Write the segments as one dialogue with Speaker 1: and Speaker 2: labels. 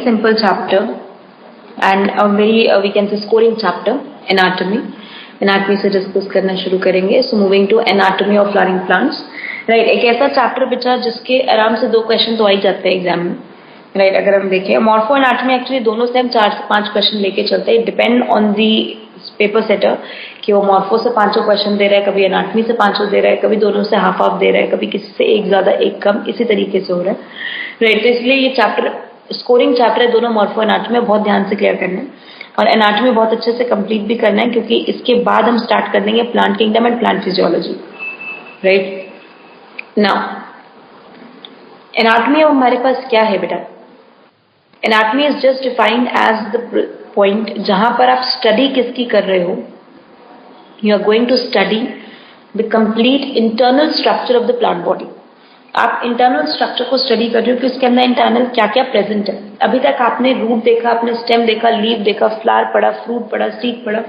Speaker 1: simple chapter and a very we can say scoring chapter, anatomy. Anatomy से discuss करना शुरू करेंगे. So moving to anatomy of flowering plants. Right, एक ऐसा chapter बचा जिसके आराम से 2 क्वेश्चन तो आ ही जाते हैं एग्जाम में. राइट, अगर हम देखें मॉर्फो एनाटमी एक्चुअली दोनों से हम 4 से 5 क्वेश्चन लेके चलते हैं. Depend on the paper setter कि वो मॉर्फो से 5 क्वेश्चन दे रहा है, कभी एनाटमी से 5 दे रहा है, कभी दोनों से हाफ हाफ दे रहा है, कभी किसी से एक ज्यादा एक कम, इसी तरीके से हो रहा है. राइट, तो इसलिए ये चैप्टर स्कोरिंग चैप्टर है दोनों मॉर्फो एनाटमी, बहुत ध्यान से क्लियर करना है और एनाटमी बहुत अच्छे से कंप्लीट भी करना है क्योंकि इसके बाद हम स्टार्ट कर देंगे plant kingdom and plant physiology. Right, now anatomy अब हमारे पास क्या है बेटा? Anatomy is just defined as the point जहां पर आप स्टडी किसकी कर रहे हो. You are going to study the complete internal structure of the plant body. आप इंटरनल स्ट्रक्चर को स्टडी कर रहे हो कि उसके अंदर इंटरनल क्या क्या प्रेजेंट है. अभी तक आपने रूट देखा, आपने स्टेम देखा, लीफ देखा, फ्लावर पढ़ा, फ्रूट पढ़ा, सीड पढ़ा,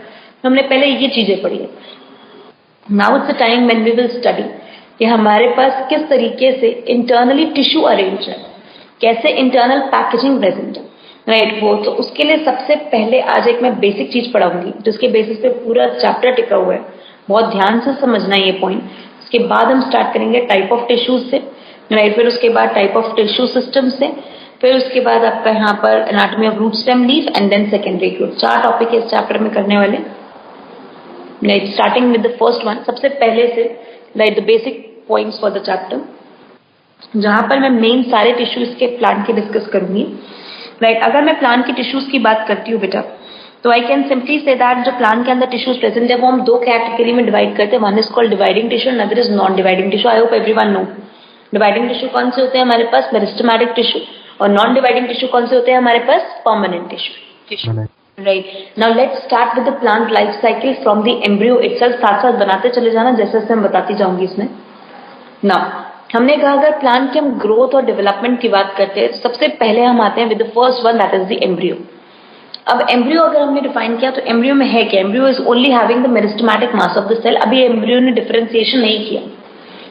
Speaker 1: हमने पहले ये चीजें पढ़ी है. Now it's the time when we will study कि हमारे पास किस तरीके से इंटरनली टिश्यू अरेंज है, कैसे इंटरनल पैकेजिंग प्रेजेंट है. राइट, वो तो उसके लिए सबसे पहले आज एक मैं बेसिक चीज पढ़ाऊंगी जिसके बेसिस पे पूरा चैप्टर टिका हुआ है. बहुत ध्यान से समझना ये पॉइंट. उसके बाद हम स्टार्ट करेंगे टाइप ऑफ टिश्यूज से. राइट, फिर उसके बाद टाइप ऑफ टिश्यू सिस्टम से, फिर उसके बाद आपका यहाँ पर anatomy of root stem leaf and then secondary growth. 4 topic इस चैप्टर में करने वाले. Right, starting with the first one, सबसे पहले से write the basic points for the chapter जहां पर मैं मेन सारे टिश्यूज के प्लांट के डिस्कस करूंगी. राइट, अगर मैं प्लांट की टिश्यूज की बात करती हूँ बेटा तो I can simply say that जो प्लांट के अंदर टिश्यूज प्रेजेंट है वो हम 2 कैटेगरी में डिवाइड करते हैं. One is called dividing tissue, another is non dividing tissue. I hope everyone know. Dividing tissue कौन से होते हैं हमारे पास? Meristematic tissue. और नॉन डिवाइडिंग टिश्यू कौन से होते हैं हमारे पास? Permanent tissue. Right, now let's start with the plant life cycle from the embryo itself. साथ साथ बनाते चले जाना जैसे जैसे मैं बताती जाऊंगी इसमें. नाउ हमने कहा अगर प्लांट के हम ग्रोथ और डेवलपमेंट की बात करते हैं सबसे पहले हम आते हैं with the first one that is the embryo. अब एम्ब्रियो अगर हमने डिफाइन किया तो एम्ब्रियो में है क्या? Embryo is only having the meristematic mass of the cell. अभी एम्ब्रियो ने डिफरेंशिएशन नहीं किया.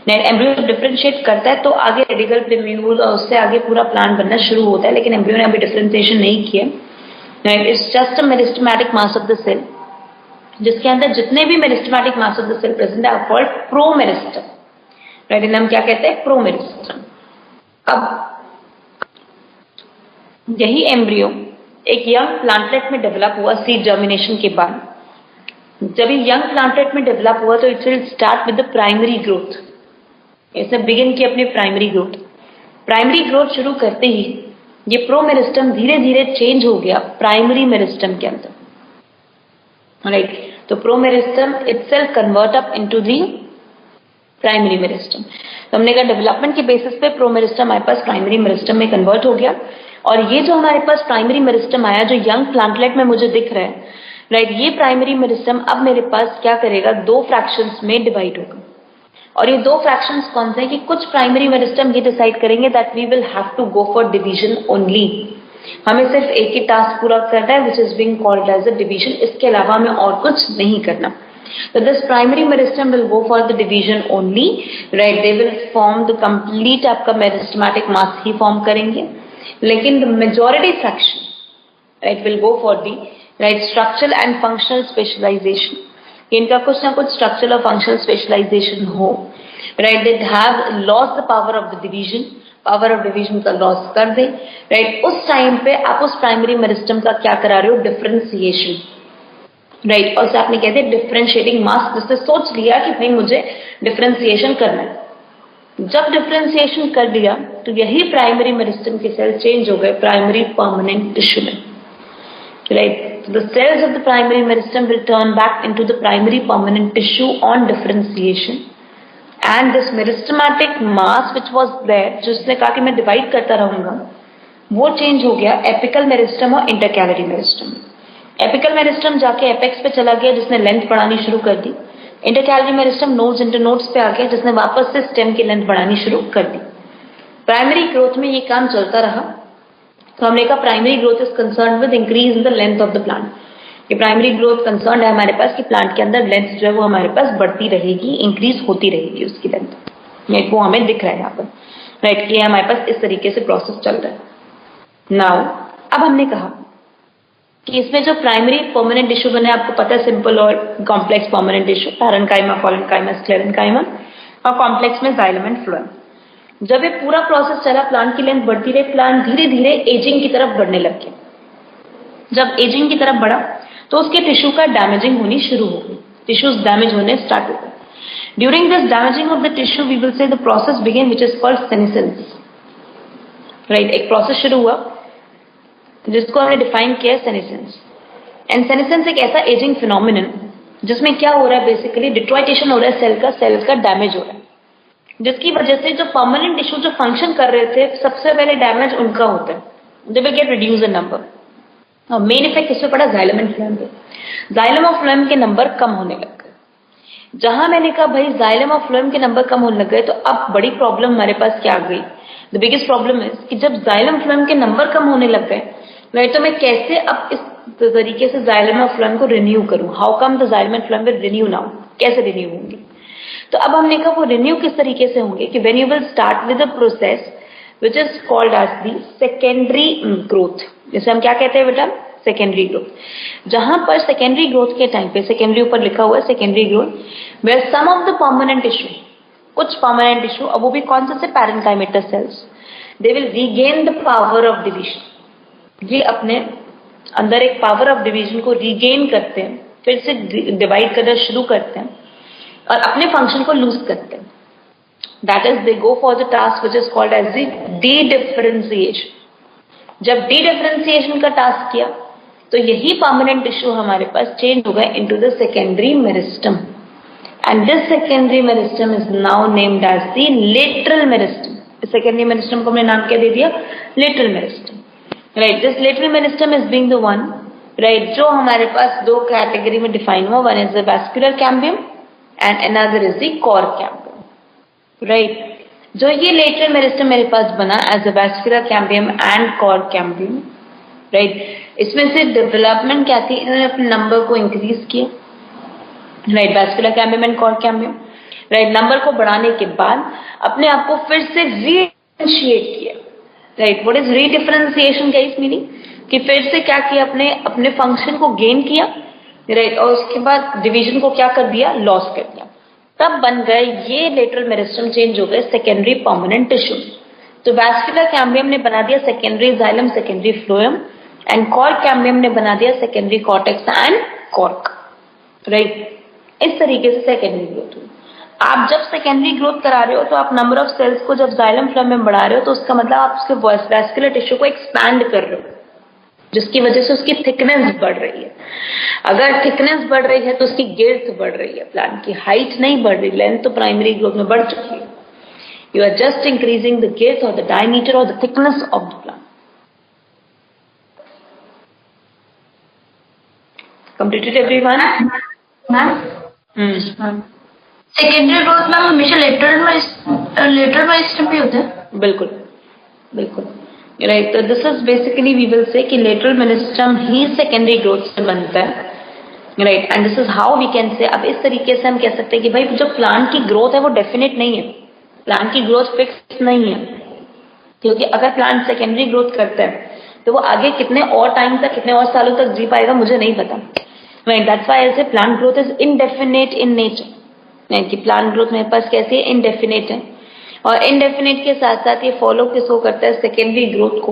Speaker 1: एम्ब्रियो डिफरेंशिएट करता है तो आगे रेडिकल प्रिम्यूल और उससे आगे पूरा प्लांट बनना शुरू होता है, लेकिन एम्ब्रियो ने अभी डिफरेंशिएशन नहीं किया. It's just a meristematic mass of the cell जिसके अंदर जितने भी meristematic mass of the cell present है कॉल्ड प्रोमेरिस्टम. राइट, इन्हें हम क्या कहते हैं? प्रोमेरिस्टम. अब यही एम्ब्रियो एक यंग प्लांटलेट में डेवलप हुआ सीड जर्मिनेशन के बाद. जब ये यंग प्लांटलेट में डेवलप हुआ तो it will start with the primary growth. इसने बिगिन की अपनी प्राइमरी ग्रोथ. प्राइमरी ग्रोथ शुरू करते ही ये प्रोमेरिस्टम धीरे धीरे चेंज हो गया प्राइमरी मेरिस्टम के अंदर. राइट, तो promeristem itself convert up into the primary meristem. तो हमने कहा डेवलपमेंट के बेसिस पे प्रोमेरिस्टम हमारे पास प्राइमरी मेरिस्टम में कन्वर्ट हो गया. और ये जो हमारे पास प्राइमरी मेरिस्टम आया जो यंग प्लांटलेट में मुझे दिख रहा है, राइट, ये प्राइमरी मेरिस्टम अब मेरे पास क्या करेगा? 2 फ्रैक्शंस में डिवाइड होगा. और ये 2 फ्रैक्शंस कौन से हैं कि कुछ प्राइमरी मेरिस्टम ये डिसाइड करेंगे that we will have to go for division only. हमें सिर्फ एक ही टास्क पूरा करना है which is being called as a division. इसके अलावा हमें और कुछ नहीं करना. So this primary meristem will go for the division only. Right, they will form the complete आपका meristematic mass ही form करेंगे. लेकिन the majority fraction, right, will go for the right structural and functional specialization. इनका कुछ ना कुछ structural और functional specialization हो. Right, they have lost the power of the division. Power of division का loss कर दे. Right, उस time पे आप उस primary meristem का क्या करा रहे हो? Differentiation. राइट, और आपने कहते हैं डिफरेंशिएटिंग मास, जिससे सोच लिया कि भाई मुझे डिफरेंशिएशन करना है. जब डिफरेंशिएशन कर दिया तो यही प्राइमरी मेरिस्टम के सेल चेंज हो गए प्राइमरी परमानेंट टिश्यू में. Right, the cells of the primary meristem will turn back into the primary permanent tissue on differentiation. And this meristematic mass which was there, जिसने कहा कि मैं divide करता रहूंगा, वो चेंज हो गया एपिकल मेरिस्टम और इंटरकैलरी मेरिस्टम. एपिकल मेरिस्टम जाके एपेक्स पे चला गया जिसने लेंथ बढ़ानी शुरू कर दी. इंटरकैलरी मेरिस्टम नोड्स इंटरनोड्स पे आ गया जिसने वापस से स्टेम की लेंथ बढ़ानी शुरू कर दी. प्राइमरी ग्रोथ में ये काम चलता रहा. तो हमने कहा primary growth is concern with increase in the length of the plant. ये प्राइमरी ग्रोथ कंसर्न है हमारे पास कि प्लांट के अंदर लेंथ जो है वो हमारे पास बढ़ती रहेगी, इंक्रीज होती रहेगी उसकी लेंथ. राइट, वो हमें दिख रहा है यहाँ पर. राइट, ये हमारे पास इस तरीके से प्रोसेस चल रहा है. नाउ अब हमने कहा कि इसमें जो प्राइमरी परमानेंट टिश्यू बने, आपको पता है सिंपल और complex permanent tissue, parenchyma, collenchyma, sclerenchyma, और कॉम्प्लेक्स में जाइलम एंड फ्लोएम। जब ये पूरा प्रोसेस चला, प्लांट की लेंथ बढ़ती रही, प्लांट धीरे धीरे एजिंग की तरफ बढ़ने लग गया। जब एजिंग की तरफ बढ़ा तो उसके टिश्यू का डैमेजिंग होनी शुरू हो गई, टिश्यूज डैमेज होने स्टार्ट हो गए। During this damaging of the tissue we will say the process begin which is called senescence. Right, एक प्रोसेस शुरू हुआ जिसको हमने डिफाइन किया सेनेसेंस। एंड सेनेसेंस एक ऐसा एजिंग फिनोमिनन जिसमें क्या हो रहा है, बेसिकली डिट्रॉइटेशन हो रहा है, सेल का डैमेज हो रहा है, जिसकी वजह से जो परमानेंट टिश्यू जो फंक्शन कर रहे थे, सबसे पहले डैमेज उनका होता है, they will get reduce in number. और मेन इफेक्ट इसमें पड़ा जाइलम एंड फ्लोएम पे। जाइलम और फ्लोएम के नंबर कम होने लग गए। जहां मैंने कहा भाई जाइलम और फ्लोएम के नंबर कम होने लग गए, तो अब बड़ी प्रॉब्लम हमारे पास क्या आ गई। द बिगेस्ट प्रॉब्लम इज कि जब जाइलम फ्लोएम के नंबर कम होने लग गए, राइट, तो मैं कैसे अब इस तरीके से जाइलम और फ्लोएम को रिन्यू करूं। How come the xylem and phloem will renew now, कैसे रिन्यू होंगे। तो अब हमने कहा वो रिन्यू किस तरीके से होंगे कि when you will start with a process which is called as the secondary growth. जैसे हम क्या कहते हैं बेटा, सेकेंडरी ग्रोथ। जहां पर सेकेंडरी ग्रोथ के टाइम पे, सेकेंडरी ऊपर लिखा हुआ है secondary growth, where some of the permanent tissue, कुछ परमानेंट टिश्यू, अब वो भी कौन से parenchymatous cells, they will regain the power of division. ये अपने अंदर एक पावर ऑफ डिवीजन को रीगेन करते हैं, फिर से डिवाइड करना शुरू करते हैं और अपने फंक्शन को लूज करते हैं। That is they go for the task which is called as the dedifferentiation. जब डी-डिफरेंशिएशन का टास्क किया तो यही परमानेंट टिश्यू हमारे पास चेंज हो गया into the secondary meristem, and this secondary meristem is now named as the lateral meristem. Secondary meristem को हमने नाम क्या दे दिया, lateral meristem. Right, this lateral meristem is being the one, right, जो हमारे पास दो कैटेगरी में डिफाइन हुआ, one is the vascular cambium and another is the core cambium, right? जो ये lateral meristem मेरे पास बना as a vascular cambium and core cambium, right? इसमें से डेवलपमेंट क्या थी, इन्होंने अपने नंबर को इंक्रीज किया, right? vascular cambium and core cambium, right? Number को बढ़ाने के बाद अपने आप को फिर से रीडिफरेंशिएट किया, right? what is redifferentiation का इस मीनिंग कि फिर से क्या किया, अपने फंक्शन को गेन किया, राइट, और उसके बाद डिवीजन को क्या कर दिया, लॉस कर दिया। तब बन गए ये लेटरल मेरिस्टम, चेंज हो गए सेकेंडरी परमानेंट टिश्यू। तो वैस्कुलर कैम्बियम ने बना दिया secondary xylem, secondary phloem, and cork cambium ने बना दिया secondary cortex and cork, right. इस तरीके से सेकेंडरी ग्रोथ हुई। आप जब सेकेंडरी ग्रोथ करा रहे हो तो आप नंबर ऑफ सेल्स को जब जाइलम फ्लोएम में बढ़ा रहे हो, तो उसका मतलब आप उसके वैस्कुलर टिश्यू को एक्सपैंड कर रहे हो, जिसकी वजह से उसकी थिकनेस बढ़ रही है। अगर थिकनेस बढ़ रही है तो उसकी गिर्थ बढ़ रही है, प्लांट की हाइट नहीं बढ़ रही, लेंथ तो प्राइमरी ग्रोथ में बढ़ चुकी है। You are just increasing the girth और द डायमीटर और the thickness of the plant. Completed everyone? Ma'am
Speaker 2: secondary growth में हमेशा लेटरल मेरिस्टम पे होता है।
Speaker 1: बिल्कुल बिल्कुल, राइट। तो this is basically we will say कि लेटरल मेरिस्टम ही सेकेंडरी ग्रोथ से बनता है, right, and this is how we can say. अब इस तरीके से हम कह सकते हैं कि भाई जो प्लांट की ग्रोथ है वो डेफिनेट नहीं है, प्लांट की ग्रोथ फिक्स नहीं है, क्योंकि अगर प्लांट सेकेंडरी ग्रोथ करता है तो वो आगे कितने और टाइम तक, कितने और सालों तक जी पाएगा मुझे नहीं पता, राइट। दैट्स व्हाई आई से plant growth is indefinite in nature, कि प्लांट ग्रोथ मेरे पास कैसी है, इनडेफिनेट है। और इनडेफिनेट के साथ साथ ये फॉलो किसको करता है, सेकेंडरी ग्रोथ को,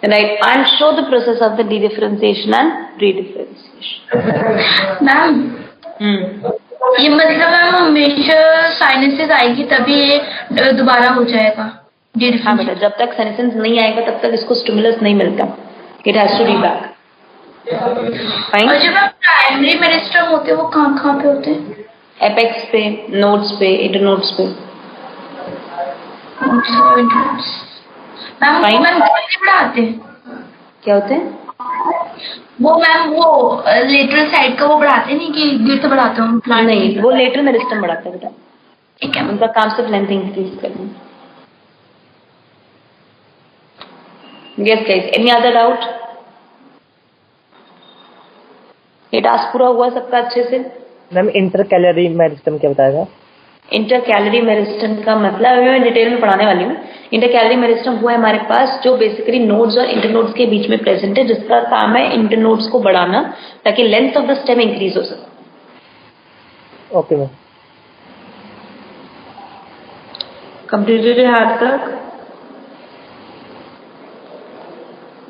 Speaker 1: right, and show the process of the de-differentiation and re-differentiation.
Speaker 2: Ma'am ये मतलब मैम हमेशा साइनसेस आएगी तभी ये दोबारा हो जाएगा।
Speaker 1: हाँ बेटा, जब तक साइनसेस नहीं आएगा तब तक इसको स्टिमुलस नहीं मिलता, it has to be back.
Speaker 2: और जब प्राइमरी मेरिस्टम होते हैं वो कहाँ पे होते हैं?
Speaker 1: एपेक्स पे, नोड्स पे, इंटरनोड्स पे।
Speaker 2: मैम बढ़ाते हैं,
Speaker 1: क्या होते हैं
Speaker 2: वो मैम, वो लेटरल साइड का वो बढ़ाते नहीं कि गिर्थ बढ़ाते हैं प्लांट?
Speaker 1: नहीं, वो लेटरल मेरिस्टम बढ़ाता है बेटा,
Speaker 2: ठीक है।
Speaker 1: उनका काम सिर्फ लेंथ इंक्रीज करना। Yes guys, any other doubt? ये टास्क पूरा हुआ सबका अच्छे से?
Speaker 3: मैम इंटरकैलरी मेरिस्टम क्या बताया था?
Speaker 1: इंटर कैलोरी मेरिस्टम का मतलब अभी मैं डिटेल में पढ़ाने वाली हूँ। इंटर कैलोरी मेरिस्टम वो है हमारे पास जो बेसिकली नोड्स और इंटरनोड्स के बीच में प्रेजेंट है, जिसका काम है इंटरनोड्स को बढ़ाना ताकि length of the stem increase हो सके।
Speaker 3: Okay ma'am.
Speaker 1: कंप्लीटेड है हार्ड तक?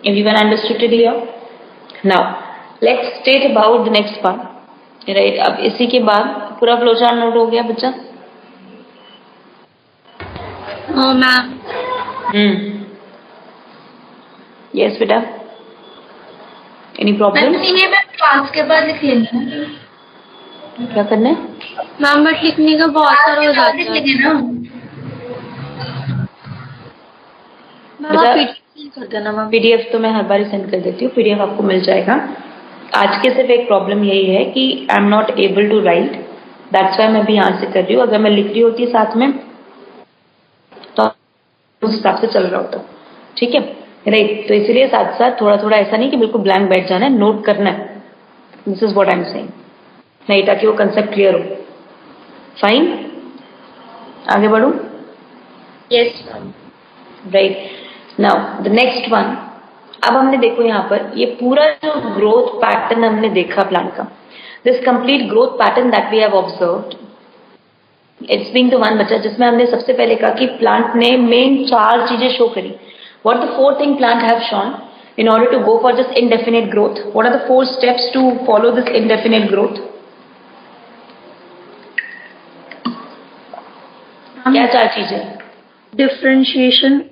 Speaker 1: Everyone understood it here? Now, let's state about the next part. Right? अब इसी के बाद पूरा फ्लोचार्ट नोट हो गया बच्चा?
Speaker 2: मैम।
Speaker 1: Yes बेटा। Any problem?
Speaker 2: ये मैं क्लास के बाद लिख लेंगे।
Speaker 1: क्या करना है?
Speaker 2: मैम बट लिखने का बहुत सारा हो जाता है ना। कर देना मैम।
Speaker 1: पीडीएफ तो मैं हर बार सेंड कर देती हूँ, पीडीएफ आपको मिल जाएगा। आज के सिर्फ एक प्रॉब्लम यही है कि I am not able to write, that's why मैं भी यहाँ से कर रही हूँ। अगर मैं लिख रही होती साथ में तो उस हिसाब से चल रहा होता। ठीक है राइट? तो इसलिए साथ साथ थोड़ा थोड़ा ऐसा नहीं कि बिल्कुल ब्लैंक बैठ जाना है, नोट करना है। This is what I am saying, नहीं ताकि वो कंसेप्ट क्लियर हो। फाइन, आगे बढ़ू?
Speaker 2: Yes
Speaker 1: right. Now the next one. अब हमने देखो यहाँ पर ये पूरा जो ग्रोथ पैटर्न हमने देखा प्लांट का, this complete growth pattern that we have observed, it's being the one बच्चा जिसमें हमने सबसे पहले कहा कि प्लांट ने मेन 4 चीजें शो करी। What the 4 thing plant have shown in order to go for this indefinite growth? What are the 4 steps to follow this indefinite growth? क्या 4 चीजें?
Speaker 2: डिफरेंशिएशन,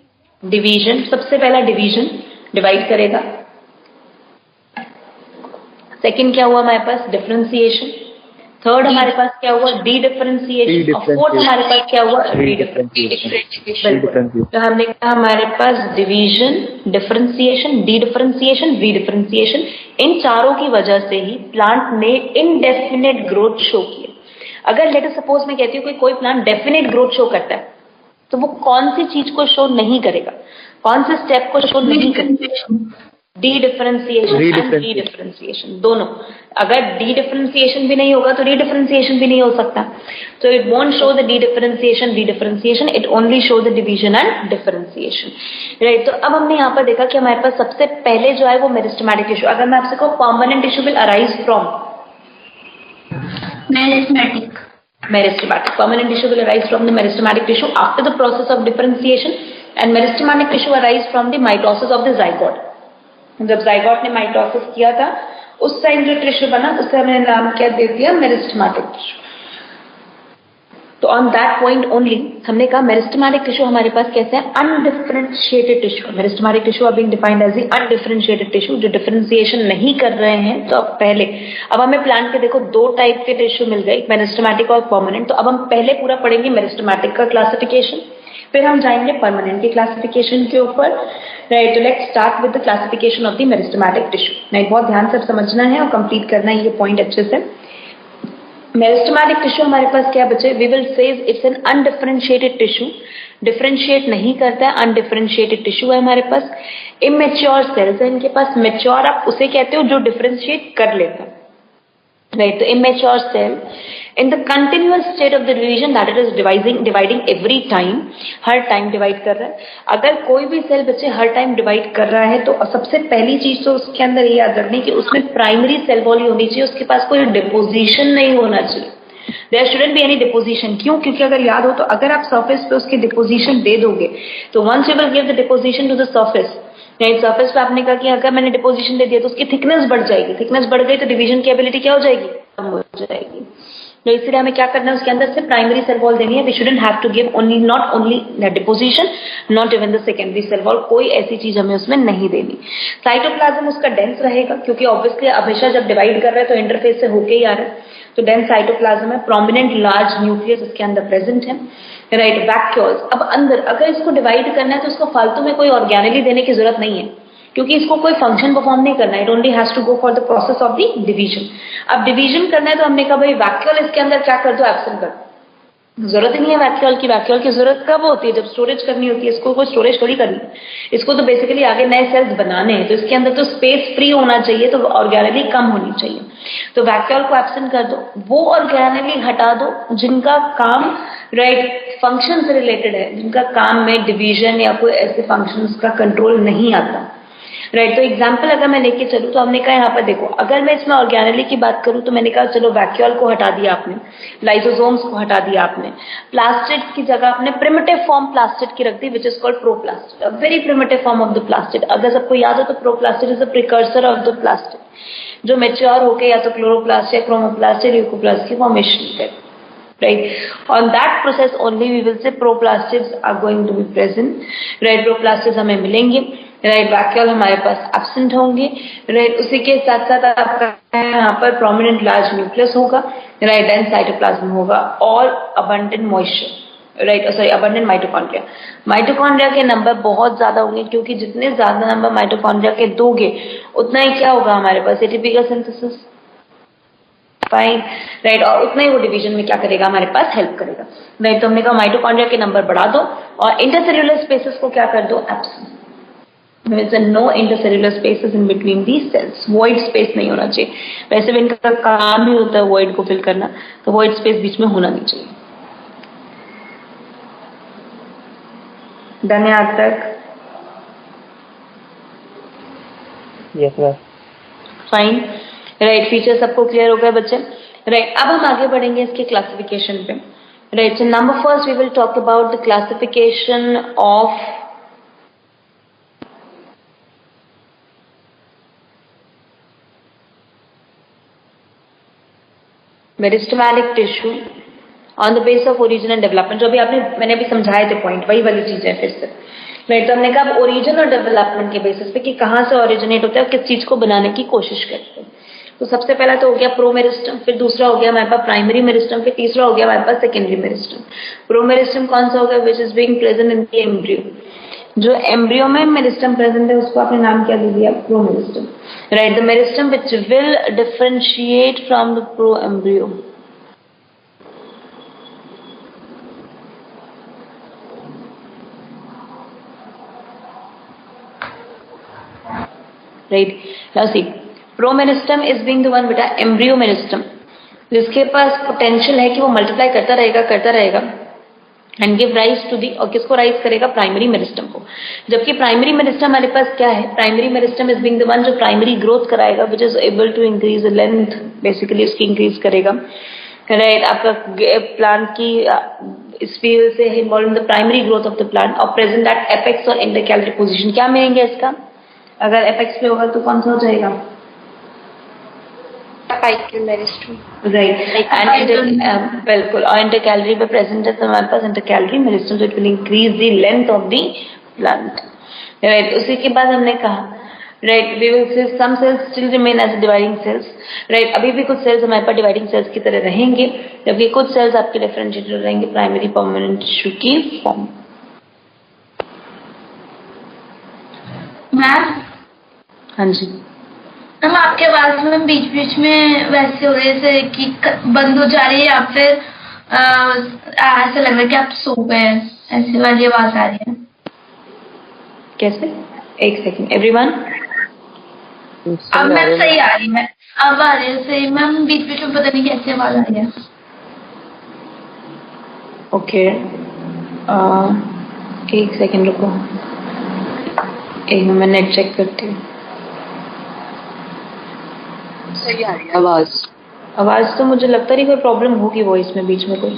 Speaker 1: डिवीजन, सबसे पहला डिवीजन, डिवाइड करेगा। सेकंड क्या हुआ हमारे पास? डिफरेंशिएशन। थर्ड हमारे पास क्या हुआ? D differentiation. और फोर्थ हमारे पास क्या हुआ? रीडिफरेंशिएशन। तो हमने कहा हमारे पास division, differentiation, dedifferentiation, redifferentiation, इन चारों की वजह से ही प्लांट ने इनडेफिनेट ग्रोथ शो किया। अगर लेट अस सपोज मैं कहती हूँ कि कोई प्लांट डेफिनेट ग्रोथ शो करता है तो वो कौन सी चीज को शो नहीं करेगा, कौन से स्टेप को शो नहीं करेगा? D differentiation and re differentiation दोनों। अगर डी डिफरेंशिएशन भी नहीं होगा तो री डिफरेंशिएशन भी नहीं हो सकता। तो it won't show the dedifferentiation, redifferentiation, it only show the division and differentiation. Right? तो अब हमने यहाँ पर देखा कि हमारे पास सबसे पहले जो है वो मेरिस्टेमेटिक टिश्यू। अगर मैं आपसे कहूँ permanent tissue will arise from meristematic. Permanent tissue will arise from the meristematic tissue after the process of differentiation, and meristematic tissue arise from the mitosis of the zygote. जब zygote ने mitosis किया था उस time जो tissue बना उससे हमने नाम क्या दे दिया? Meristematic tissue. तो ऑन दैट पॉइंट ओनली हमने कहा मेरिस्टेमेटिक टिश्यू हमारे पास कैसे है? Undifferentiated tissue. Meristematic tissue are being defined as the undifferentiated tissue, जो डिफरेंशिएशन नहीं कर रहे हैं। तो अब पहले अब हमें प्लांट के देखो 2 टाइप के टिश्यू मिल गए, मेरिस्टेमेटिक और परमानेंट। तो अब हम पहले पूरा पढ़ेंगे मेरिस्टेमेटिक का क्लासिफिकेशन, फिर हम जाएंगे परमानेंट के क्लासिफिकेशन के ऊपर। राइट? तो let's start with the classification of the meristematic tissue. Right? बहुत ध्यान से समझना है और कंप्लीट करना है ये पॉइंट अच्छे से। मेरिस्टेमेटिक टिश्यू हमारे पास क्या बचे? We will say it's an undifferentiated tissue, differentiate नहीं करता है, अनडिफरेंशिएटेड टिश्यू है हमारे पास। इमेच्योर सेल्स है इनके पास। मेच्योर आप उसे कहते हो जो डिफरेंशिएट कर लेता है। राइट? तो immature cell in the continuous state of the division that it is dividing every time, हर टाइम डिवाइड कर रहा है। अगर कोई भी सेल बच्चे हर टाइम डिवाइड कर रहा है तो सबसे पहली चीज तो उसके अंदर ये याद रखनी कि उसमें प्राइमरी सेल वॉल होनी चाहिए, उसके पास कोई डिपोजिशन नहीं होना चाहिए। There shouldn't be any deposition. क्यों? क्योंकि अगर याद हो तो अगर आप सरफेस पे उसकी डिपोजिशन दे दोगे तो once you will give the deposition to the surface, surface पे आपने कहा कि अगर मैंने डिपोजिशन दे दिया तो उसकी थिकनेस बढ़ जाएगी, थिकनेस बढ़ गई तो डिवीजन की एबिलिटी क्या हो जाएगी? कम हो जाएगी। तो इसलिए हमें क्या करना है? उसके अंदर से प्राइमरी सेल वॉल देनी है। We shouldn't have to give only not only deposition, not even the secondary cell wall, कोई ऐसी चीज हमें उसमें नहीं देनी। साइटोप्लाज्म उसका डेंस रहेगा क्योंकि ऑब्वियसली हमेशा जब डिवाइड कर रहा है तो इंटरफेस से होके ही आ रहा है। तो डेंस साइटोप्लाज्म है, प्रोमिनेंट लार्ज न्यूक्लियस इसके अंदर प्रेजेंट है। राइट? वैक्यूल्स। अब अंदर अगर इसको डिवाइड करना है तो इसको फालतू में कोई ऑर्गेनेली देने की जरूरत नहीं है क्योंकि इसको कोई फंक्शन परफॉर्म नहीं करना है। It only has to go for the process of the division. अब डिवीजन करना है तो हमने कहा भाई वैक्यूल इसके अंदर क्या कर दो? एब्सेंट कर दो। जरूरत ही नहीं है वैक्यूल की। वैक्यूल की जरूरत कब होती है? जब स्टोरेज करनी होती है। इसको कोई स्टोरेज थोड़ी करनी है, इसको तो बेसिकली आगे नए सेल्स बनाने हैं, तो इसके अंदर तो स्पेस फ्री होना चाहिए, तो ऑर्गेनेली कम होनी चाहिए। तो वैक्यूल को एब्सेंट कर दो, वो ऑर्गेनेली हटा दो जिनका काम राइट फंक्शन से रिलेटेड है, जिनका काम में डिवीजन या कोई ऐसे फंक्शंस का कंट्रोल नहीं आता राइट। तो एग्जाम्पल अगर मैं लेके चलूँ तो हमने कहा यहाँ पर देखो, अगर मैं इसमें ऑर्गेनेली की बात करूँ तो मैंने कहा चलो वैक्यूल को हटा दिया आपने, लाइसोसोम्स को हटा दिया आपने, प्लास्टिड की जगह आपने प्रिमिटिव फॉर्म प्लास्टिड की रख दी which is called proplastid, a very primitive form of the plastid. अगर सबको याद हो तो proplastid is a precursor of the plastid जो मेच्योर होकर या तो क्लोरोप्लास्ट या क्रोमोप्लास्ट या ल्यूकोप्लास्ट की फॉर्मेशन करे right. On that process only we will say proplastids are going to be present, right. Proplastids हमें मिलेंगे right, वैक्यूल हमारे पास एब्सेंट होंगे right. उसी के साथ साथ आपका यहाँ पर प्रोमिनेंट लार्ज न्यूक्लियस होगा right, एंड साइटोप्लाज्म होगा और abundant moisture right, sorry abundant mitochondria. Mitochondria के नंबर बहुत ज्यादा होंगे क्योंकि जितने ज्यादा नंबर माइटोकॉन्ड्रिया के दोगे उतना ही क्या होगा हमारे पास एटीपी का सिंथेसिस फाइन राइट, और उतना ही वो डिवीजन में क्या करेगा हमारे पास हेल्प करेगा राइट। तो हमने कहा माइटोकॉन्ड्रिया के नंबर बढ़ा दो और इंटरसेल्युलर स्पेसेस को क्या कर दो absent, no intercellular spaces in between these cells, void space नहीं होना चाहिए। वैसे भी इनका काम ही होता है वॉइड को फिल करना, तो वॉइड स्पेस बीच में होना नहीं चाहिए। डन है आज तक?
Speaker 3: Yes ma'am.
Speaker 1: Fine right, feature सबको क्लियर हो गए बच्चे राइट। अब हम आगे बढ़ेंगे इसके क्लासिफिकेशन पे right. So number first we will talk about the classification of meristematic tissue on the base of origin and development. जो भी मैंने अभी समझाए थे पॉइंट, वही वाली चीज है फिर से राइट। तो हमने कहा ओरिजिन और डेवलपमेंट के बेसिस पे कि कहाँ से ओरिजिनेट होता है और किस चीज को बनाने की कोशिश करते हैं। तो सबसे पहला तो हो गया प्रोमेरिस्टम, फिर दूसरा हो गया हमारे पास प्राइमरी मेरिस्टम, फिर तीसरा हो गया हमारे पास सेकेंडरी मेरिस्टम। प्रोमेरिस्टम कौन सा हो गया? Which is being present in the embryo. जो एम्ब्रियो में मेरिस्टम प्रेजेंट है उसको आपने नाम क्या दे दिया? Promeristem right. The meristem which will differentiate from the pro embryo right. Now see, promeristem is being the one बेटा embryo meristem जिसके पास पोटेंशियल है कि वो मल्टीप्लाई करता रहेगा and give rise to the, और किसको राइज करेगा? प्राइमरी मेरिस्टम को। जबकि प्राइमरी मेरिस्टम हमारे पास क्या है? Primary meristem is being the one जो प्राइमरी ग्रोथ कराएगा which is able to increase the length, basically उसकी इंक्रीज करेगा राइट। आपका प्लांट की स्पील से involve in the primary growth of the plant और प्रेजेंट एट एपेक्स और इंटरकैलरी पोजीशन। क्या मिलेंगे इसका? अगर एपेक्स पे होगा तो कौन सा हो जाएगा?
Speaker 2: Apical meristem
Speaker 1: right. एंड बिल्कुल, और इंटरकैलरी पे प्रेजेंट है तो हमारे पास इंटरकैलरी मेरिस्टम, तो it will increase the length of the plant right. उसी के बाद हमने कहा right we will see some cells still remain as dividing cells right. अभी भी कुछ सेल्स हमारे पास डिवाइडिंग सेल्स की तरह रहेंगे, जबकि कुछ सेल्स आपके डिफरेंशिएटेड रहेंगे प्राइमरी परमानेंट टिश्यू की फॉर्म।
Speaker 2: मैम
Speaker 1: हाँ जी
Speaker 2: मैम, आपके आवाज में बीच बीच में वैसे हो रहे जैसे कि बंद हो जा रही है या फिर ऐसा लग रहा है कि आप सो गए हैं, ऐसी वाली आवाज आ रही है।
Speaker 1: कैसे? एक सेकेंड एवरीवन।
Speaker 2: अब मैम सही आ रही है, अब आ रही है सही मैम, बीच बीच में पता नहीं कैसे आवाज आ रही है।
Speaker 1: ओके एक सेकेंड रुको, एक मैं नेट चेक करती हूँ।
Speaker 3: सही आ रही है आवाज।
Speaker 1: आवाज तो मुझे लगता नहीं कोई प्रॉब्लम होगी वॉइस में बीच में कोई।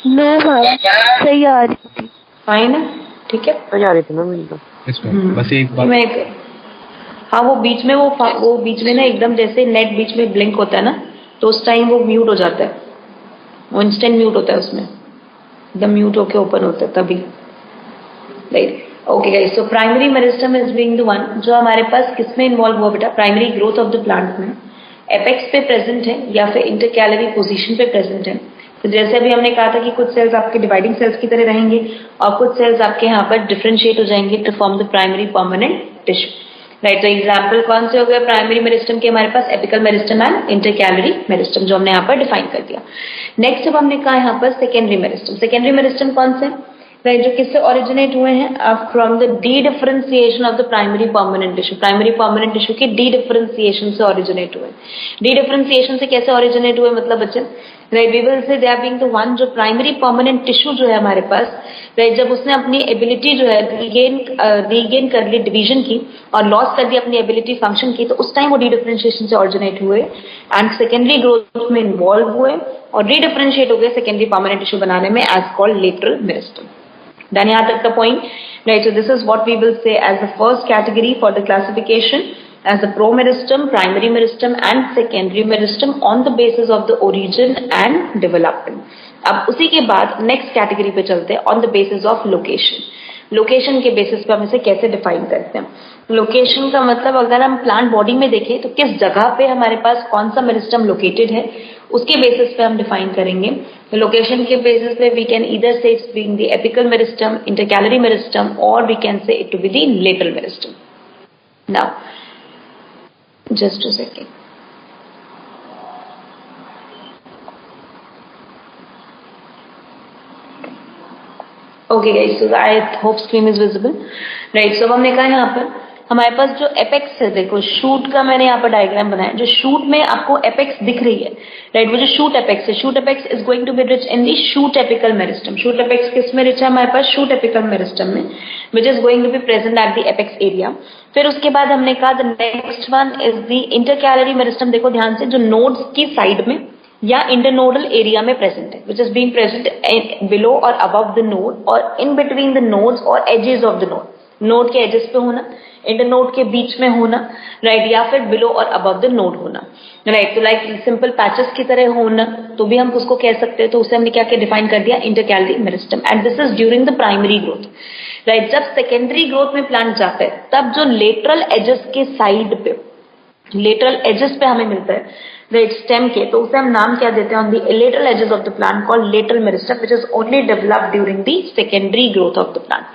Speaker 3: नो मैम सही आ रही थी।
Speaker 1: फाइन है, ठीक है।
Speaker 3: सही आ रही थी मैम एकदम।
Speaker 4: बस एक बात
Speaker 1: मैं हाँ वो बीच में वो बीच में ना एकदम जैसे नेट बीच में ब्लिंक होता है ना, तो उस टाइम वो म्यूट हो जाता है, वो इंस्टेंट म्यूट होता है, उसमें एकदम म्यूट होके ओपन होता है तभी right. Okay guys, so primary meristem is being the one जो हमारे पास किसमें इन्वॉल्व हुआ बेटा? Primary growth of the plant में एपेक्स पे प्रेजेंट है या फिर इंटरकैलरी पोजीशन पे प्रेजेंट है। तो जैसे अभी हमने कहा था कि कुछ सेल्स आपके डिवाइडिंग सेल्स की तरह रहेंगे और कुछ सेल्स आपके यहाँ पर डिफरेंशिएट हो जाएंगे to form the primary permanent tissue right. तो एग्जाम्पल कौन से हो गए प्राइमरी मेरिस्टम के? हमारे पास apical meristem and intercalary meristem जो हमने यहाँ पर डिफाइन कर दिया। नेक्स्ट अब हमने कहा यहाँ पर सेकेंडरी मेरिस्टम। सेकेंडरी मेरिस्टम कौन से राइट, जो किससे ओरिजिनेट हुए हैं? From the D differentiation of the primary permanent tissue. Primary permanent tissue की डी डिफरेंशिएशन से ओरिजिनेट हुए। डी डिफरेंशिएशन से कैसे ओरिजिनेट हुए? मतलब बच्चे, right, we will say they are being the one, जो प्राइमरी परमानेंट टिश्यू जो है हमारे पास, राइट, जब उसने अपनी एबिलिटी जो है रीगेन कर ली, डिवीजन की, और लॉस कर दी अपनी एबिलिटी फंक्शन की, तो उस टाइम वो डी डिफरेंशिएशन से ओरिजिनेट हुए एंड सेकेंडरी ग्रोथ में इन्वॉल्व हुए और रीडिफरेंशिएट हो गए सेकेंडरी परमानेंट टिश्यू बनाने में, as called lateral meristem. Then यहाँ तक का point, right? So this is what we will say as the first category for the classification as the promeristem, primary meristem and secondary meristem on the basis of the origin and development. अब उसी के बाद next category पे चलते हैं on the basis of location. Location के basis पे हम इसे कैसे डिफाइन करते हैं? लोकेशन का मतलब अगर हम प्लांट बॉडी में देखें तो किस जगह पे हमारे पास कौन सा मेरिस्टम लोकेटेड है, उसके बेसिस पे हम डिफाइन करेंगे। लोकेशन के बेसिस पे we can either say it's being the apical meristem, intercalary meristem, और we can say it to be the lateral meristem. Now just a second. Okay guys, so I hope screen is visible, right. So हमने कहा यहाँ पर हमारे पास जो apex है, देखो शूट का मैंने यहाँ पर डायग्राम बनाया, जो शूट में आपको एपेक्स दिख रही है, राइट, वो जो शूट एपेक्स है, shoot apex is going to be rich in the shoot apical meristem. Shoot apex किस में रिच है? हमारे पास शूट एपिकल मेरिस्टम में, which is going to be present at the apex area. फिर उसके बाद हमने कहा the next one is the intercalary meristem. देखो ध्यान से, जो नोड्स की साइड में या इंटरनोडल एरिया में प्रेजेंट है, which is being present below और अबव द नोड और इन बिटवीन द नोड्स और edges of the node. Node के एजेस पे होना, इंटरनोड के बीच में होना, राइट, या फिर बिलो और अबव द नोड होना, राइट। तो लाइक सिंपल पैचेस की तरह होना, तो भी हम उसको कह सकते हैं। तो उसे हमने क्या क्या डिफाइन कर दिया? Intercalary meristem. And this is during the primary growth, right. जब सेकेंडरी ग्रोथ में प्लांट जाता है तब जो लेटरल एजेस के साइड पे, लेटरल एजेस पे हमें मिलता है, राइट, स्टेम के, तो उसे हम नाम क्या देते हैं? On the lateral edges of the plant called lateral meristem, which is only developed during the secondary growth of the plant,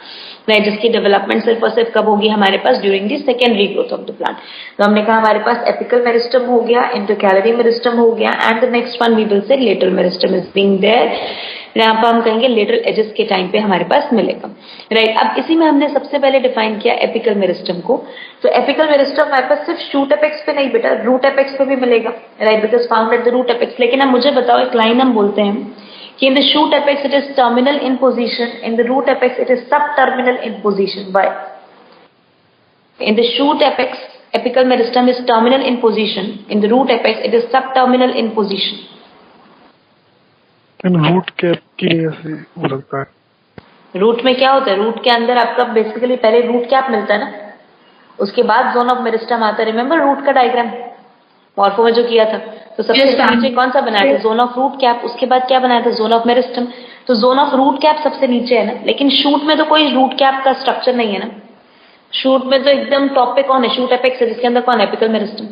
Speaker 1: right, जिसकी डेवलपमेंट सिर्फ और सिर्फ कब होगी? हमारे पास during the secondary growth of the plant. तो हमने कहा हमारे पास एपिकल मेरिस्टम हो गया, इंटरकैलरी मेरिस्टम हो गया, and the next one we will say lateral meristem is being there. यहाँ पर हम कहेंगे लेटरल एजेस के टाइम पे हमारे पास मिलेगा, राइट। अब इसी में हमने सबसे पहले डिफाइन किया एपिकल मेरिस्टम को। तो एपिकल मेरिस्टम हमारे पास सिर्फ शूट एपेक्स पे नहीं बेटा, रूट एपेक्स पे भी मिलेगा, right, because found at the root apex. लेकिन अब मुझे बताओ, एक लाइन हम बोलते हैं कि in the shoot apex it is terminal in position, in the root apex it is subterminal in position. Why? In the shoot apex, apical meristem is terminal in position. In the root apex it is subterminal in position.
Speaker 4: Root cap की ऐसे हो लगता है।
Speaker 1: Root में क्या होता है? Root के अंदर आपका बेसिकली पहले रूट कैप मिलता है ना, उसके बाद जोन ऑफ मेरिस्टम आता है। रिमेम्बर रूट का डायग्राम मॉर्फो में जो किया था, तो सबसे नीचे कौन सा बनाया था? Zone of root cap. उसके बाद क्या बनाया था? Zone of meristem. तो जोन ऑफ रूट कैप सबसे नीचे है ना, लेकिन शूट में तो कोई रूट कैप का स्ट्रक्चर नहीं है ना। शूट में तो एकदम टॉप पे कौन है? शूट एपेक्स है, जिसके अंदर कौन है? Apical meristem,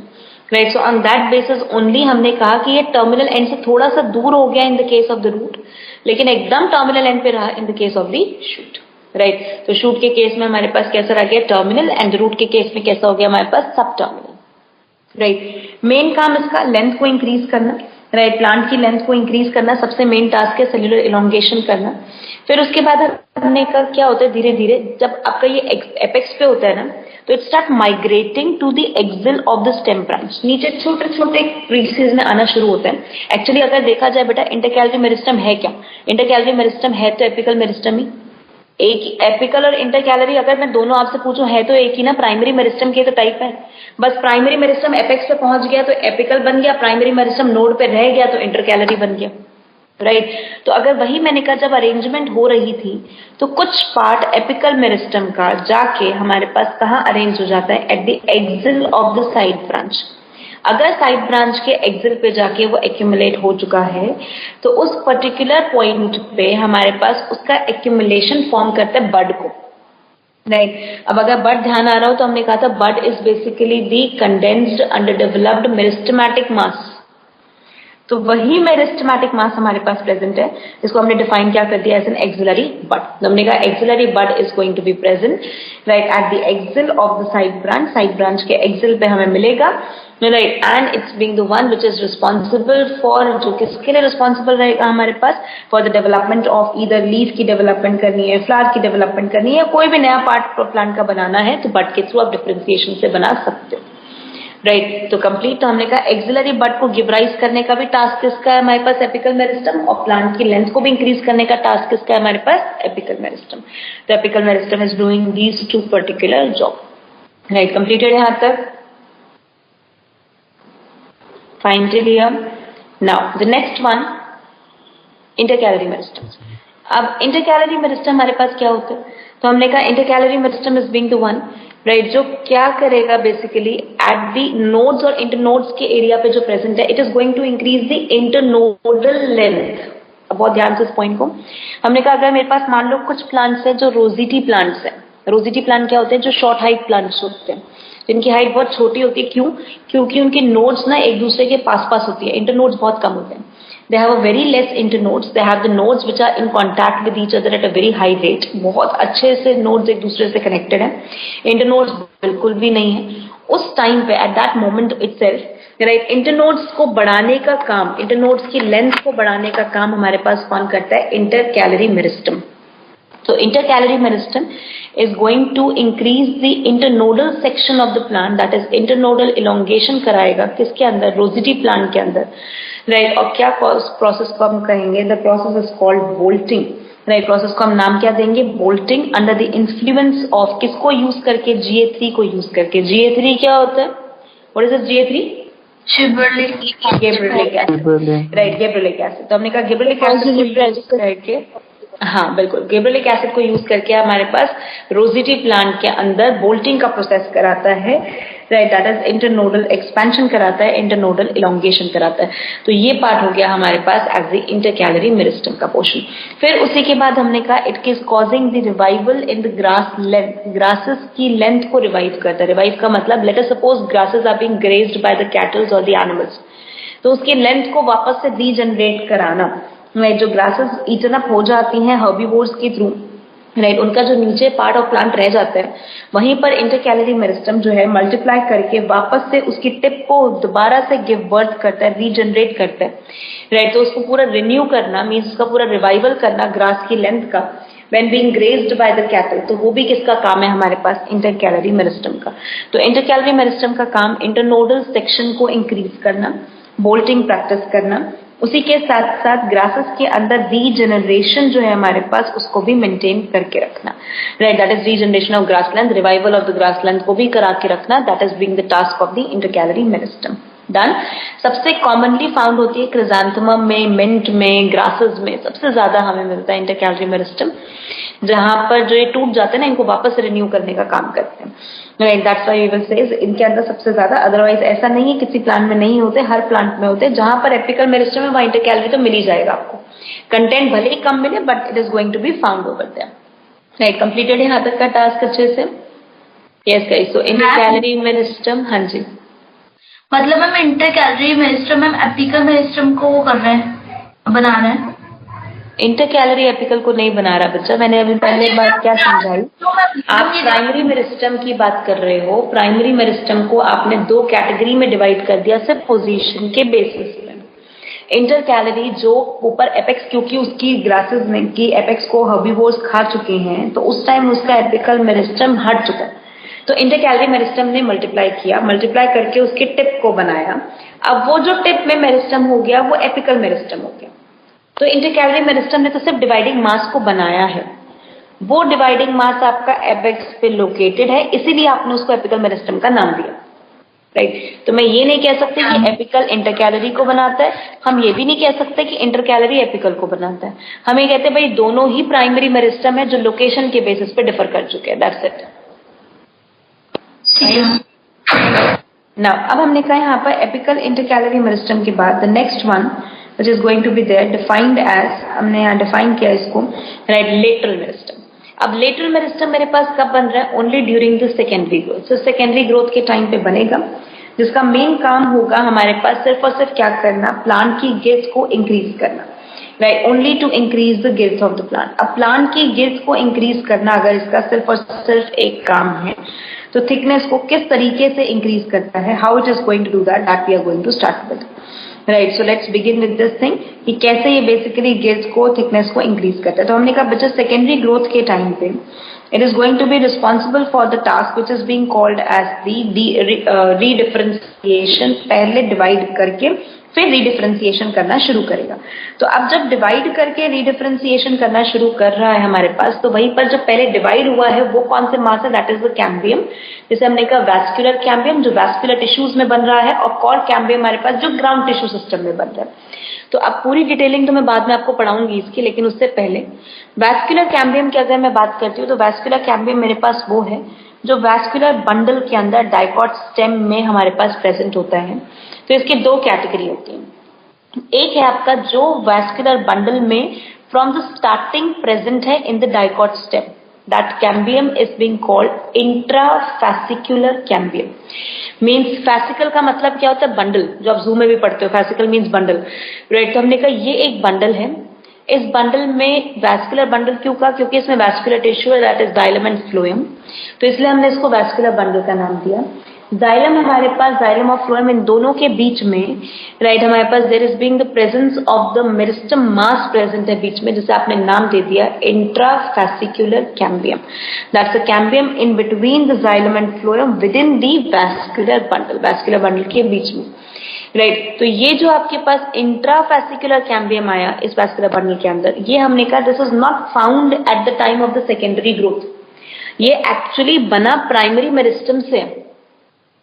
Speaker 1: right. So on that basis only हमने कहा कि ये टर्मिनल एंड से थोड़ा सा दूर हो गया in the case of the root, लेकिन एकदम टर्मिनल एंड पे रहा in the case of the shoot, right. तो शूट के केस में हमारे पास कैसा रह गया? टर्मिनल। एंड रूट के केस में कैसा हो गया हमारे पास? सब टर्मिनल, राइट। मेन काम इसका लेंथ को इंक्रीज करना, राइट, प्लांट की लेंथ को इंक्रीज करना सबसे मेन टास्क है, सेल्यूलर इलोंगेशन करना। फिर उसके बाद हमने का क्या होता है, धीरे धीरे जब आपका ये एपेक्स पे होता है ना, तो it start migrating to the axil of the stem branch. नीचे छोटे छोटे क्रीसेस में आना शुरू होता है। एक्चुअली अगर देखा जाए बेटा, इंटरकैलरी मेरिस्टम है क्या? इंटरकैलरी मेरिस्टम है तो एपिकल मेरिस्टम ही। एक एपिकल और इंटरकैलरी अगर मैं दोनों आपसे पूछूं, है तो एक ही ना, प्राइमरी मेरिस्टम के तो टाइप है। बस प्राइमरी मेरिस्टम एपेक्स पे पहुंच गया तो एपिकल बन गया, प्राइमरी मेरिस्टम नोड पे रह गया तो इंटरकैलरी बन गया, राइट। तो अगर वही मैंने कहा, जब अरेंजमेंट हो रही थी तो कुछ पार्ट एपिकल मेरिस्टम का जाके हमारे पास कहाँ अरेंज हो जाता है? Eight the axil of the side branch. अगर साइड ब्रांच के एक्सिल पे जाके वो एक्यूमुलेट हो चुका है तो उस पर्टिकुलर पॉइंट पे हमारे पास उसका एक्यूमुलेशन फॉर्म करता है बड को, राइट। अब अगर बड ध्यान आ रहा हो तो हमने कहा था bud is basically the condensed under developed meristematic mass. तो वही मेरिस्टेमेटिक मास हमारे पास प्रेजेंट है, इसको हमने डिफाइन क्या कर दिया एज एन एक्सिलरी बड। हमने कहा axillary bud is going to be present right at the axil of the side branch के एक्सिल पे हमें मिलेगा right, and it's being the one which is responsible for, जो किसके लिए रिस्पॉन्सिबल रहेगा हमारे पास, for the development of either leaf की डेवलपमेंट करनी है, फ्लावर की डेवलपमेंट करनी है, कोई भी नया पार्ट प्लांट का बनाना है तो बड के थ्रू आप डिफरेंशिएशन से बना सकते हो राइट। तो कंप्लीट, तो हमने कहा एक्सिलरी बड को गिवराइज करने का भी टास्क किसका है हमारे पास, एपिकल मेरिस्टम, और प्लांट की लेंथ को भी इंक्रीज करने का टास्क किसका है हमारे पास, एपिकल मेरिस्टम। तो apical meristem is doing these two particular job right. Completed यहां तक, fine till here. Now the next one, intercalary meristem. अब इंटरकैलरी मेरिस्टम हमारे पास क्या होता है, तो हमने कहा intercalary meristem is being the one right, जो क्या करेगा बेसिकली एट दी नोड्स और इंटरनोड्स के एरिया पे जो प्रेजेंट है, it is going to increase the internodal length. अब बहुत ध्यान से इस पॉइंट को, हमने कहा अगर मेरे पास मान लो कुछ प्लांट्स है जो रोजिटी प्लांट्स है, रोजिटी प्लांट क्या होते हैं, जो शॉर्ट हाइट प्लांट्स होते हैं, जिनकी हाइट बहुत छोटी होती है, क्यों, क्योंकि उनके नोड्स ना एक दूसरे के पास पास होती है, इंटरनोड्स बहुत कम होते हैं। They have a very less internodes. They have the nodes which are in contact with each other at a very high rate. बहुत अच्छे से nodes एक दूसरे से connected हैं. Internodes बिल्कुल भी नहीं है. उस टाइम पे at that moment itself, right, internodes को बढ़ाने का काम, internodes की length को बढ़ाने का काम हमारे पास कौन करता है, intercalary meristem. So intercalary meristem is going to increase the internodal section of the plant, that is internodal elongation कराएगा किसके अंदर, rosety plant के अंदर राइट। और क्या प्रोसेस को हम कहेंगे, the process is called bolting right. Process को हम नाम क्या देंगे, bolting, under the influence of किसको यूज करके, GA3 को यूज करके। GA3 क्या होता है, what is it, GA3 gibberellic acid right, gibberellic acid. तो हमने कहा गिबरेलिक एसिड करके, हाँ बिल्कुल, गिबरेलिक एसिड को यूज करके हमारे पास रोजिटी प्लांट के अंदर बोल्टिंग का प्रोसेस कराता है right, that is internodal expansion कराता है, इंटरनोडल इलोंगेशन कराता है। तो ये पार्ट हो गया हमारे पास एज द इंटरकैलरी मेरिस्टम का पोर्शन। फिर उसी के बाद हमने कहा it is causing the revival in the grass length, grasses की लेंथ को रिवाइव करता है। रिवाइव का मतलब, let us suppose grasses are being grazed by the cattles और द एनिमल्स, तो उसकी लेंथ को वापस से रीजनरेट कराना राइट। जो ग्रासेस ईटन अप हो जाती हैं हर्बीवोर्स के थ्रू राइट, उनका जो नीचे पार्ट ऑफ प्लांट रह जाता है, वहीं पर इंटरकैलरी मेरिस्टम जो है मल्टीप्लाई करके वापस से उसकी टिप को दोबारा से गिव बर्थ करता है, रीजनरेट करता है राइट। तो उसको पूरा रिन्यू करना मीन्स उसका पूरा रिवाइवल करना ग्रास की लेंथ का, when being grazed by the cattle, तो वो भी किसका काम है हमारे पास, इंटरकैलरी मेरिस्टम का। तो इंटरकैलरी मेरिस्टम का काम इंटरनोडल सेक्शन को इंक्रीज करना, बोल्टिंग प्रैक्टिस करना, उसी के साथ साथ ग्रासेस के अंदर रीजनरेशन जो है हमारे पास उसको भी मेंटेन करके रखना right, that is regeneration of grassland, revival of the grassland को भी करा के रखना, that is being the task of the intercalary meristem. Done. सबसे कॉमनली फाउंड होती है क्रिजांथेमम में, मिंट में, ग्रासेस में सबसे ज्यादा हमें मिलता है इंटरकैलरी मेरिस्टम, जहां पर जो ये टूट जाते हैं ना इनको वापस रिन्यू करने का काम करते हैं right, that's why we will say इनके अंदर सबसे ज्यादा, अदरवाइज ऐसा नहीं है किसी प्लांट में नहीं होते, हर प्लांट में होते हैं। जहां पर एपिकल मेरिस्टम है वहां इंटरकैलरी तो मिल ही जाएगा आपको, कंटेंट भले ही कम मिले but it is going to be found over there right. Completed यहाँ तक का टास्क अच्छे से, yes guys. So intercalary meristem, हाँ जी,
Speaker 2: मतलब ma'am intercalary meristem ma'am apical meristem को वो कर रहे हैं, बना रहे हैं।
Speaker 1: इंटरकैलरी एपिकल को नहीं बना रहा बच्चा, मैंने अभी पहले बात क्या समझाई, आप प्राइमरी मेरिस्टम की बात कर रहे हो। प्राइमरी मेरिस्टम को आपने दो कैटेगरी में डिवाइड कर दिया सिर्फ पोजीशन के बेसिस पे। इंटरकैलरी जो ऊपर एपेक्स, क्योंकि उसकी ग्रासेस में की एपेक्स को हर्बीवोर्स खा चुके हैं तो उस टाइम उसका एपिकल मेरिस्टम हट चुका है, तो इंटरकैलरी मेरिस्टम ने मल्टीप्लाई किया, मल्टीप्लाई करके उसके टिप को बनाया। अब वो जो टिप में मेरिस्टम हो गया वो एपिकल मेरिस्टम हो गया। तो इंटरकैलरी मेरिस्टम ने तो सिर्फ डिवाइडिंग मास को बनाया है, वो डिवाइडिंग मास आपका एपेक्स पे लोकेटेड है, इसीलिए आपने उसको एपिकल मेरिस्टम का नाम दिया राइट। तो मैं ये नहीं कह सकते कि एपिकल इंटरकैलरी को बनाता है, हम ये भी नहीं कह सकते कि इंटरकैलरी एपिकल को बनाता है, हम ये कहते हैं भाई दोनों ही प्राइमरी मेरिस्टम है जो लोकेशन के बेसिस पे डिफर कर चुके हैं, दैट्स इट। नाउ अब हमने कहा यहाँ पर एपिकल इंटरकैलरी मेरिस्टम के बाद the next one which is going to be there defined as, हमने यहाँ डिफाइन किया इसको राइट, लेटरल मेरिस्टम। अब लेटरल मेरिस्टम मेरे पास कब बन रहा है, only during the secondary growth. So secondary growth के टाइम पे बनेगा जिसका मेन काम होगा हमारे पास सिर्फ और सिर्फ क्या करना, प्लांट की गिल्स को इंक्रीज करना, right, only to increase the गिल्स ऑफ द प्लांट। अब प्लांट की गिल्स को इंक्रीज करना अगर इसका सिर्फ और सिर्फ एक काम है, तो थिकनेस को किस तरीके से इंक्रीज करता है, how it is going to do that we are going to start with, right. So let's begin with this thing कि कैसे ये बेसिकली गिल्स को, थिकनेस को इंक्रीज करता है। तो हमने कहा बच्चा सेकेंडरी ग्रोथ के टाइम पे it is going to be responsible for the task which is being called as the redifferentiation। पहले डिवाइड करके फिर रीडिफरेंशिएशन करना शुरू करेगा। तो अब जब डिवाइड करके रीडिफरेंशिएशन करना शुरू कर रहा है हमारे पास, तो वहीं पर जो पहले डिवाइड हुआ है वो कौन से मास है, दैट इज द कैम्बियम। जैसे हमने कहा वैस्कुलर कैम्बियम जो वैस्कुलर टिश्यूज में बन रहा है, और कॉर कैम्बियम हमारे पास जो ग्राउंड टिश्यू सिस्टम में बन रहा है। तो अब पूरी डिटेलिंग तो मैं बाद में आपको पढ़ाऊंगी इसकी, लेकिन उससे पहले वैस्कुलर कैम्बियम की अगर मैं बात करती हूँ तो वैस्कुलर कैम्बियम मेरे पास वो है जो वैस्कुलर बंडल के अंदर डाइकॉट स्टेम में हमारे पास प्रेजेंट होता है। तो इसकी दो कैटेगरी होती है। एक है आपका जो वैस्कुलर बंडल में फ्रॉम द स्टार्टिंग प्रेजेंट है in the dicot stem, that cambium is being called इंट्राफैसिकुलर cambium. Means fascicle का मतलब क्या होता है, बंडल, जो आप जू में भी पढ़ते हो, फैसिकल मीन्स बंडल, राइट। तो हमने कहा ये एक बंडल है। इस बंडल में वैस्कुलर बंडल क्यों कहा, क्योंकि इसमें वैस्कुलर टिश्यू है, that is xylem and phloem, तो इसलिए हमने इसको वैस्कुलर बंडल का नाम दिया। जाइलम हमारे पास, जाइलम और फ्लोएम इन दोनों के बीच में, राइट, हमारे पास there is being the presence of the meristem mass present है बीच में, जिसे आपने नाम दे दिया intrafascicular cambium. That's a cambium in between the xylem and phloem within the vascular bundle, vascular bundle के बीच में, राइट। तो ये जो आपके पास इंट्राफैसिकुलर कैम्बियम आया इस वैस्कुलर बंडल के अंदर, ये हमने कहा this is not found at the time of the secondary growth. ये एक्चुअली बना प्राइमरी मेरिस्टम से,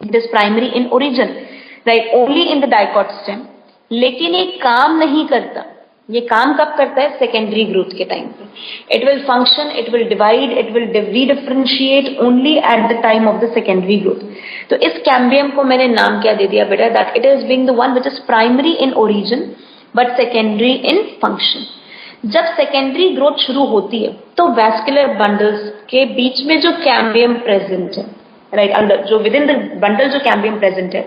Speaker 1: it is primary in origin, right, only in the dicot stem. लेकिन ये काम नहीं करता, ये काम कब करता है, सेकेंडरी ग्रोथ के टाइम पे। It will function, it will divide, it will redifferentiate only at the time of the secondary growth. तो इस कैम्बियम को मैंने नाम क्या दे दिया बेटा, that it is being the one which is primary in origin but secondary in function. जब सेकेंडरी ग्रोथ शुरू होती है तो वैस्कुलर बंडल्स के बीच में जो कैम्बियम प्रेजेंट है, राइट, अंदर जो विद इन द बंडल जो कैम्बियम प्रेजेंट है,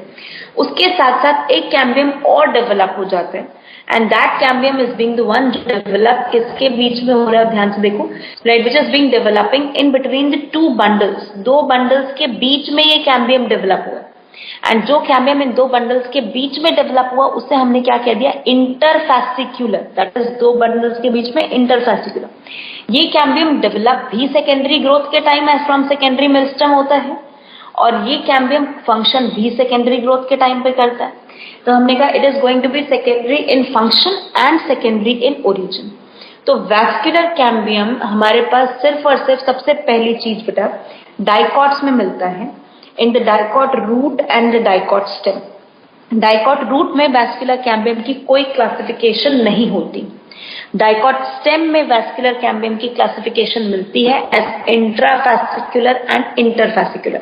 Speaker 1: उसके साथ साथ एक कैम्बियम और डेवलप हो जाता है, and that cambium is being the one जो डेवलप किसके बीच में हो रहा है, ध्यान से देखो, right, which is being developing in between the two bundles. दो बंडल्स के बीच में ये कैम्बियम डेवलप हुआ, एंड जो कैम्बियम इन दो बंडल्स के बीच में डेवलप हुआ उसे हमने क्या कह दिया, इंटरफैसिकुलर, दैट इज दो बंडल्स के बीच में इंटरफैसिकुलर। ये कैम्बियम डेवलप भी सेकेंडरी ग्रोथ के time as from secondary meristem होता है, और ये कैम्बियम फंक्शन भी सेकेंडरी ग्रोथ के टाइम पे करता है। तो हमने कहा it is going to be secondary in function and secondary in origin. तो वैस्कुलर कैम्बियम हमारे पास सिर्फ और सिर्फ सबसे पहली चीज बेटा डाइकॉट्स में मिलता है, in the dicot root and the dicot stem. Dicot root में वैस्कुलर कैम्बियम की कोई क्लासिफिकेशन नहीं होती। डाइकॉट स्टेम में वैस्कुलर कैम्बियम की क्लासिफिकेशन मिलती है as intrafascicular and interfascicular.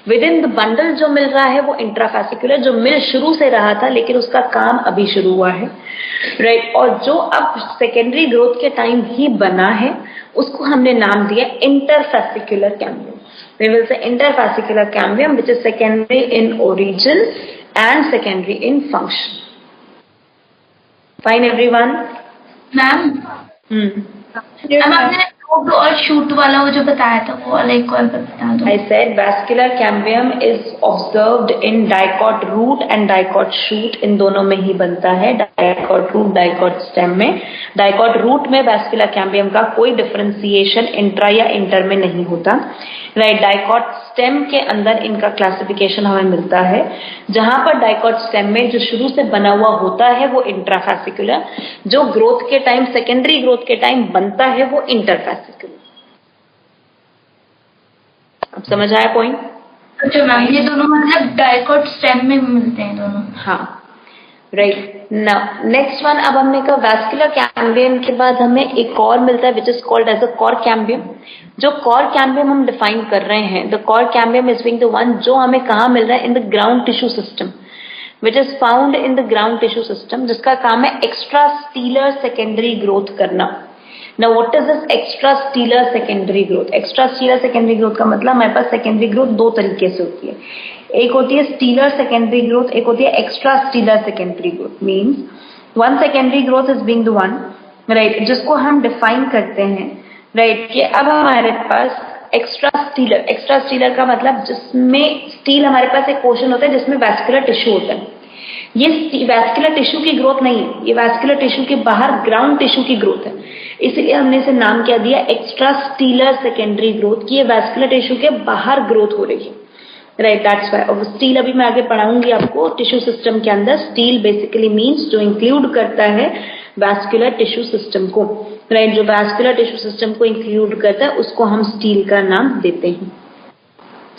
Speaker 1: Within the bundle जो मिल रहा है वो इंट्राफैसिकुलर, जो मिल शुरू से रहा था लेकिन उसका काम अभी शुरू हुआ है, राइट, और जो अब सेकेंडरी ग्रोथ के टाइम ही बना है उसको हमने नाम दिया इंटरफैसिकुलर cambium. We will say interfascicular cambium which is secondary in origin and secondary in function. Fine everyone?
Speaker 2: Ma'am ma'am आपने रूट और शूट वाला वो जो बताया था वो वाला एक और बता दो।
Speaker 1: I said vascular cambium is observed in dicot root and dicot shoot, इन दोनों में ही बनता है, dicot root, dicot stem में। dicot root में vascular cambium का कोई डिफरेंशिएशन इंट्रा या इंटर में नहीं होता, राइट। डाइकॉट स्टेम के अंदर इनका क्लासिफिकेशन हमें मिलता है, जहां पर डाइकॉट स्टेम में जो शुरू से बना हुआ होता है वो इंट्राफैसिकुलर, जो ग्रोथ के टाइम, सेकेंडरी ग्रोथ के टाइम बनता है वो इंटरफैसिकुलर। अब समझ आया पॉइंट?
Speaker 2: अच्छा मैम, ये दोनों मतलब डाइकॉट स्टेम में मिलते हैं दोनों।
Speaker 1: हाँ, राइट। नाउ नेक्स्ट वन, अब हमने कहा वैस्कुलर कैम्बियम के बाद हमें एक और मिलता है which is called as a cork cambium. जो कॉर कैम्बियम हम डिफाइन कर रहे हैं, the cork cambium is being the one जो हमें कहाँ मिल रहा है, in the ground tissue system, which is found in the ground tissue system, जिसका काम है एक्स्ट्रा स्टीलर सेकेंडरी ग्रोथ करना, now what is this extrastelar secondary growth? Extrastelar secondary growth का मतलब हमारे पास सेकेंडरी ग्रोथ दो तरीके से होती है, एक होती है स्टीलर सेकेंडरी ग्रोथ, एक होती है extrastelar secondary growth. Means one secondary growth is being the one, right, जिसको हम डिफाइन करते हैं, राइट, कि अब हमारे पास एक्स्ट्रास्टीलर का मतलब जिसमें स्टील, हमारे पास एक पोर्शन होता है जिसमें वैस्कुलर टिश्यू होता है। ये वैस्कुलर टिश्यू की ग्रोथ नहीं है, ये वैस्कुलर टिश्यू के बाहर ग्राउंड टिश्यू की ग्रोथ है, इसलिए हमने इसे नाम क्या दिया, एक्स्ट्रास्टीलर सेकेंडरी ग्रोथ, की ये वैस्कुलर टिश्यू के बाहर ग्रोथ हो रही है, राइट, दैट्स व्हाई। और स्टील अभी मैं आगे पढ़ाऊंगी आपको टिश्यू सिस्टम के अंदर। स्टील बेसिकली मींस जो इंक्लूड करता है वैस्कुलर टिश्यू सिस्टम को, राइट, जो वैस्कुलर टिश्यू सिस्टम को इंक्लूड करता है उसको हम स्टील का नाम देते हैं।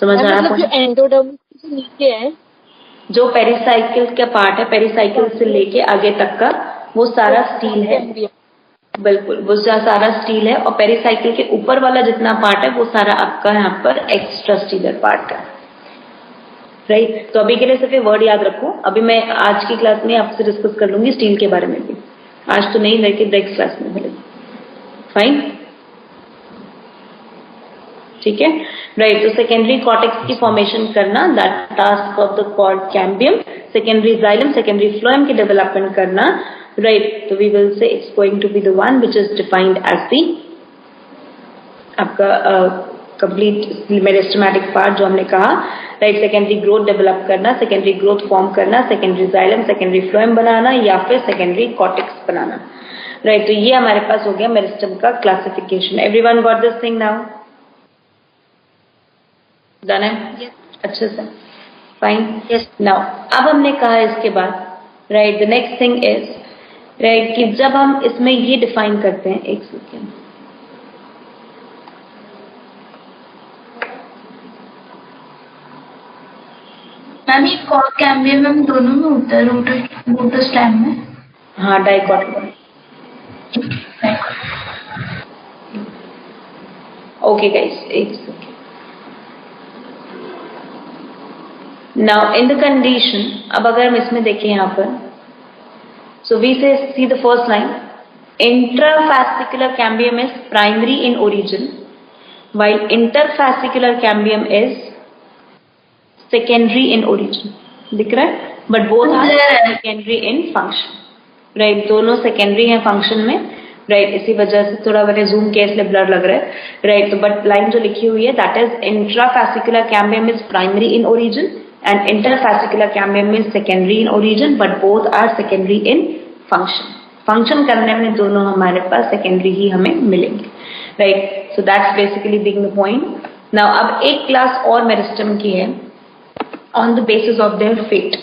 Speaker 1: समझ आ रहा है?
Speaker 3: मतलब जो एंडोडर्मिस से नीचे है,
Speaker 1: जो पेरिसाइकिल का पार्ट है, पेरिसाइकिल से लेके आगे तक का वो सारा स्टील है, बिल्कुल वो सारा स्टील है। और पेरिसाइकिल के ऊपर वाला जितना पार्ट है वो सारा आपका यहाँ पर एक्स्ट्रास्टीलर पार्ट है, राइट। तो अभी के लिए सिर्फ वर्ड याद रखो, अभी मैं आज की क्लास में आपसे डिस्कस कर लूंगी स्टील के बारे में भी, आज तो नहीं, लेकिन नेक्स्ट क्लास में भले, फाइन, ठीक है, राइट। तो सेकेंडरी कॉर्टेक्स की फॉर्मेशन करना, that task of the cork cambium, secondary xylem, secondary phloem की डेवलपमेंट करना, राइट। तो we will say it's going to be the one which is defined as the आपका complete meristematic part जो हमने कहा, right. Secondary growth develop करना, secondary growth form करना, secondary xylem, secondary phloem बनाना या फिर सेकेंडरी कॉर्टेक्स बनाना, राइट। तो ये हमारे पास हो गया मेरिस्टेम का classification. Everyone got this thing now? Done है? अच्छे से, फाइन, यस। नाउ अब हमने कहा इसके बाद, right, the next thing is, right, कि जब हम इसमें ये डिफाइन करते हैं, एक सेकेंड,
Speaker 2: मैम ये कॉर्ड कैम्बियम मैम दोनों में होता है, रोटर स्टैम में?
Speaker 1: हाँ, डाइकॉट। ओके गाइस, एक second. Now in the condition, अब अगर हम इसमें देखें यहाँ पर, सो वी से see the first line, इंट्राफैसिकुलर cambium is primary in origin while interfascicular cambium is secondary in origin, दिख रहा है, but both are secondary in function, right, दोनों secondary हैं function में, right, इसी वजह से थोड़ा मैंने zoom किया इसलिए blur लग रहा है, right। तो but line जो लिखी हुई है that is intrafascicular cambium is primary in origin and interfascicular cambium is secondary in origin, but both are secondary in function। function करने में दोनों हमारे पास secondary ही हमें मिलेंगे, right. So that's basically being the point. Now अब एक class और मेरिस्टेम की है on the basis of their fate,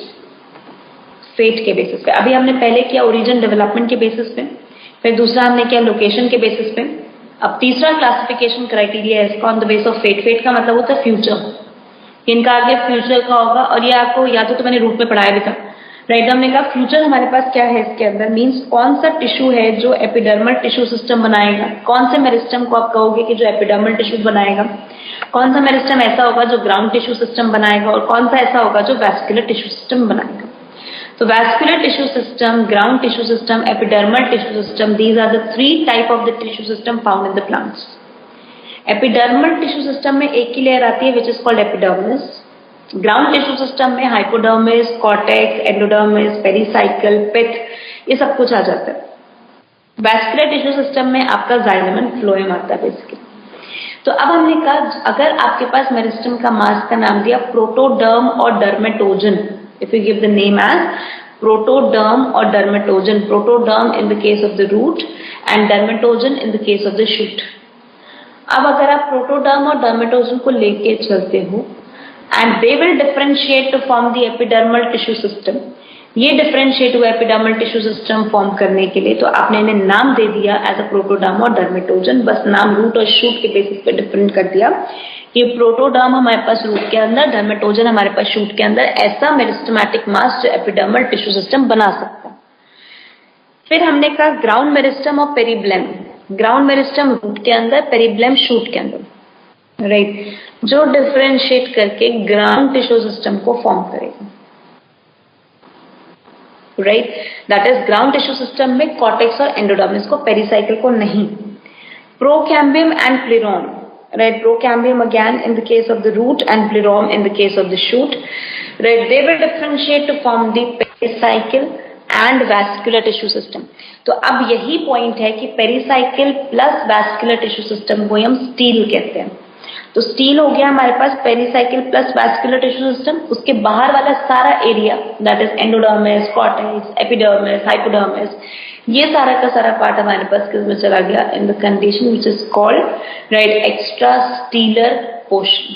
Speaker 1: fate के बेसिस पे। अभी हमने पहले किया ओरिजिन डेवलपमेंट के बेसिस पे, फिर दूसरा हमने किया लोकेशन के बेसिस पे, अब तीसरा क्लासिफिकेशन क्राइटेरिया है इसका on the base of fate. Fate का मतलब होता है फ्यूचर, इनका आगे फ्यूचर का होगा, और ये आपको या तो मैंने रूट में पढ़ाया भी था, राइट। हमने कहा फ्यूचर हमारे पास क्या है इसके अंदर, मींस कौन सा टिश्यू है जो एपिडर्मल टिश्यू सिस्टम बनाएगा, कौन से मेरिस्टेम को आप कहोगे कि जो एपिडर्मल टिश्यू बनाएगा, कौन सा मेरिस्टेम ऐसा होगा जो ग्राउंड टिश्यू सिस्टम बनाएगा, और कौन सा ऐसा होगा जो वैस्कुलर टिश्यू सिस्टम बनाएगा। तो vascular tissue system, ground tissue system, epidermal tissue system, these are the three type of the tissue system found in the plants. Epidermal tissue system में एक ही लेयर आती है which is called epidermis. Ground tissue system में hypodermis, cortex, endodermis, pericycle, pith, ये सब कुछ आ जाता है। वैस्कुलर टिश्यू सिस्टम में आपका जाइलम एंड फ्लोएम आता है बेसिकली। तो अब हमने कहा अगर आपके पास मेरिस्टेम का मास का नाम दिया प्रोटोडर्म और dermatogen, if you give the name as protoderm और dermatogen, protoderm in the case of the root and dermatogen in the case of the shoot. अब अगर आप प्रोटोडर्म और डर्मेटोजन को लेके चलते हो and they will differentiate to form the epidermal tissue system, ये डिफरेंशिएट हुआ एपिडर्मल टिश्यू सिस्टम फॉर्म करने के लिए, तो आपने इन्हें नाम दे दिया एज अ प्रोटोडर्म और डर्मेटोजन, बस नाम रूट और शूट के बेसिस पे डिफरेंट कर दिया कि प्रोटोडर्म हमारे पास रूट के अंदर, डर्मेटोजन हमारे पास शूट के अंदर, ऐसा मेरिस्टेमेटिक मास जो एपिडर्मल टिश्यू सिस्टम बना सकता है। फिर हमने कहा ग्राउंड मेरिस्टम और पेरिब्लेम, ग्राउंड मेरिस्टम रूट के अंदर, पेरिब्लेम शूट के अंदर, राइट, जो डिफरेंशिएट करके ग्राउंड टिश्यू सिस्टम को फॉर्म करेगा, right. That is ground tissue system में कॉर्टेक्स और एंडोडर्मिस को, पेरिसाइकिल को नहीं, Procambium and plerome, right? Procambium again in the case of the root and plerome in the case of the shoot, right? They will differentiate to form the pericycle and vascular tissue system. तो अब यही point है कि pericycle plus vascular tissue system को हम steel कहते हैं. तो स्टील हो गया हमारे पास pericycle plus vascular tissue system. उसके बाहर वाला सारा area that is endodermis, cortex, epidermis, hypodermis, ये सारा का सारा पार्ट हमारे पास किस में चला गया in the condition which is called right extra stealer portion.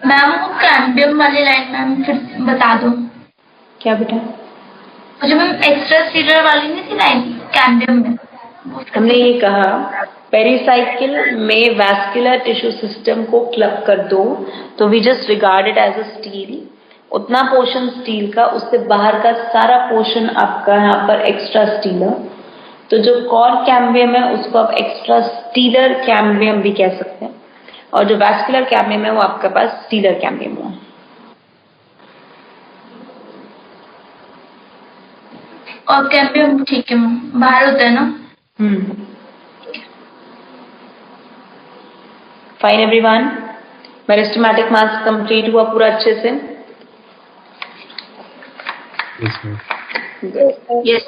Speaker 2: Ma'am वो कैम्बियम वाली लाइन मैम फिर बता दो.
Speaker 1: क्या बेटा?
Speaker 2: मुझे मैम एक्स्ट्रा स्टीलर वाली नहीं थी लाइन कैम्बियम में.
Speaker 1: हमने ये कहा पेरिसाइकिल में वैस्कुलर टिश्यू सिस्टम को क्लब कर दो तो we just regard it as a stele. उतना पोर्शन स्टील का, उससे बाहर का सारा पोर्शन आपका यहाँ पर एक्स्ट्रा स्टीलर. तो जो कॉर कैम्बियम है उसको आप एक्स्ट्रा स्टीलर कैम्बियम भी कह सकते हैं, और जो वैस्कुलर कैम्बियम है वो आपके पास स्टीलर कैम्बियम है.
Speaker 2: और कैम्बियम ठीक है मैम, बाहर होता है ना.
Speaker 1: फाइन एवरीवन, मेरिस्टेमेटिक मास कंप्लीट हुआ पूरा अच्छे से.
Speaker 2: Yes.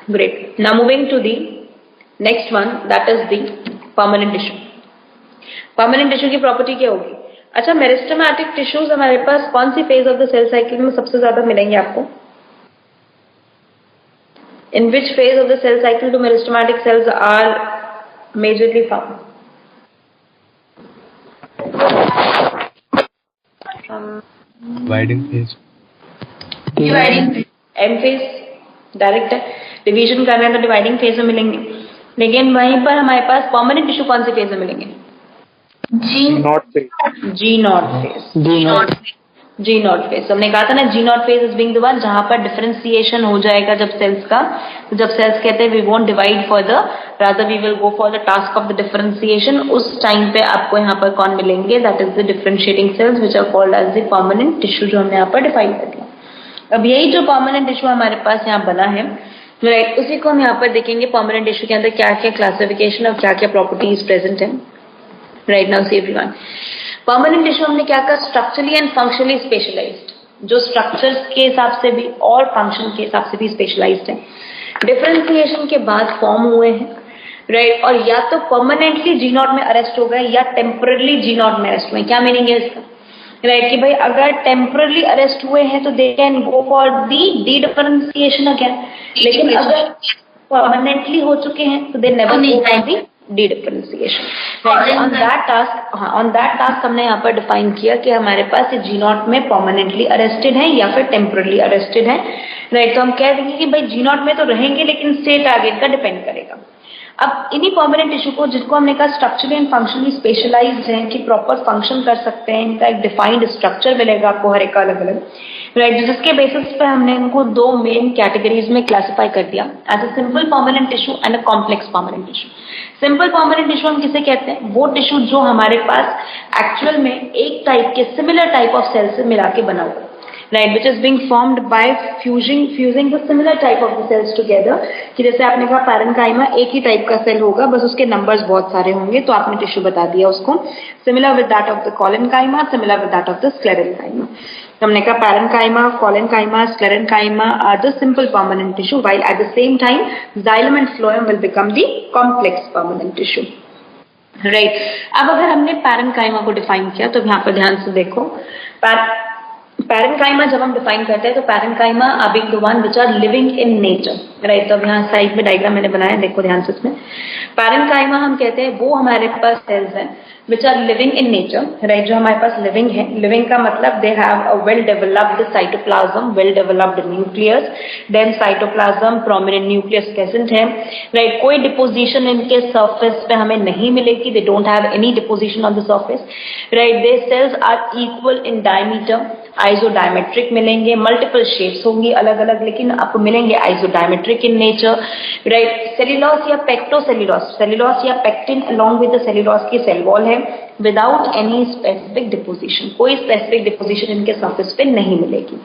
Speaker 1: Great. Now moving to the next one, that is the permanent tissue. Permanent tissue की प्रॉपर्टी क्या होगी? अच्छा, मेरिस्टेमेटिक टिश्यूज हमारे पास कौन सी phase of the cell cycle में सबसे ज्यादा मिलेंगे आपको? In which phase of the cell cycle do meristematic cells are majorly found?
Speaker 5: Dividing phase.
Speaker 2: Dividing
Speaker 1: M phase direct है, डिवीजन कर रहे हैं तो डिवाइडिंग फेज में मिलेंगे. लेकिन वहीं पर हमारे पास परमानेंट टिश्यू कौन सी फेज में मिलेंगे?
Speaker 2: G
Speaker 1: naught phase. G naught phase. हमने कहा था ना G naught phase is being the one जहां पर डिफरेंशिएशन हो जाएगा जब सेल्स का. तो जब सेल्स कहते हैं we won't divide further, rather we will go for the task of the differentiation, उस टाइम पे आपको यहाँ पर कौन मिलेंगे? That is the differentiating cells which are called as the permanent tissue, जो हमने यहाँ पर डिफाइन कर दिया. अब यही जो परमानेंट टिश्यू हमारे पास यहाँ बना है, राइट, उसी को हम यहाँ पर देखेंगे परमानेंट टिश्यू के अंदर क्या क्या क्लासिफिकेशन और क्या क्या प्रॉपर्टीज प्रेजेंट है. Right now see everyone, permanent tissue हमने क्या कहा? स्ट्रक्चरली एंड फंक्शनली स्पेशलाइज्ड, जो स्ट्रक्चर्स के हिसाब से भी और फंक्शन के हिसाब से भी स्पेशलाइज्ड है. डिफरेंशिएशन के बाद फॉर्म हुए हैं, राइट, और या तो परमानेंटली जी नॉट में अरेस्ट हो गए या टेम्परली जी नॉट में अरेस्ट हुए. क्या मीनिंग है इसका? राइट, कि भाई अगर टेम्परली अरेस्ट हुए हैं तो they can go for the differentiation again, लेकिन अगर परमानेंटली हो चुके हैं तो they never go for the D differentiation. Right, on that task हमने यहाँ पर डिफाइन किया कि हमारे पास ये जी नॉट में परमानेंटली अरेस्टेड है या फिर टेम्परली अरेस्टेड है. राइट, तो हम कह देंगे कि भाई जी नॉट में तो रहेंगे लेकिन स्टेट टारगेट का डिपेंड करेगा. अब इन्हीं परमानेंट टिश्यू को, जिनको हमने कहा स्ट्रक्चरली एंड फंक्शनली स्पेशलाइज्ड हैं कि प्रॉपर फंक्शन कर सकते हैं, इनका एक डिफाइंड स्ट्रक्चर मिलेगा आपको हर एक का अलग अलग, राइट, जिसके बेसिस पे हमने इनको दो मेन कैटेगरीज में क्लासिफाई कर दिया as a simple permanent tissue and a complex permanent tissue. Simple permanent tissue हम किसे कहते हैं? वो टिश्यू जो हमारे पास एक्चुअल में एक टाइप के सिमिलर टाइप ऑफ सेल से मिला के बना हुआ, right, which is being formed by fusing the similar type of the cells together. कि जैसे आपने कहा पैरेन्काइमा एक ही टाइप का सेल होगा, बस उसके नंबर्स बहुत सारे होंगे, तो आपने टिश्यू बता दिया उसको. Similar with that of the collenchyma, similar with that of the sclerenchyma. हमने कहा parenchyma, collenchyma, sclerenchyma are the simple permanent tissue, while at the same time xylem and phloem will become the complex permanent tissue. Right, अब अगर हमने parenchyma को define किया तो यहाँ पर ध्यान से देखो, पैरेन्काइमा जब हम डिफाइन करते हैं तो parenchyma are being the one which are living in nature. Right, तो अब यहाँ साइड में डायग्राम मैंने बनाया, देखो ध्यान से. इसमें पैरेन्काइमा हम कहते हैं वो हमारे पास सेल्स हैं which are living in nature, right, जो हमारे पास लिविंग है. लिविंग का मतलब they have a well developed cytoplasm, well developed nucleus, then cytoplasm, prominent nucleus present है. right, कोई deposition इनके surface पे हमें नहीं मिलेगी, they don't have any deposition on the surface. right, their cells are equal in diameter, isodiametric मिलेंगे, multiple shapes होंगी अलग अलग, लेकिन आपको मिलेंगे आइसोडायमेट्रिक इन नेचर. राइट, सेल्यूलोस या पेक्टोसेल्यूलोस, सेल्यूलोस या pectin along with the cellulose की सेल वॉल है. विदाउट एनी स्पेसिफिक डिपोजिशन, कोई स्पेसिफिक डिपोजिशन इनके सरफेस पे नहीं मिलेगी,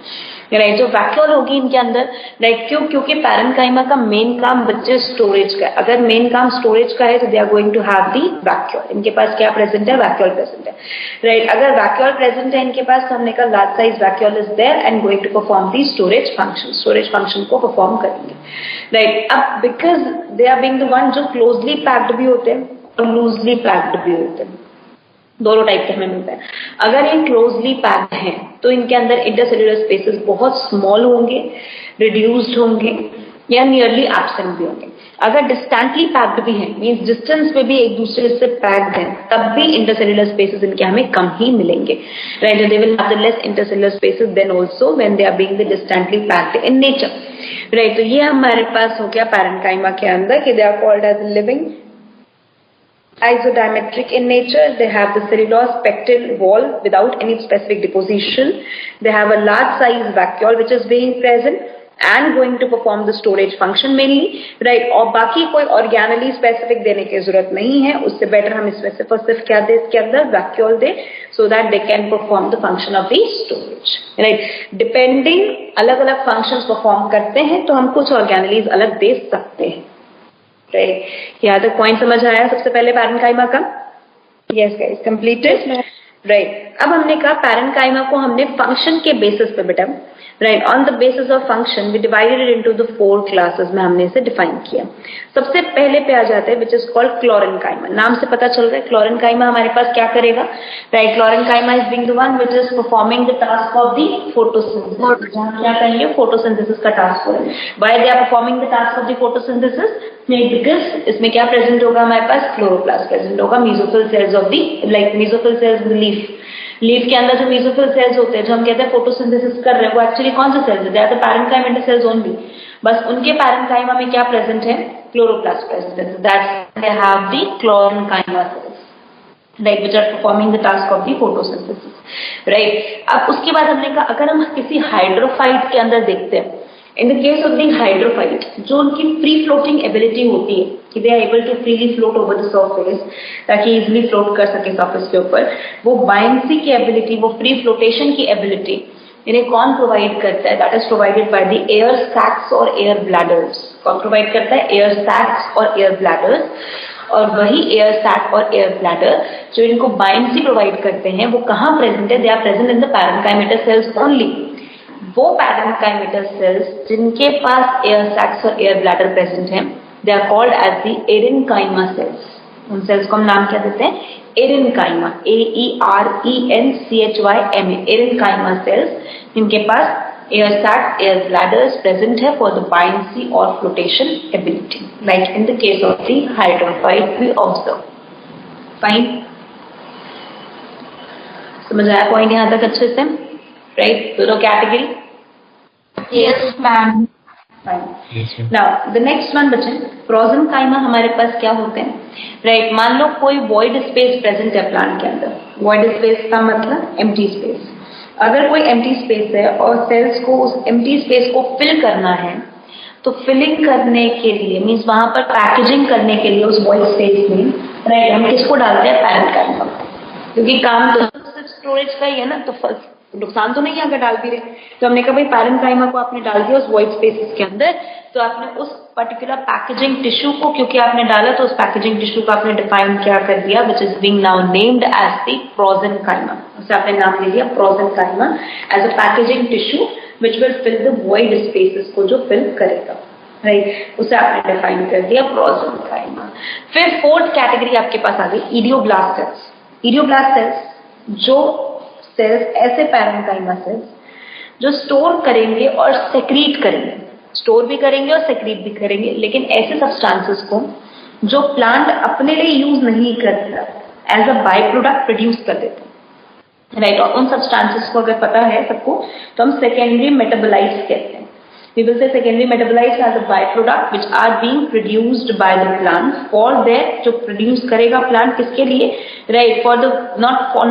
Speaker 1: राइट। जो वैक्यूल होगी इनके अंदर, राइट, क्योंकि पैरेन्काइमा का मेन काम बच्चे स्टोरेज का है। अगर मेन काम स्टोरेज का है तो they are going to have the vacuole. इनके पास क्या प्रेजेंट है? वैक्यूल प्रेजेंट है, राइट। अगर वैक्यूल प्रेजेंट है इनके पास तो हमने कहा large size vacuole is there and going to perform the storage function को परफॉर्म करेंगे, राइट। अब because they are being the one जो क्लोजली पैक्ड भी होते हैं और लूजली पैक्ड भी होते हैं, दोनों टाइप के हमें मिलता है। अगर ये क्लोजली पैक्ड हैं तो इनके अंदर इंटरसेल्युलर स्पेसेस बहुत स्मॉल होंगे, रिड्यूस्ड होंगे या नियरली एब्सेंट भी होंगे। अगर डिस्टेंटली पैक्ड भी हैं, मींस डिस्टेंस पे भी एक दूसरे से पैक्ड हैं, तब भी इंटरसेल्युलर स्पेसेस इनके हमें कम ही मिलेंगे, right. They will have the less intercellular spaces then also when they are being the distantly packed in nature, right. तो ये हमारे पास हो गया पैरेन्काइमा के अंदर कि they are called as living isodiametric in nature. They have the cellulose pectile wall without any specific deposition. They have a large size vacuole which is being present and going to perform the storage function mainly, right. और बाकी कोई organelle specific देने की जरूरत नहीं है, उससे better हम इसमें सिर्फ क्या दे इसके अंदर vacuole they, so that they can perform the function of the storage, right. Depending अलग अलग functions perform करते हैं तो हम कुछ organelles अलग दे सकते हैं, राइट। यहाँ तक पॉइंट समझ आया सबसे पहले पैरेन्काइमा का? Yes guys, completed, right. अब हमने कहा पैरेन्काइमा को हमने फंक्शन के बेसिस पे बेटा, right, on the basis of function we divided it into the 4 classes में हमने इसे डिफाइन किया। सबसे पहले पे आ जाते हैं विच इज कॉल्ड क्लोरेन्काइमा। नाम से पता चल रहा है क्लोरेन्काइमा हमारे पास क्या करेगा, right. Chlorenchyma is being the one which is performing the task of the photosynthesis. क्या कहेंगे? फोटोसिंथेसिस का टास्क हो रहा है। Why they are performing the task of the photosynthesis? Because इसमें क्या प्रेजेंट होगा हमारे पास? क्लोरोप्लास्ट प्रेजेंट होगा, mesophyll cells of the, like mesophyll cells in the leaf के अंदर जो मेसोफिल सेल्स होते हैं जो हम कहते हैं फोटोसिंथेसिस कर रहे हैं, वो एक्चुअली कौन से सेल्स है? They are the parenchyma cells only. बस उनके पैरेन्काइमा में क्या प्रेजेंट है? क्लोरोप्लास्ट प्रेजेंट है, that's they have the chlorenchyma cells, right, which are performing the task of the photosynthesis, right. अब उसके बाद हमने कहा अगर हम किसी हाइड्रोफाइट के अंदर देखते हैं, in the case of the hydrophyte जो उनकी फ्री फ्लोटिंग एबिलिटी होती है कि they are able to freely float over the surface, ताकि इजिली फ्लोट कर सके सरफेस के ऊपर, वो बायंसी की एबिलिटी, वो फ्री फ्लोटेशन की एबिलिटी इन्हें कौन प्रोवाइड करता है? That is provided by the air sacs और एयर ब्लैडर्स। कौन प्रोवाइड करता है? एयर सैक्स और एयर ब्लैडर्स। और वही एयर सैक और एयर ब्लैडर जो इनको बायंसी प्रोवाइड करते हैं वो कहाँ प्रेजेंट है? They are present in the parenchymatous cells only. वो पैरेन्काइमेटस सेल्स जिनके पास एयर सैक्स और एयर ब्लैडर प्रेजेंट है, they are called as the aerenchyma cells. उन सेल्स को हम नाम क्या देते हैं? एरेन्काइमा, AERENCHYMA, एरेन्काइमा सेल्स जिनके पास air sac, air bladders present है फॉर द बायंसी और flotation ability, like in the case of the hydrophyte we observe. Fine, समझ आया पॉइंट यहाँ तक अच्छे से, राइट? दोनों category.
Speaker 2: Yes, ma'am.
Speaker 1: Fine. Now the next one बच्चे, प्रोजेन्काइमा हमारे पास क्या होते हैं, राइट? मान लो कोई वॉइड स्पेस प्रेजेंट है प्लांट के अंदर। वॉइड स्पेस का मतलब एम्प्टी स्पेस। अगर कोई एम्प्टी स्पेस है और सेल्स को उस एम्प्टी स्पेस को फिल करना है, तो फिलिंग करने के लिए मीन्स वहां पर पैकेजिंग करने के लिए उस वॉइड स्पेस में, राइट, हम किसको डालते हैं? पैरेन्काइमा, क्योंकि काम तो सिर्फ स्टोरेज का ही है ना, तो नुकसान तो नहीं है अगर डाल भी रहे। तो हमने कहा भाई पैरेन्काइमा को आपने डाल दिया उस वॉइड स्पेसेस के अंदर, तो आपने उस पर्टिकुलर पैकेजिंग टिश्यू को क्योंकि आपने डाला तो उस पैकेजिंग टिश्यू को आपने डिफाइन क्या कर दिया, which is being now named as the prosenchyma. उसे आपने नाम दे दिया prosenchyma as a packaging tissue which will fill the void spaces को जो फिल करेगा, राइट, उसे आपने डिफाइन कर दिया प्रोजेन्काइमा। फिर फोर्थ कैटेगरी आपके पास आ गई इडियोब्लास्ट सेल्स। इडियोब्लास्ट सेल्स जो सेल्स ऐसे पैरेन्काइमा सेल्स जो स्टोर करेंगे और सेक्रीट करेंगे, स्टोर भी करेंगे और सेक्रीट भी करेंगे, लेकिन ऐसे सब्सटेंसेस को जो प्लांट अपने लिए यूज नहीं करता, as a by product produce कर देते हैं, राइट। और उन सब्सटेंसेस को अगर पता है सबको तो हम सेकेंडरी मेटाबोलाइट्स कहते हैं। We will say secondary metabolites as a byproduct which are being produced by the plant for their, जो produce करेगा plant किसके लिए, right, for the not for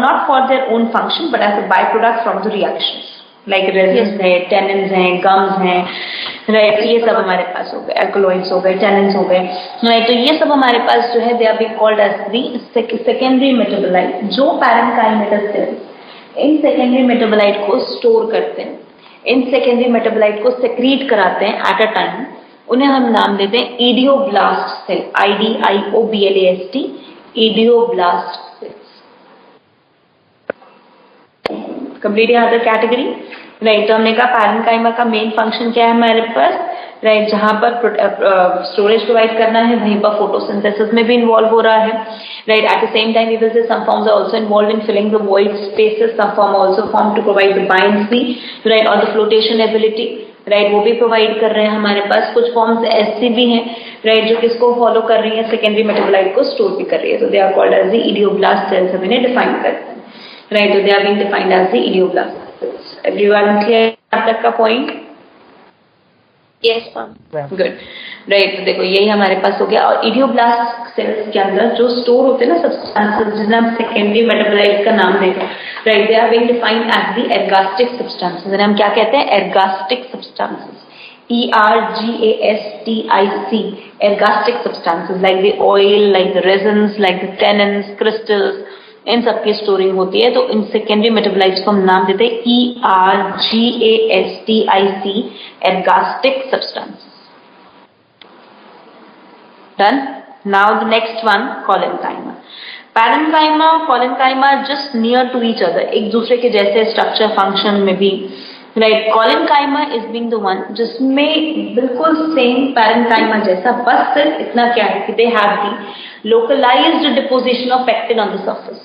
Speaker 1: their own function but as a byproduct from the reactions, like resins है, tannins हैं, gums हैं, right, ये सब हमारे पास हो गए, एल्कोलॉइड्स हो गए, टेनिन्स हो गए, राइट। तो ये सब हमारे पास जो है they are being called as the secondary metabolite, जो पैरेन्काइमेटस सेल्स इन सेकेंडरी मेटाबोलाइट को स्टोर करते हैं, इन सेकेंडरी मेटाबोलाइट को सेक्रीट कराते हैं एट अ टाइम, उन्हें हम नाम देते हैं idioblast cell, IDIOBLAST, idioblast cells. Complete यहाँ तक कैटेगरी, राइट। तो हमने कहा पैरेन्काइमा का मेन फंक्शन क्या है हमारे पास, राइट, जहां पर स्टोरेज प्रोवाइड करना है वहीं पर फोटोसिंथेसिस में भी इन्वॉल्व हो रहा है, right. At the same time we will say some forms are also involve in filling the void spaces, some form also form to provide the boundary, right, और द फ्लोटेशन एबिलिटी, राइट, वो भी provide कर रहे हैं हमारे पास। कुछ forms ऐसी भी हैं, राइट, जो किसको फॉलो कर रही है, सेकेंडरी मेटाबोलाइट को स्टोर भी कर रही है, तो they are called as the idioblast cells, हम इन्हें डिफाइन करते हैं, राइट। तो they are being defined as the idioblast cells. Everyone clear अब तक का point?
Speaker 3: Yes ma'am.
Speaker 1: Good, right. तो देखो यही हमारे पास हो गया। और इडियोब्लास्ट सेल्स के अंदर जो स्टोर होते हैं ना सब्सटेंसेस, जिन्हें हम सेकेंडरी मेटाबोलाइट का नाम देते हैं, right, they are being defined as the ergastic substances. इन्हें हम क्या कहते हैं? Ergastic substances, ERGASTIC, ergastic substances, like the oil, like the resins, like the tannins, crystals, इन सबकी स्टोरिंग होती है। तो इन सेकेंडरी मेटाबोलाइट्स को हम नाम देते हैं ERGASTIC, ergastic substances. Done. Now the next one, collenchyma. Parenchyma और collenchyma just near to each other, एक दूसरे के जैसे स्ट्रक्चर फंक्शन में भी, right. Collenchyma is being the one जिसमें बिल्कुल सेम पैरेन्काइमा जैसा, बस सिर्फ इतना क्या है कि they have the localized deposition of pectin on the surface.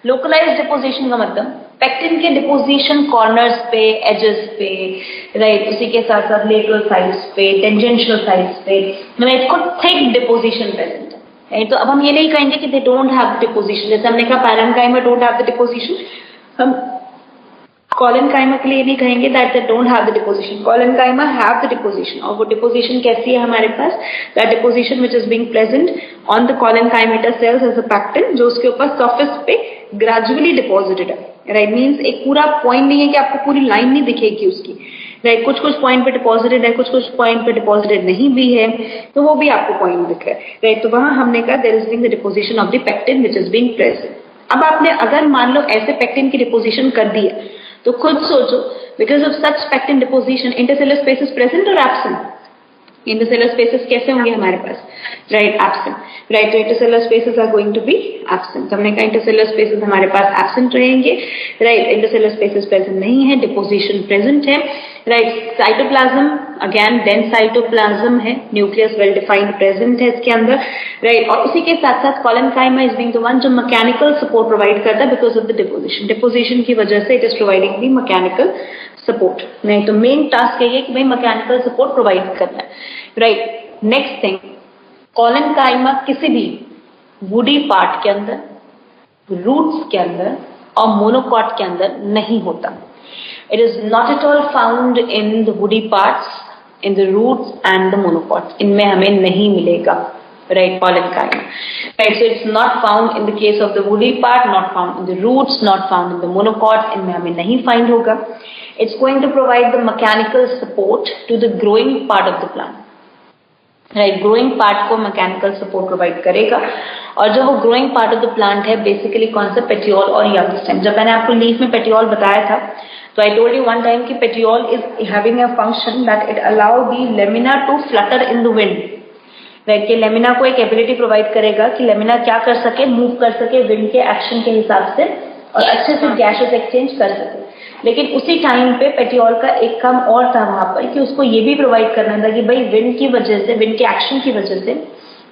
Speaker 1: Localized deposition का मतलब पेक्टिन के डिपोजिशन कॉर्नर्स पे, एजेस पे, राइट, उसी के साथ साथ लेटरल साइड्स पे, टेंजेंशियल साइड्स पे, राइट, कुछ थिक डिपोजिशन प्रेजेंट है। तो अब हम ये नहीं कहेंगे कि दे डोंट हैव डिपोजिशन, जैसे हमने कहा parenchyma don't have the deposition, हम कोलेनकाइमा के लिए ये नहीं कहेंगे that they don't have the deposition. Collenchyma have the deposition, और वो डिपोजिशन कैसी है हमारे पास? That deposition which is being present on the collenchymatous cells as a pectin, जो उसके ऊपर सरफेस पे ग्रेजुअली डिपॉजिटेड है, राइट। मींस एक पूरा पॉइंट नहीं है कि आपको पूरी लाइन नहीं दिखेगी उसकी, राइट। कुछ कुछ पॉइंट पे डिपॉजिटेड है, कुछ कुछ पॉइंट पे डिपॉजिटेड नहीं भी है, तो वो भी आपको पॉइंट दिख रहा है, राइट। तो वहां हमने कहा there is being the deposition of the pectin which is being present. अब आपने अगर मान लो ऐसे पेक्टिन की डिपोजिशन कर दी है, तो खुद सोचो, because of such pectin deposition intercellular spaces present और एब्सेंट? इंटरसेलुलर स्पेसेस कैसे होंगे हमारे पास, राइट, एब्सेंट, राइट। तो intercellular spaces are going to be absent. हमने कहा इंटरसेलुलर स्पेसेस हमारे पास एब्सेंट रहेंगे, राइट। इंटरसेलुलर स्पेसेस प्रेजेंट नहीं है, डिपोजिशन प्रेजेंट है, right. Cytoplasm again dense cytoplasm है, न्यूक्लियस वेल डिफाइंड प्रेजेंट है इसके अंदर, राइट। और उसी के साथ साथ collenchyma is being the one जो मैकेनिकल सपोर्ट प्रोवाइड करता है because of the deposition. Deposition की वजह से it is providing the mechanical support, नहीं तो मेन टास्क यही है कि भाई मैकेनिकल सपोर्ट प्रोवाइड करना है, राइट। नेक्स्ट थिंग, कोलेनकाइमा किसी भी वुडी पार्ट के अंदर, रूट्स के अंदर और मोनोकॉट के अंदर नहीं होता। It is not at all found in the woody parts, in the roots and the monocots. इनमें हमें नहीं मिलेगा, right, collenchyma, right. So it's not found in the case of the woody part, not found in the roots, not found in the monocots. इनमें हमें नहीं find होगा. It's going to provide the mechanical support to the growing part of the plant. Right, growing part को mechanical support provide करेगा। और जो वो growing part of the plant है बेसिकली कौन सा? पेटियोल और यंग स्टेम। जब मैंने आपको लीफ में पेटियोल बताया था तो I told you one time कि petiole is having a function that it allow the lamina to flutter in the wind, right. कि लेमिना को एक एबिलिटी प्रोवाइड करेगा कि लेमिना क्या कर सके, मूव कर सके विंड के एक्शन के हिसाब से और अच्छे से गैसेस एक्सचेंज कर सके। लेकिन उसी टाइम पे पेटियोल का एक काम और था वहां पर कि उसको ये भी प्रोवाइड करना था कि भाई विंड की वजह से, विंड के एक्शन की वजह से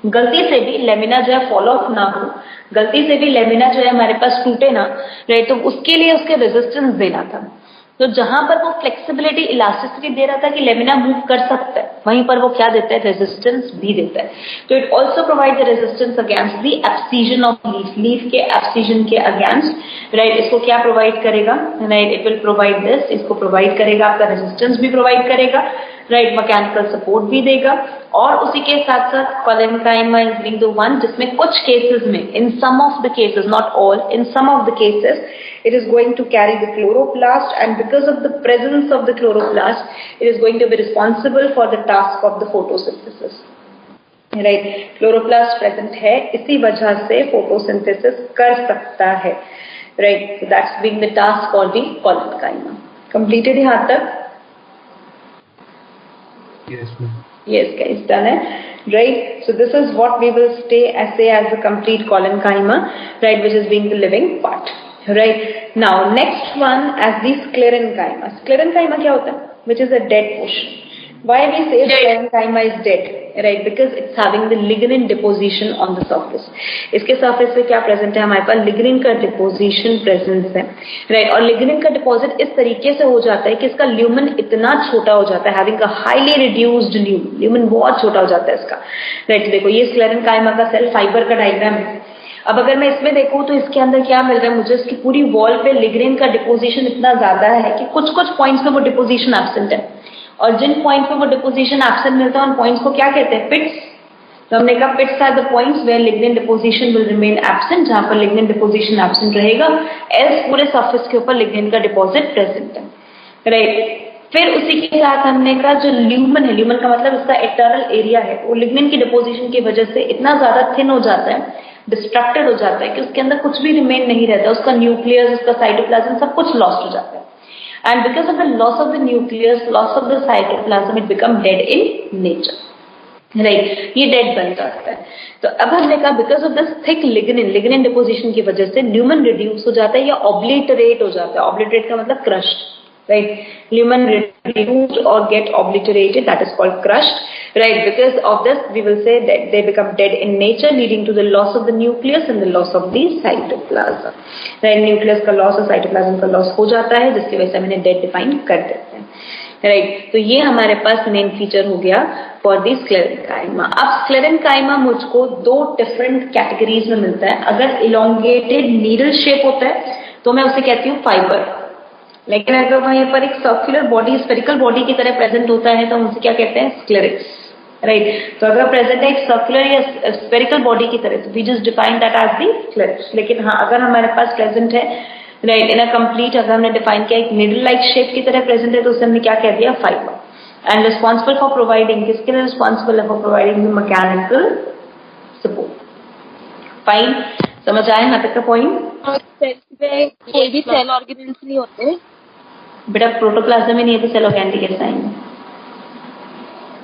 Speaker 1: गलती से भी लेमिना जो है फॉल ऑफ ना हो, गलती से भी लेमिना जो है हमारे पास टूटे ना, राइट। तो उसके लिए उसके रेजिस्टेंस देना था। तो जहां पर वो फ्लेक्सिबिलिटी, इलास्टिसिटी दे रहा था कि लेमिना मूव कर सकता है, वहीं पर वो क्या देता है? रेजिस्टेंस भी देता है। तो it also provide the resistance against the abscission of leaf, leaf के एब्सीजन के अगेंस्ट, राइट। इसको क्या प्रोवाइड करेगा? Right, it will provide this, इसको प्रोवाइड करेगा, आपका रेजिस्टेंस भी प्रोवाइड करेगा, राइट, मैकेनिकल सपोर्ट भी देगा। और उसी के साथ साथ collenchyma is being the one जिसमें कुछ केसेस में, in some of the cases, not all, in some of the cases it is going to carry the chloroplast, and because of the presence of the chloroplast, it is going to be responsible for the task of the photosynthesis. Right, chloroplast present है, इसी वजह से photosynthesis कर सकता है। Right, so that's being the task for the collenchyma. Completed यहाँ तक?
Speaker 4: Yes, ma'am.
Speaker 1: Yes, guys, done है. Right, so this is what we will say as the complete collenchyma, right, which is being the living part. Right, now next one as the sclerenchyma. Sclerenchyma क्या होता है? Which is a dead portion. Why we say sclerenchyma is dead? Right, because it's having the lignin deposition on the surface. इसके surface पे क्या present है हमारे पास? Lignin का deposition presence है. Right, और lignin का deposit इस तरीके से हो जाता है कि इसका lumen इतना छोटा हो जाता है, having a highly reduced lumen. Lumen बहुत छोटा हो जाता है इसका. Right, देखो ये sclerenchyma का सेल फाइबर का डायग्राम है। अब अगर मैं इसमें देखूं तो इसके अंदर क्या मिल रहा है मुझे, इसकी पूरी वॉल पे लिग्निन का डिपोजिशन इतना ज्यादा है कि कुछ कुछ पॉइंट्स पे वो डिपोजिशन एब्सेंट है, और जिन पॉइंट पे वो डिपोजिशन एब्सेंट मिलता है उन पॉइंट्स को क्या कहते हैं? पिट्स। तो हमने कहा pits are the points where lignin deposition will remain absent, जहां पर लिग्निन डिपोजिशन एब्सेंट रहेगा, एल्स पूरे सरफेस के ऊपर लिग्निन का डिपॉजिट प्रेजेंट है। राइट, फिर उसी के साथ हमने कहा जो ल्यूमन है, ल्यूमन का मतलब इसका इंटरनल एरिया है, वो लिग्निन की डिपोजिशन की वजह से इतना ज्यादा थिन हो जाता है, डिस्ट्रक्टेड हो जाता है कि उसके अंदर कुछ भी रिमेन नहीं रहता, उसका न्यूक्लियस, उसका साइटोप्लाज्म सब कुछ लॉस्ट हो जाता है। And because of the loss of the nucleus, loss of the cytoplasm, it become dead in nature. Right, ये डेड बन जाता है। तो अब हमने कहा because of this thick lignin deposition की वजह से ल्यूमन रिड्यूस हो जाता है या ऑब्लिटरेट हो जाता है। ऑब्लिटरेट का मतलब crushed. Right, lumen reduced or get obliterated, that is called crushed. Right, because of this we will say that they become dead in nature, leading to the loss of the nucleus and the loss of the cytoplasm. Right, nucleus का loss और cytoplasm का loss हो जाता है, जिसकी वजह से हम इन्हें dead define कर देते हैं। Right, तो ये हमारे पास मेन फीचर हो गया for the sclerenchyma। अब sclerenchyma मुझको दो डिफरेंट कैटेगरीज में मिलता है। अगर elongated needle shape होता है तो मैं उसे कहती हूँ फाइबर, लेकिन अगर वहीं पर एक सर्कुलर बॉडी, स्फेरिकल बॉडी की तरह प्रेजेंट होता है तो हम उसे क्या कहते हैं? स्क्लेरिक्स। राइट, तो अगर प्रेजेंट है एक सर्कुलर या स्फेरिकल बॉडी की तरह तो we just define that as the sclereids. लेकिन हाँ, अगर हमारे पास प्रेजेंट है राइट इन अ कंप्लीट, अगर हमने डिफाइन किया एक निडल लाइक शेप की तरह प्रेजेंट है तो उसे हमने क्या कह दिया? Fibre. And responsible for providing, किसके लिए रिस्पॉन्सिबल है? For providing the mechanical support. Fine, समझ आए यहाँ तक का पॉइंट?
Speaker 3: कोई भी सेल ऑर्गेनेल्स नहीं होते
Speaker 1: बेटा, प्रोटोप्लाज्म ही नहीं है तो सेल ऑर्गेनेल कैसे आएंगे?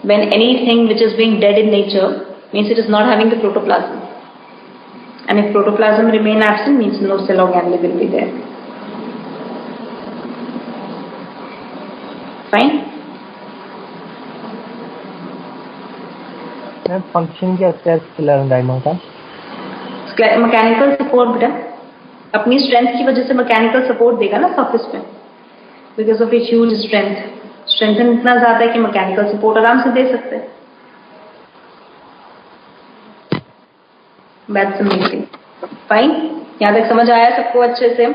Speaker 1: When anything which is being dead in nature means it is not having the protoplasm, and if protoplasm remain absent means no cell organelle will be there. Fine.
Speaker 5: Function क्या होता है sclerenchyma का?
Speaker 1: Mechanical support बेटा, अपनी strength की वजह से mechanical support देगा ना सरफेस पे, because of its huge strength इतना ज्यादा है कि मैकेनिकल सपोर्ट आराम से दे सकते हैं। That's amazing. फाइन, यहाँ तक समझ आया सबको अच्छे से?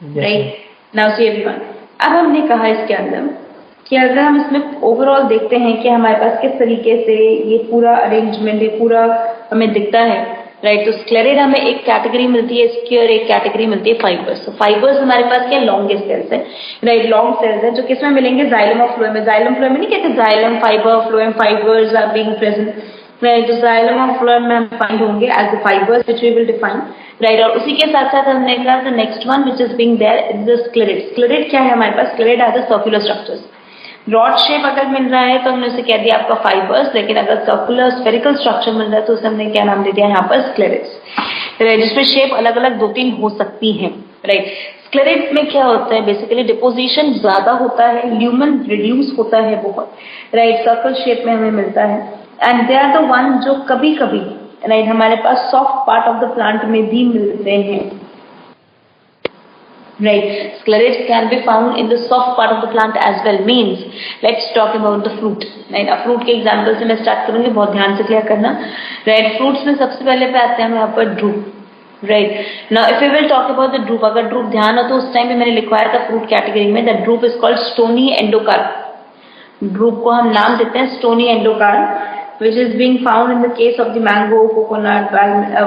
Speaker 1: राइट, नाउ सी एवरीवन, अब हमने कहा इसके अंदर कि अगर हम इसमें ओवरऑल देखते हैं कि हमारे पास किस तरीके से ये पूरा अरेंजमेंट, ये पूरा हमें दिखता है। राइट, तो स्क्लेरेड हमें एक कैटेगरी मिलती है इसकी और एक कैटेगरी मिलती है फाइबर्स। तो फाइबर्स हमारे पास क्या लॉन्गेस्ट सेल्स है। राइट, लॉन्ग सेल्स है जो किसमें मिलेंगे? जाइलम और फ्लोएम में। जाइलम फ्लोएम में नहीं कहते xylem fibre, phloem fibres are being present. Right, तो जाइलम और फ्लोएम में हम फाइंड होंगे as the fibres which we will define. Right, और उसी के साथ साथ हमने कहा the next one which is being there is the sclereid. Sclereid क्या है हमारे पास? Sclereid are the circular structures. Rod shape अगर मिल रहा है तो हमने उसे कह दिया आपका फाइबर्स, लेकिन अगर सर्कुलर स्फेरिकल स्ट्रक्चर मिल रहा है तो उसे हमने क्या नाम दे दिया यहाँ पर? स्क्लेरेड्स। राइट, जिसमें शेप अलग अलग 2-3 हो सकती हैं। राइट, स्क्लेरेड में क्या होता है? बेसिकली डिपोजिशन ज्यादा होता है, ल्यूमन रिड्यूस होता है बहुत। राइट, सर्कल शेप में हमें मिलता है, and they are the one जो कभी कभी राइट हमारे पास soft part of the plant में भी मिलते हैं। Right, sclerids can be found in the soft part of the plant as well. Means, let's talk about the fruit. Right, अब fruit के एग्जाम्पल से मैं स्टार्ट करूंगी, बहुत ध्यान से क्लियर करना। Right, fruits में सबसे पहले पे आते हैं हम यहाँ पर drupe. Right, now if we will talk about the drupe, अगर ड्रूप ध्यान हो तो उस टाइम पे मैंने लिखवाया था फ्रूट कैटेगरी में, the drupe is called stony endocarp. Group को हम नाम देते हैं stony एंडोकार्ड, which is being found in the case of the mango, coconut,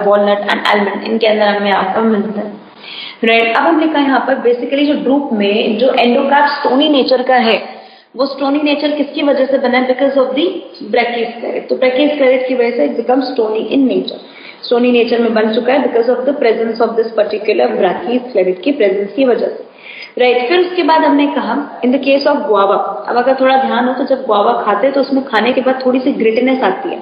Speaker 1: walnut and almond. इनके अंदर हमें यहाँ पर मिलता है, राइट। अब हम देखा यहाँ पर बेसिकली जो ड्रूप में जो एंडोकार्ड स्टोनी नेचर का है, वो स्टोनी नेचर किसकी वजह से बना है? Because of the brachysclereid. तो ब्रैकियोस्क्लेरेट की वजह से it become stony in nature, stony nature में बन चुका है because of the presence of this particular brachysclereid की प्रेजेंस की वजह से, राइट। फिर उसके बाद हमने कहा इन द केस ऑफ गुआवा, अब अगर थोड़ा ध्यान हो तो जब गुआवा खाते हैं तो उसमें खाने के बाद थोड़ी सी ग्रिटनेस आती है,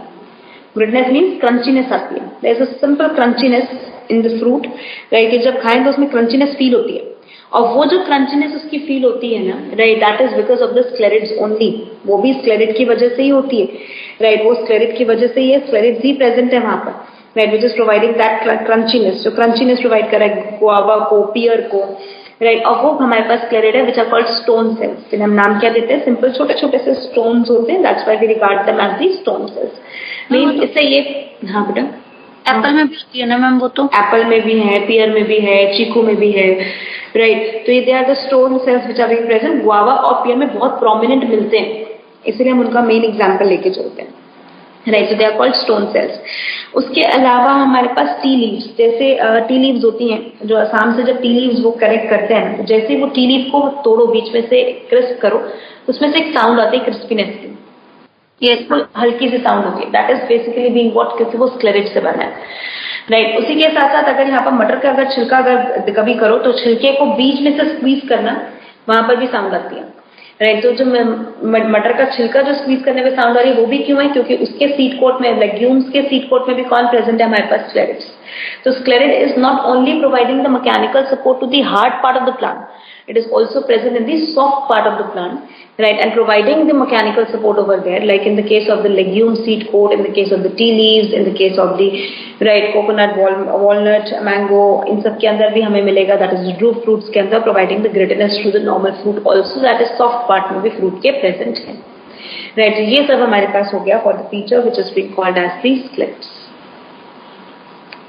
Speaker 1: ग्रिटनेस मीन्स क्रंचीनेस आती है, there is a simple crunchiness in the fruit, right. जब खाएं तो उसमें क्रंचीनेस फील होती है, और वो जो क्रंचीनेस उसकी फील होती है ना, right, that is because of the sclereids only, वो भी स्क्लेरिड की वजह से ही होती है, राइट। वो स्क्लेरिड की वजह से ही है, स्क्लेरिड्स ही प्रेजेंट है वहां पर, right, which is providing that crunchiness, जो क्रंचीनेस प्रोवाइड कर रहा है गुआवा को, पियर को, राइट। और वो हमारे पास स्क्लेरिड है which are called stone cells, जिन्हें हम नाम क्या देते हैं? सिंपल छोटे छोटे से स्टोन्स होते हैं, that's why we regard them as the stone cells. Means इससे ये, हाँ बेटा,
Speaker 2: एप्पल में भी है ना मैम वो तो?
Speaker 1: एप्पल में भी है, पियर में भी है, चीकू में भी है, राइट। तो ये they are the stone cells which are being present. Guava और पियर में बहुत प्रोमिनेंट मिलते हैं, इसलिए हम उनका मेन एग्जाम्पल लेके चलते हैं, right. So they are called stone cells. उसके अलावा हमारे पास टी लीव्स, जैसे टी लीव्स होती हैं जो असम से जब टी लीव्स वो कलेक्ट करते हैं, तो जैसे वो टी लीव को तोड़ो, बीच में से क्रिस्प करो, उसमें से एक साउंड आती है क्रिस्पीनेस की, ये हल्की सी साउंड होती है, that is basically being what, क्योंकि वो स्क्लेरेट से बना है, राइट। उसी के साथ साथ अगर यहाँ पर मटर का अगर छिलका अगर कभी करो तो छिलके को बीच में से स्क्वीज करना, वहां पर भी साउंड आती है, राइट। तो जो मटर का छिलका जो स्क्वीज करने में साउंड आ रही है वो भी क्यों है? क्योंकि उसके सीड कोट में, लेग्यूम्स के सीड कोट में भी कौन प्रेजेंट है? हमारे पास स्क्लेरिड्स। तो sclereid is not only providing the mechanical support to the hard part of the plant, it is also present in the soft part of the plant, right, and providing the mechanical support over there, like in the case of the legume seed coat, in the case of the tea leaves, in the case of the, right, coconut, walnut, mango, इन सब के अंदर भी हमें मिलेगा, that is root fruits के अंदर providing the grittiness to the normal fruit also, that is soft part में भी fruit के present है, right। ये सब हमारे पास हो गया for the feature which is being called as the sklets.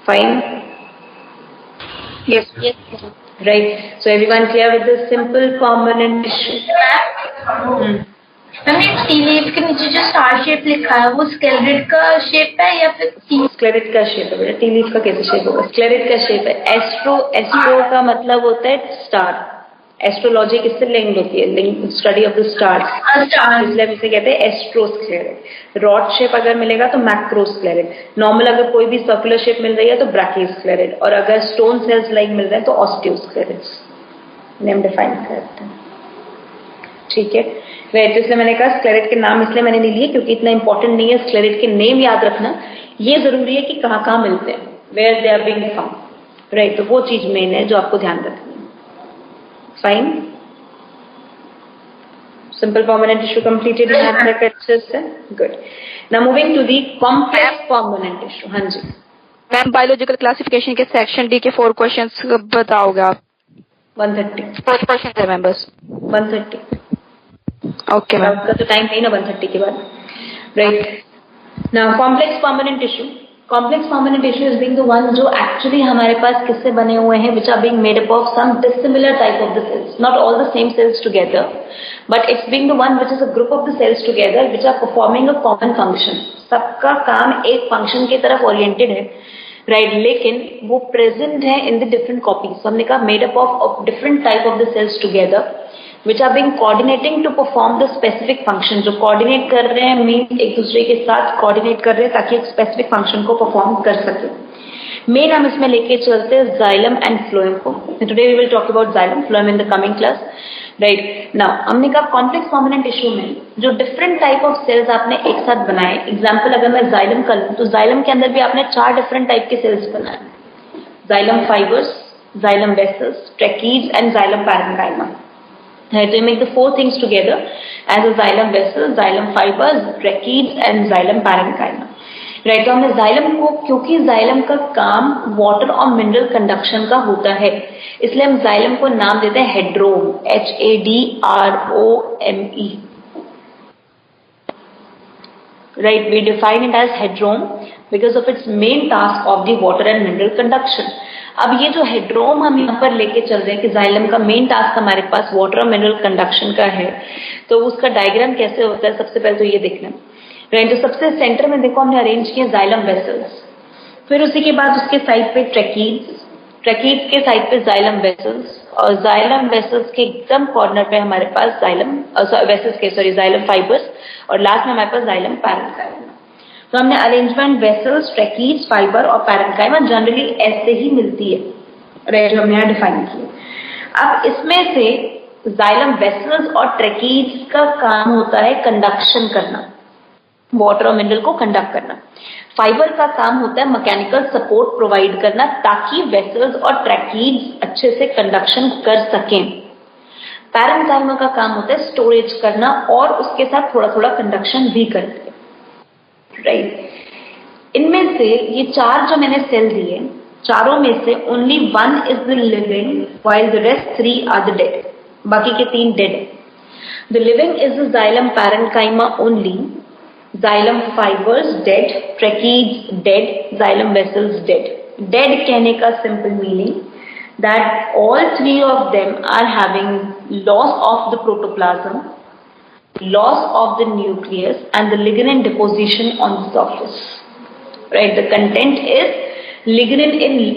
Speaker 1: Fine.
Speaker 2: Yes.
Speaker 1: Right. So everyone clear with this simple permanent tissue?
Speaker 2: Ma'am ये टी लीफ के नीचे जो स्टार शेप लिखा है वो स्क्लेरिड का शेप है या फिर
Speaker 1: स्क्लेरिड का शेप है बेटा, टी लीफ का कैसे शेप होगा? स्क्लेरिड का शेप है। एस्ट्रो का मतलब होता है स्टार, एस्ट्रोलॉजी किससे लिंक्ड होती है? Link study of the stars, इसलिए हम इसे कहते हैं एस्ट्रोस्क्लेरिड। रॉड शेप अगर मिलेगा तो मैक्रोस्क्लेरिड, नॉर्मल अगर कोई भी सर्कुलर शेप मिल रही है तो ब्रैकियोस्क्लेरिड, और अगर स्टोन सेल्स लाइक मिल रहे हैं तो ऑस्टियोस्क्लेरिड्स, नेम डिफाइन करते हैं, ठीक है, राइट। इसलिए मैंने कहा स्क्लेरिड के नाम इसलिए मैंने नहीं लिए क्योंकि इतना इंपॉर्टेंट नहीं है स्क्लेरिड के नेम याद रखना, ये जरूरी है कि कहाँ कहाँ मिलते हैं, where they are being found, right. तो वो चीज मेन है जो आपको ध्यान रखनी है। Fine. Simple permanent tissue completed in abstract. Good. Now moving to the complex permanent tissue. हाँ जी।
Speaker 3: मैम बायोलॉजिकल क्लासिफिकेशन के सेक्शन डी के 4 क्वेश्चंस बताओगे आप?
Speaker 1: 130
Speaker 3: 4 क्वेश्चन है मैम बस।
Speaker 1: 130।
Speaker 3: Okay ma'am.
Speaker 1: उसका तो टाइम नहीं ना 130 के बाद, right. Now complex permanent tissue, complex permanent tissue is being the one जो एक्चुअली हमारे पास किससे बने हुए हैं, which are being made up of some dissimilar type of the cells, not all the same cells together, but it's being the one which is a group of the cells together which are performing a common function. सबका काम एक function की तरफ oriented है, right, लेकिन वो present है in the different copies. हमने कहा made up of different type of the cells together which are being coordinating to perform the specific function। जो coordinate कर रहे हैं मीन एक दूसरे के साथ coordinate कर रहे हैं ताकि एक specific function को perform कर सके। मेन हम इसमें लेके चलते हैं xylem and phloem को। Today we will talk about xylem, phloem in the coming class, right। Now हमने कहा complex permanent tissue में जो different type of cells आपने एक साथ बनाए, example अगर मैं xylem कर लूँ तो xylem के अंदर भी आपने 4 different type के cells बनाए, xylem fibers, xylem vessels, trachees and xylem parenchyma। Right, so you make the 4 things together as a xylem vessel, xylem fibers, trachees and xylem parenchyma। Right, तो हमने xylem को, क्योंकि xylem का काम water और mineral conduction का होता है, इसलिए हम xylem को नाम देते हैं हेड्रोम, HADROME। Right, we define it as headrome because of its main task of the water and mineral conduction। अब ये जो हेड्रोम हम यहाँ पर लेके चल रहे हैं कि जाइलम का मेन टास्क हमारे पास वाटर और मिनरल कंडक्शन का है, तो उसका डायग्राम कैसे होता है सबसे पहले तो ये देखना राइट। तो सबसे सेंटर में देखो हमने अरेंज किया जाइलम वेसल्स, फिर उसी के बाद उसके साइड पे ट्रैकीड्स, ट्रैकीड्स के साइड पे जाइलम वेसल्स, और जाइलम वेसल्स के एकदम कॉर्नर पे हमारे पास जाइलम वेसल्स के जाइलम फाइबर्स, और लास्ट में हमारे पास जाइलम पैरेन्काइमा। तो हमने अरेंजमेंट वेसल्स, ट्रैकीड्स, फाइबर और पैरेन्काइमा जनरली ऐसे ही मिलती है राइट, जो हमने यहाँ डिफाइन किया। अब इसमें से जाइलम वेसल्स और ट्रैकीड्स का काम होता है कंडक्शन करना, वाटर और मिनरल को कंडक्ट करना। फाइबर का काम होता है मैकेनिकल सपोर्ट प्रोवाइड करना ताकि वेसल्स और ट्रैकीड्स अच्छे से कंडक्शन कर सकें। पैरेन्काइमा का काम होता है स्टोरेज करना और उसके साथ थोड़ा थोड़ा कंडक्शन भी करते हैं राइट। इनमें से ये चार जो मैंने सेल दिए, चारों में से only one is the living while the rest three are the dead, बाकी के तीन डेड है। The living is the xylem parenchyma only, xylem fibres dead, tracheids dead, xylem vessels dead. Dead कहने का simple meaning that all three of them are having loss of the protoplasm, loss of the nucleus and the lignin deposition on the surface right. The content is lignin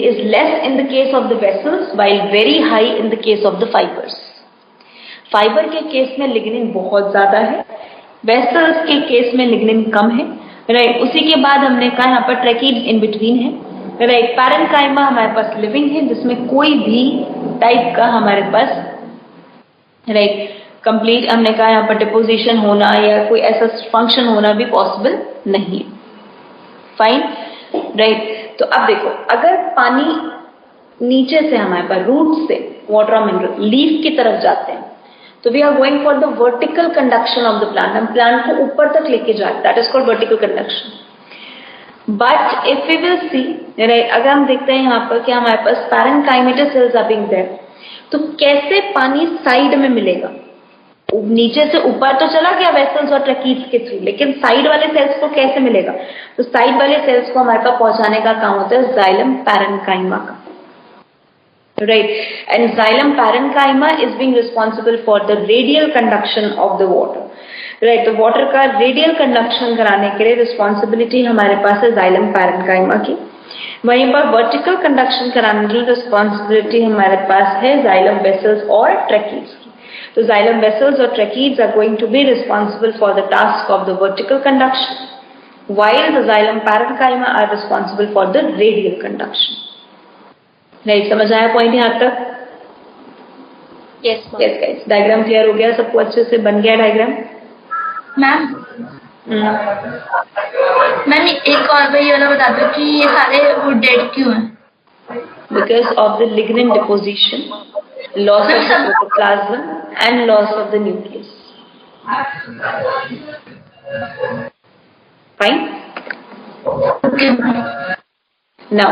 Speaker 1: is less in the case of the vessels while very high in the case of the fibers. Fibre के case में lignin बहुत ज्यादा है, vessels के case में lignin कम है right. उसी के बाद हमने कहा यहाँ पर ट्रैकीड इन बिटवीन है राइट। पैरेन्काइमा हमारे पास लिविंग है जिसमें कोई भी टाइप का हमारे पास राइट कंप्लीट, हमने कहा यहाँ पर डिपोजिशन होना या कोई ऐसा फंक्शन होना भी पॉसिबल नहीं है फाइन राइट। तो अब देखो अगर पानी नीचे से हमारे पास रूट से वाटर और मिनरल लीफ की तरफ जाते हैं तो we are going for the vertical conduction of the plant, हम प्लांट को ऊपर तक लेके जाते हैं, that is called vertical conduction. But if we will see right, अगर हम देखते हैं यहाँ पर कि हमारे पास parenchymatous cells are being there, तो कैसे पानी साइड में मिलेगा? नीचे से ऊपर तो चला गया वेसल्स और ट्रैकीड्स के थ्रू, लेकिन साइड वाले सेल्स को कैसे मिलेगा? तो साइड वाले सेल्स को हमारे पास पहुंचाने का काम होता है जाइलम पैरेन्काइमा का right. And xylem parenchyma is being responsible for the radial conduction of the water right. तो वाटर का रेडियल कंडक्शन कराने के लिए रिस्पॉन्सिबिलिटी हमारे पास है जाइलम पैरेन्काइमा की। वहीं पर वर्टिकल कंडक्शन कराने की रिस्पॉन्सिबिलिटी हमारे पास है जाइलम वेसल्स और ट्रैकीड्स की। So xylem vessels or tracheids are going to be responsible for the task of the vertical conduction, while the xylem parenchyma are responsible for the radial conduction. Right, समझ आया point यहाँ तक?
Speaker 3: Yes, ma'am.
Speaker 1: Yes guys, diagram clear हो गया सबको? अच्छे से बन गया डायग्राम?
Speaker 2: मैम मैम एक और भाई वाला बता दो कि ये सारे वो डेड क्यों हैं?
Speaker 1: Because of the lignin deposition, loss of the protoplasm and loss of the nucleus. Fine?
Speaker 2: Okay.
Speaker 1: Now,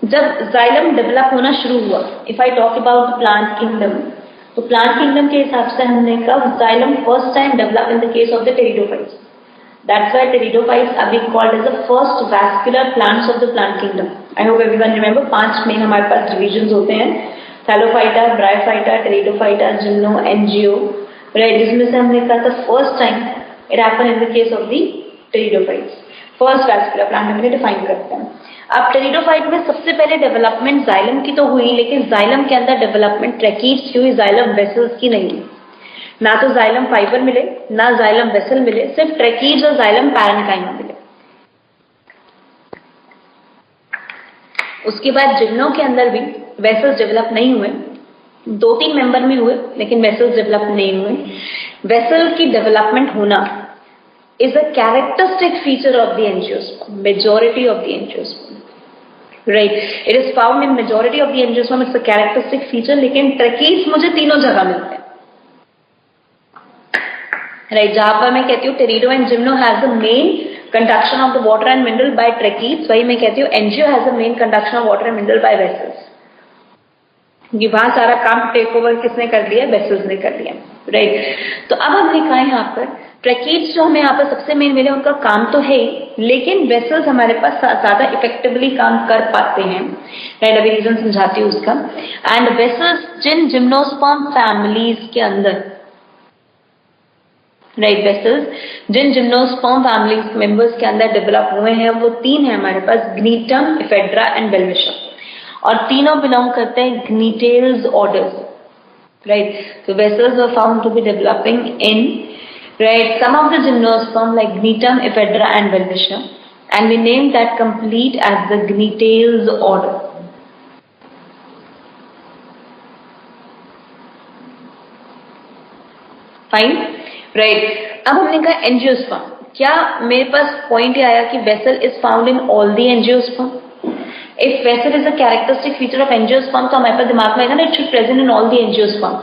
Speaker 1: जब जाइलम डेवलप होना शुरू हुआ, if I talk about plant kingdom, तो प्लांट किंगडम के हिसाब से हमने कहा xylem first time develop in the case of the pteridophytes. That's why pteridophytes are being called as the first vascular plants of the plant kingdom. I hope everyone remember 5 main हमारे पास divisions होते हैं, thallophyta, bryophyta, pteridophyta, gymno, angio right. जिसमें से हमने कहा था first time it happened in the case of the pteridophytes, first vascular plant हमने डिफाइन करते हैं। अब टेरिडोफाइट में सबसे पहले डेवलपमेंट जाइलम की तो हुई, लेकिन जाइलम के अंदर डेवलपमेंट ट्रैकीड्स की हुई, जाइलम वेसल्स की नहीं हुई। ना तो जाइलम फाइबर मिले, ना जाइलम वेसल मिले, सिर्फ ट्रैकीड्स और जाइलम पैरेन्काइमा मिले। उसके बाद जिम्नो के अंदर भी वेसल्स डेवलप नहीं हुए, 2-3 मेंबर में हुए लेकिन वेसल्स डेवलप नहीं हुए। वेसल की डेवलपमेंट होना is a characteristic feature of the angiosperm, majority of the angiosperm, right? It is found in majority of the angiosperm, it's a characteristic feature, लेकिन ट्रैकीड्स मुझे तीनों जगह मिलते हैं, right? जहां पर मैं कहती हूँ pterido and gymno has the main conduction of the water and mineral by tracheids, वही मैं कहती हूँ angio has the main conduction of water and mineral by vessels, क्योंकि वहां सारा काम टेक ओवर किसने कर लिया, वेसल्स ने कर लिया, राइट। तो अब हमने कहा यहाँ पर ट्रैकीड्स जो हमें यहाँ पर सबसे मेन मिले उनका काम तो है, लेकिन वेसल्स हमारे पास ज्यादा इफेक्टिवली काम कर पाते हैं, राइट। अभी रीजन समझाती हूँ उसका। एंड वेसल्स जिन जिम्नोस्पर्म फैमिलीज के अंदर, राइट, वेसल्स जिन जिम्नोस्पर्म फैमिलीज मेंबर्स के अंदर डेवलप हुए हैं वो 3 है हमारे पास, ग्नीटम, इफेड्रा एंड वेलविशा, और तीनों बिलोंग करते हैं Gnetales orders, right. So vessels were found to be developing in, right, some of the gymnosperm like Gnetum, Ephedra and Welwitschia, and we named that complete as the Gnetales order. Fine, right. अब हमने कहा angiosperm, क्या मेरे पास point आया कि vessel is found in all the angiosperm? If vessel is a characteristic feature of angiosperm, तो हमारे पास दिमाग में आएगा ना, it should present in all the angiosperm.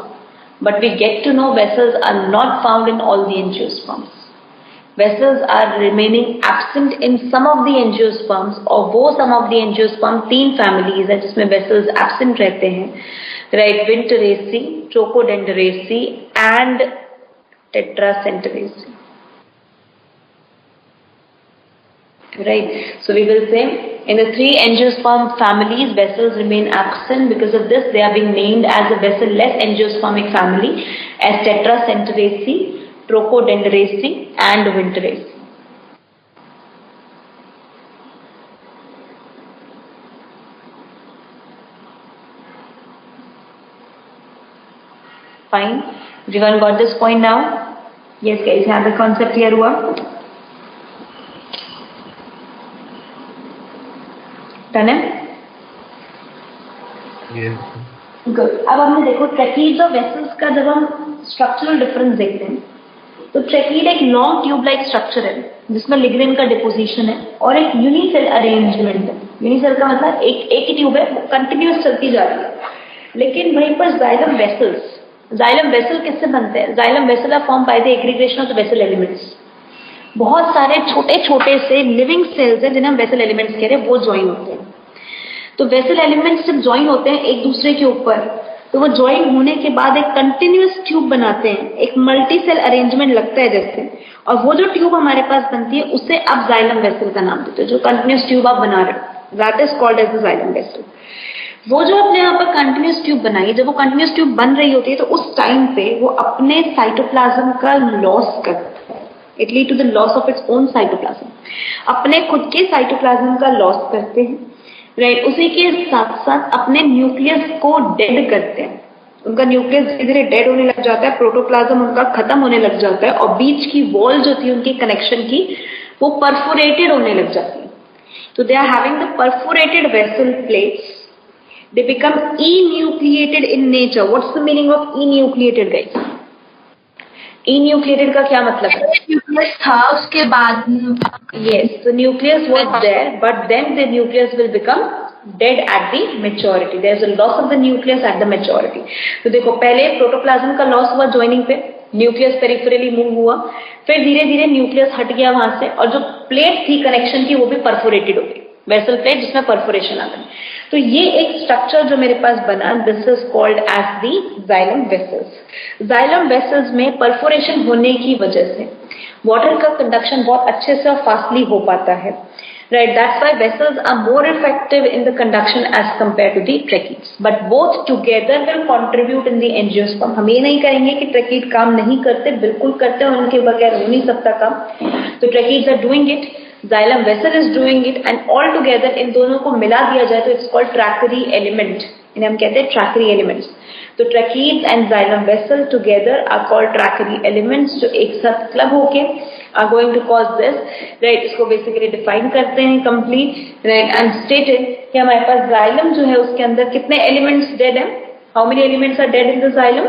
Speaker 1: But we get to know vessels are not found in all the angiosperms. Vessels are remaining absent in some of the angiosperms, और वो some of the angiosperm 3 families है जिसमें vessels absent रहते हैं, right? Winteraceae, Trochodendroceraceae and Tetracenteraceae. Right, so we will say in the 3 angiosperm families vessels remain absent. Because of this they are being named as a vessel-less angiospermic family as Tetracenteraceae, Trochodendroceraceae and Winteraceae. Fine, everyone got this point now? Yes guys, have the concept clear हुआ? Done है? Good. अब हमने देखो tracheids और vessels का जब हम structural difference देखते हैं तो ट्रैकीड एक लॉन्ग ट्यूब लाइक स्ट्रक्चर है जिसमें लिग्निन का डिपोजिशन है और एक यूनिसेल अरेंजमेंट है। यूनिसेल का मतलब एक ही ट्यूब है, वो कंटिन्यूस चलती जा रही है। लेकिन वहीं पर जाइलम वेसल्स, जाइलम वेसल किससे बनते हैं? Xylem vessel are form by the aggregation of the vessel elements. बहुत सारे छोटे छोटे से लिविंग सेल्स हैं जिन्हें हम वेसल एलिमेंट्स कह रहे हैं, वो ज्वाइन होते हैं। तो वेसल एलिमेंट्स जब ज्वाइन होते हैं एक दूसरे के ऊपर तो वो ज्वाइन होने के बाद एक कंटिन्यूअस ट्यूब बनाते हैं, एक मल्टी सेल अरेंजमेंट लगता है जैसे, और वो जो ट्यूब हमारे पास बनती है उससे आप जाइलम वेसल का नाम देते हो। जो कंटिन्यूअस ट्यूब आप बना रहे हो that is called as the xylem vessel. वो जो अपने यहाँ पर कंटिन्यूअस ट्यूब बनाई, जब वो कंटिन्यूअस ट्यूब बन रही होती है तो उस टाइम पे वो अपने साइटोप्लाज्म का लॉस करता है। It lead to the loss of its own cytoplasm. अपने खुद के साइटोप्लाज्म का लॉस करते हैं, राइट। उसी के साथ साथ अपने न्यूक्लियस को डेड करते हैं। उनका न्यूक्लियस धीरे धीरे डेड होने लग जाता है, प्रोटोप्लाज्म उनका खत्म होने लग जाता है और बीच की वॉल जो थी उनकी कनेक्शन की वो परफोरेटेड होने लग जाती है। तो they are having the perforated vessel plates, they become enucleated in nature. What's the meaning of enucleated guys? Enucleated का क्या मतलब है?
Speaker 2: न्यूक्लियस था उसके बाद,
Speaker 1: yes, so nucleus was there but then the nucleus will become dead at the maturity. There is a loss of the nucleus at the maturity. तो देखो पहले प्रोटोप्लाज्म का लॉस हुआ ज्वाइनिंग पे, न्यूक्लियस पेरिफेरली मूव हुआ, फिर धीरे धीरे न्यूक्लियस हट गया वहां से और जो प्लेट थी कनेक्शन की वो भी परफोरेटेड हो गई, वेसल प्लेट जिसमें परफोरेशन आ गई। तो ये एक स्ट्रक्चर जो मेरे पास बना, this is called as the xylem vessels. Xylem vessels में परफोरेशन होने की वजह से वाटर का कंडक्शन बहुत अच्छे से और फास्टली हो पाता है, right. That's why vessels are more effective in the conduction as compare to the tracheids, but both together will contribute in the angiosperm. हम ये नहीं कहेंगे कि ट्रैकीड काम नहीं करते, बिल्कुल करते हैं, उनके बगैर हो नहीं सकता काम। तो tracheids are doing it, xylem vessel is doing it, and all together in दोनों को मिला दिया जाए तो इट्स कॉल्ड ट्रैकरी एलिमेंट। इन्हें हम कहते हैं ट्रैकरी एलिमेंट्स। तो tracheids and xylem vessel together are called tracheary elements, जो एक साथ क्लब होके are going to cause this, right. इसको बेसिकली डिफाइन करते हैं कंप्लीट, राइट, एंड स्टेटेड कि हमारे पास जाइलम जो है उसके अंदर कितने एलिमेंट्स डेड हैं? How many elements are dead in the xylem?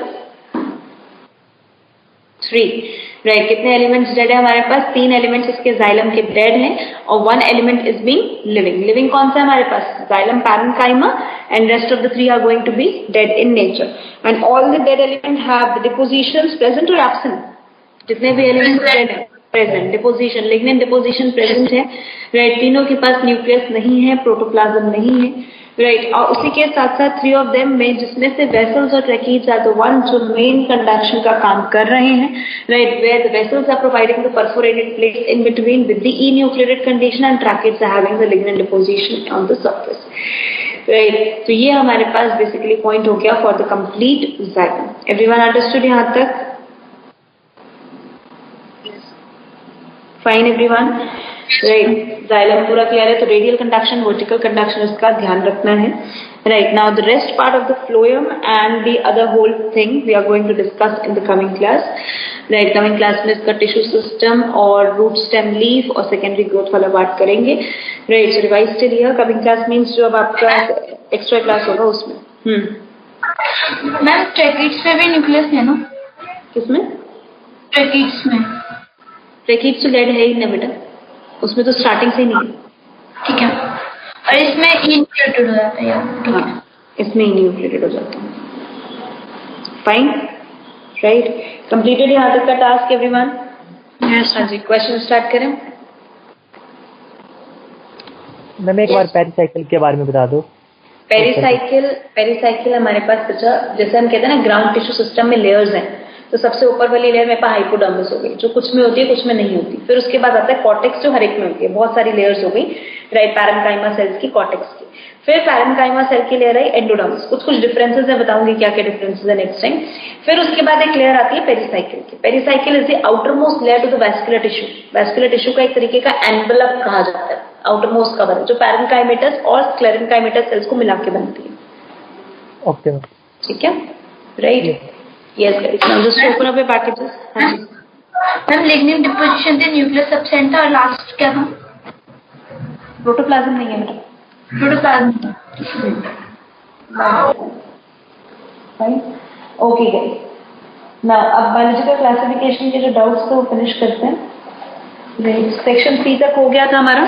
Speaker 1: 3, right. कितने एलिमेंट्स डेड है हमारे पास? 3 एलिमेंट्स इसके जाइलम के डेड हैं और 1 element is being living. Living कौन सा है हमारे पास? Xylem parenchyma, and rest of the 3 are going to be dead in nature. And all the dead element have the depositions present और एब्सेंट? जितने भी एलिमेंट्स डेड है present, deposition, lignin deposition present है, राइट। तीनों के पास nucleus नहीं है, protoplasm नहीं है, राइट और उसी के साथ साथ 3 ऑफ देम में जिसमें से वेसल्स और ट्रैकीज आर द वन जो मेन कंडक्शन का काम कर रहे हैं right where the vessels are providing the perforated plates in between with the enucleated condition and tracheids are having the lignin deposition on the surface right. तो ये हमारे पास बेसिकली पॉइंट हो गया for the complete xylem. Everyone understood यहाँ तक? Fine everyone right xylem पूरा clear है। तो रेडियल कंडक्शन वर्टिकल कंडक्शन इसका ध्यान रखना है right. Now the rest part of the phloem and the other whole thing we are going to discuss in the coming class right. Coming class में इसका tissue system और root stem leaf और secondary growth वाला बात करेंगे right. So revise till here coming class means जो अब आपका एक्स्ट्रा क्लास होगा उसमें
Speaker 2: मैम ट्रैकिड्स में भी न्यूक्लियस है ना?
Speaker 1: किसमें?
Speaker 2: ट्रैकिड्स में।
Speaker 1: ट्रैकिड्स तो डेड है ही ना बेटा, उसमें तो स्टार्टिंग से ही नहीं है।
Speaker 2: ठीक है और इसमें इन्यूक्लिएटेड हो जाता है यार। ठीक है
Speaker 1: इसमें इन्यूक्लिएटेड हो जाता है। फाइन राइट कंप्लीटेड यहाँ तक का टास्क एवरीवन?
Speaker 2: यस
Speaker 1: हाँ जी क्वेश्चन स्टार्ट करें।
Speaker 5: मैम एक बार पेरिसाइकिल के बारे में बता दो।
Speaker 1: पेरिसाइकिल हमारे पास बचा जैसे हम कहते हैं ना ग्राउंड टिश्यू सिस्टम में लेयर्स हैं। तो सबसे ऊपर वाली लेयर मेरे पास हाइपोडर्मिस हो गई जो कुछ में होती है कुछ में नहीं होती। फिर उसके बाद आता है कॉर्टेक्स जो हर एक में होती है। बहुत सारी लेयर्स हो गई राइट पैरेन्काइमा सेल्स की कॉर्टेक्स की। फिर पैरेन्काइमा सेल की लेयर आई एंडोडर्मिस। कुछ डिफरेंसेस है बताऊंगी क्या क्या डिफरेंसेस है नेक्स्ट टाइम। फिर उसके बाद एक लेयर आती है पेरिसाइकिल की। Pericycle is the outer most layer to the vascular tissue. Vascular tissue का एक तरीके का एनवेलप कहा जाता है आउटर मोस्ट कवर है जो पैरेन्काइमेटस और स्क्लेरेन्काइमेटस सेल्स को मिला के बनती है।
Speaker 5: ओके मैम
Speaker 1: ठीक है right yes guys now just open up your packages. हां जी
Speaker 2: मैम लिग्निन डिपोजिशन थे न्यूक्लियस सबसेंटा और लास्ट क्या था?
Speaker 1: प्रोटोप्लाज्म नहीं है बेटा
Speaker 2: protoplasm.
Speaker 1: Fine okay guys now अब बायोलॉजिकल क्लासिफिकेशन के जो डाउट्स थे वो फिनिश करते हैं राइट। सेक्शन 3 तक हो गया था हमारा।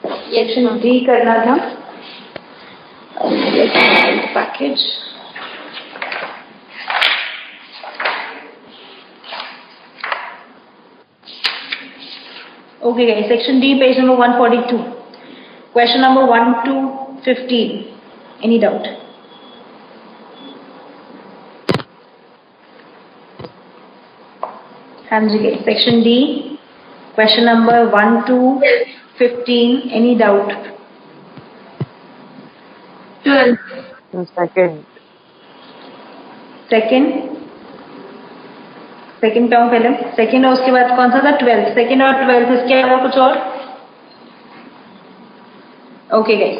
Speaker 1: सेक्शन डी करना था package okay guys section D page number 142 question number 1 to 15 any doubt? हाँ जी guys section D question number 1 to 15 any doubt?
Speaker 2: 12
Speaker 1: second पे हूँ पहले सेकंड और उसके बाद कौन सा था 12th सेकंड और 12th इसके अलावा कुछ और? Okay guys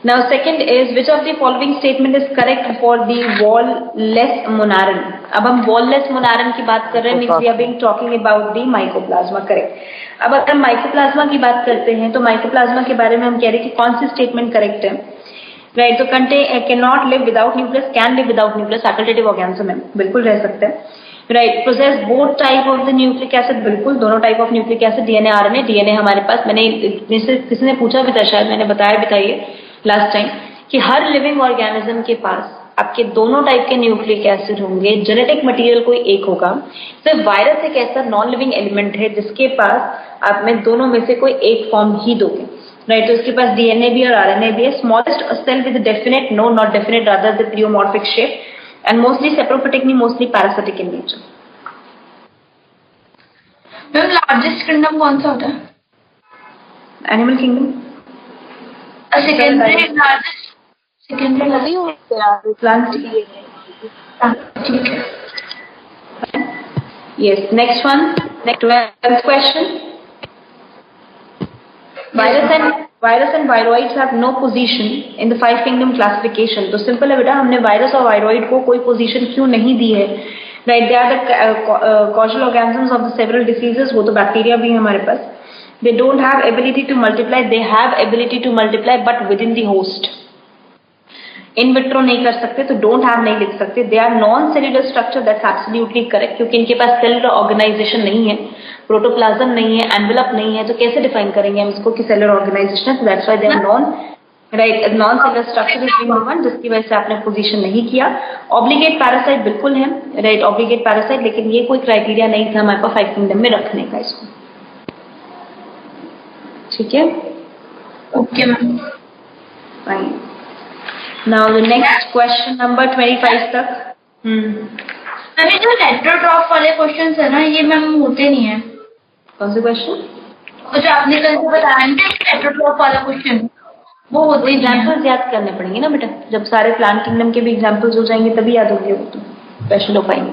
Speaker 1: now second is which of the following statement is correct for the wall less Monera. अब हम वॉल लेस मोनारन की बात कर रहे हैं means we are being talking about the mycoplasma correct. अब अगर माइकोप्लाज्मा की बात करते हैं तो माइकोप्लाज्मा के बारे में हम कह रहे हैं कि कौन सी स्टेटमेंट करेक्ट है राइट। तो can not live without nucleus can live without nucleus facultative organism है बिल्कुल रह सकते हैं right. Process both type of the nucleic acid बिल्कुल दोनों type of nucleic acid DNA RNA. DNA हमारे पास मैंने किसी ने पूछा भी था शायद मैंने बताया भी था ये लास्ट टाइम कि हर लिविंग ऑर्गेनिज्म के पास आपके दोनों टाइप के न्यूक्लिक एसिड होंगे। जेनेटिक मटेरियल कोई एक होगा। सिर्फ वायरस एक ऐसा नॉन लिविंग एलिमेंट है जिसके पास आप में दोनों में से कोई एक फॉर्म ही दोगे राइट। तो इसके पास डीएनए भी और आरएनए भी है। Smallest cell with definite no not definite rather the pleomorphic shape and mostly saprophytic नहीं mostly parasitic in nature।
Speaker 2: Ma'am largest kingdom कौन सा होता है?
Speaker 1: Animal kingdom.
Speaker 2: Secondary largest secondary
Speaker 1: plant.
Speaker 2: ठीक है
Speaker 1: yes next one next 12th question virus and viroids have no position in the 5 kingdom classification। तो simple है बेटा हमने वायरस और वायरॉइड को कोई पोजीशन क्यों नहीं दी है right. They are the causal organisms of the several diseases. वो तो बैक्टीरिया भी है हमारे पास। They don't have ability to multiply they have ability to multiply but within the host. In vitro नहीं कर सकते तो डोंट हैव नहीं लिख सकते। They are non cellular structure that's absolutely correct क्योंकि इनके पास सेलुलर ऑर्गेनाइजेशन नहीं है प्रोटोप्लाज्म नहीं है एनवेलप नहीं है। तो कैसे डिफाइन करेंगे हम इसको कि सेलुलर ऑर्गेनाइजेशन है। That's why they are non right. Non cellular structure is being given जिसकी वजह से आपने पोजीशन नहीं किया। ऑब्लिगेट पैरासाइट बिल्कुल है राइट ऑब्लिगेट पैरासाइट लेकिन ये कोई क्राइटेरिया नहीं था हमारे पास 5 किंगडम में रखने का इसको। ठीक है
Speaker 2: okay ma'am
Speaker 1: Fine. Now the next question number 25 तक.
Speaker 2: अभी जो हेटेरोट्रॉफ वाले क्वेश्चंस है ना, ये मैम होते नहीं है.
Speaker 1: कौन से क्वेश्चन?
Speaker 2: जो आपने कल बताया ना हेटेरोट्रॉफ वाला क्वेश्चन, वो होते नहीं है.
Speaker 1: एग्जाम्पल्स याद करने पड़ेंगे ना बेटा. जब सारे प्लांट किंगडम के भी एग्जाम्पल्स हो जाएंगे तभी याद होंगे वो, तो स्पेशल हो पाएंगे.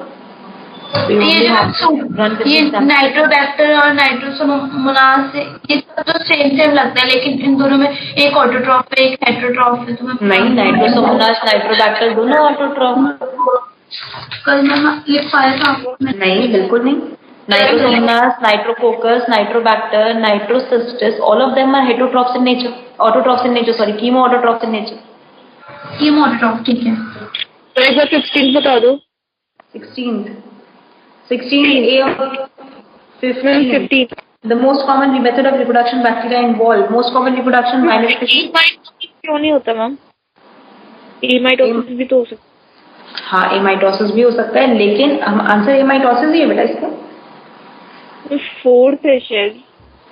Speaker 2: ये नाइट्रोबैक्टर और नाइट्रोसोमोनास, ये सब तो सेम लगता है, लेकिन इन दोनों में एक ऑटोट्रॉफ है, एक हेटेरोट्रॉफ है. तो
Speaker 1: नहीं, नाइट्रोसोमोनास नाइट्रोबैक्टर दोनों ऑटोट्रॉफ.
Speaker 2: कल मैं लिख पाया था आपको.
Speaker 1: नहीं, बिल्कुल नहीं. Nitrosomonas, Nitrococcus, Nitrobacter, Nitrocystis, all of them are heterotrophs in nature. Autotrophs in nature, sorry, chemoautotrophs in nature.
Speaker 2: कीमोऑटोट्रॉफ, ठीक है.
Speaker 3: तो एक बार 16 बता दो.
Speaker 1: 16 A of 15. The most common method of reproduction bacteria involved. Most common reproduction binary fission.
Speaker 3: क्यों नहीं होता ma'am? Amitosis भी तो हो सकता है.
Speaker 1: हाँ, एमाइटोसिस भी हो सकता है, लेकिन हम आंसर एमाइटोसिस ही है बेटा इसका.
Speaker 3: 4th है शायद.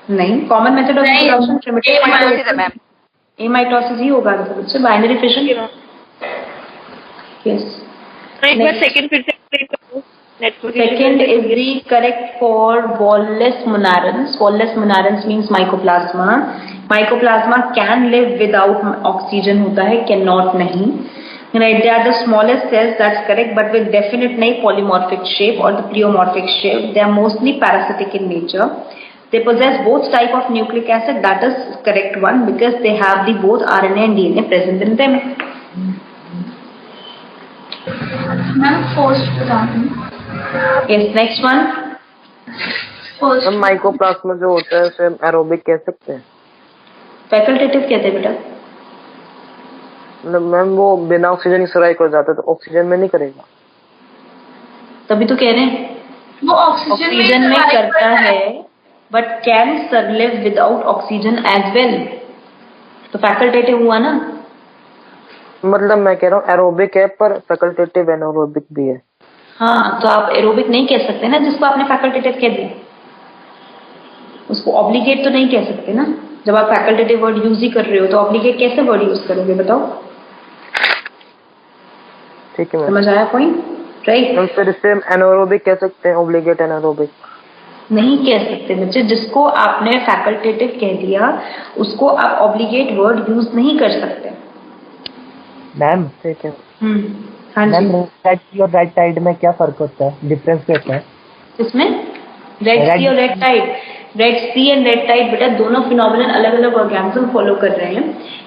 Speaker 1: नहीं, common method of reproduction
Speaker 3: ma'am.
Speaker 1: Amitosis ही होगा आंसर. इससे बाइनरी फिशन. यस.
Speaker 3: एक बार सेकंड फिर से एक्सप्लेन करो.
Speaker 1: Second is the correct for wall-less monarans. Wall-less monarans means mycoplasma. Mycoplasma can live without oxygen होता है, cannot नहीं. Right, they are the smallest cells, that's correct, but with definite नहीं polymorphic shape or the pleomorphic shape. They are mostly parasitic in nature. They possess both type of nucleic acid, that is correct one, because they have the both RNA and DNA present in them.
Speaker 2: Ma'am first बता दूं.
Speaker 1: Yes, next one.
Speaker 2: First
Speaker 6: mycoplasma जो होता है उसे aerobic कह सकते हैं.
Speaker 1: Facultative कहते हैं बेटा.
Speaker 6: मतलब मैम वो बिना ऑक्सीजन ही सर्वाइव कर जाता है, तो ऑक्सीजन में नहीं करेगा.
Speaker 1: तभी तो कह रहे हैं
Speaker 2: वो ऑक्सीजन
Speaker 1: में करता है, but can survive without oxygen as well. तो फैकल्टेटिव हुआ ना.
Speaker 6: मतलब मैं कह रहा हूँ एरोबिक है पर फैकल्टेटिव एनारोबिक भी है.
Speaker 1: हाँ, तो आप एरोबिक नहीं कह सकते ना जिसको आपने फैकल्टेटिव कह दिया. उसको ऑब्लिगेट तो नहीं कह सकते ना. जब आप फैकल्टेटिव वर्ड यूज ही कर रहे हो तो ऑब्लिगेट कैसे वर्ड यूज करोगे बताओ.
Speaker 6: ठीक है मैम.
Speaker 1: समझ आया पॉइंट? राइट.
Speaker 6: हम फिर इसे एनारोबिक कह सकते हैं, ऑब्लिगेट एनारोबिक
Speaker 1: नहीं कह सकते बच्चे. जिसको आपने फैकल्टेटिव कह दिया उसको आप ऑब्लिगेट वर्ड यूज नहीं कर सकते.
Speaker 5: मैम.
Speaker 6: ठीक है.
Speaker 1: हाँ
Speaker 5: मैम,
Speaker 1: जी.
Speaker 5: रेड सी और रेड टाइड में क्या फर्क होता है, डिफरेंस क्या होता है?
Speaker 1: इसमें रेड सी और red tide. Red sea and red tide बेटा दोनों फिनोमिनन अलग अलग ऑर्गेनिज्म फॉलो कर रहे हैं.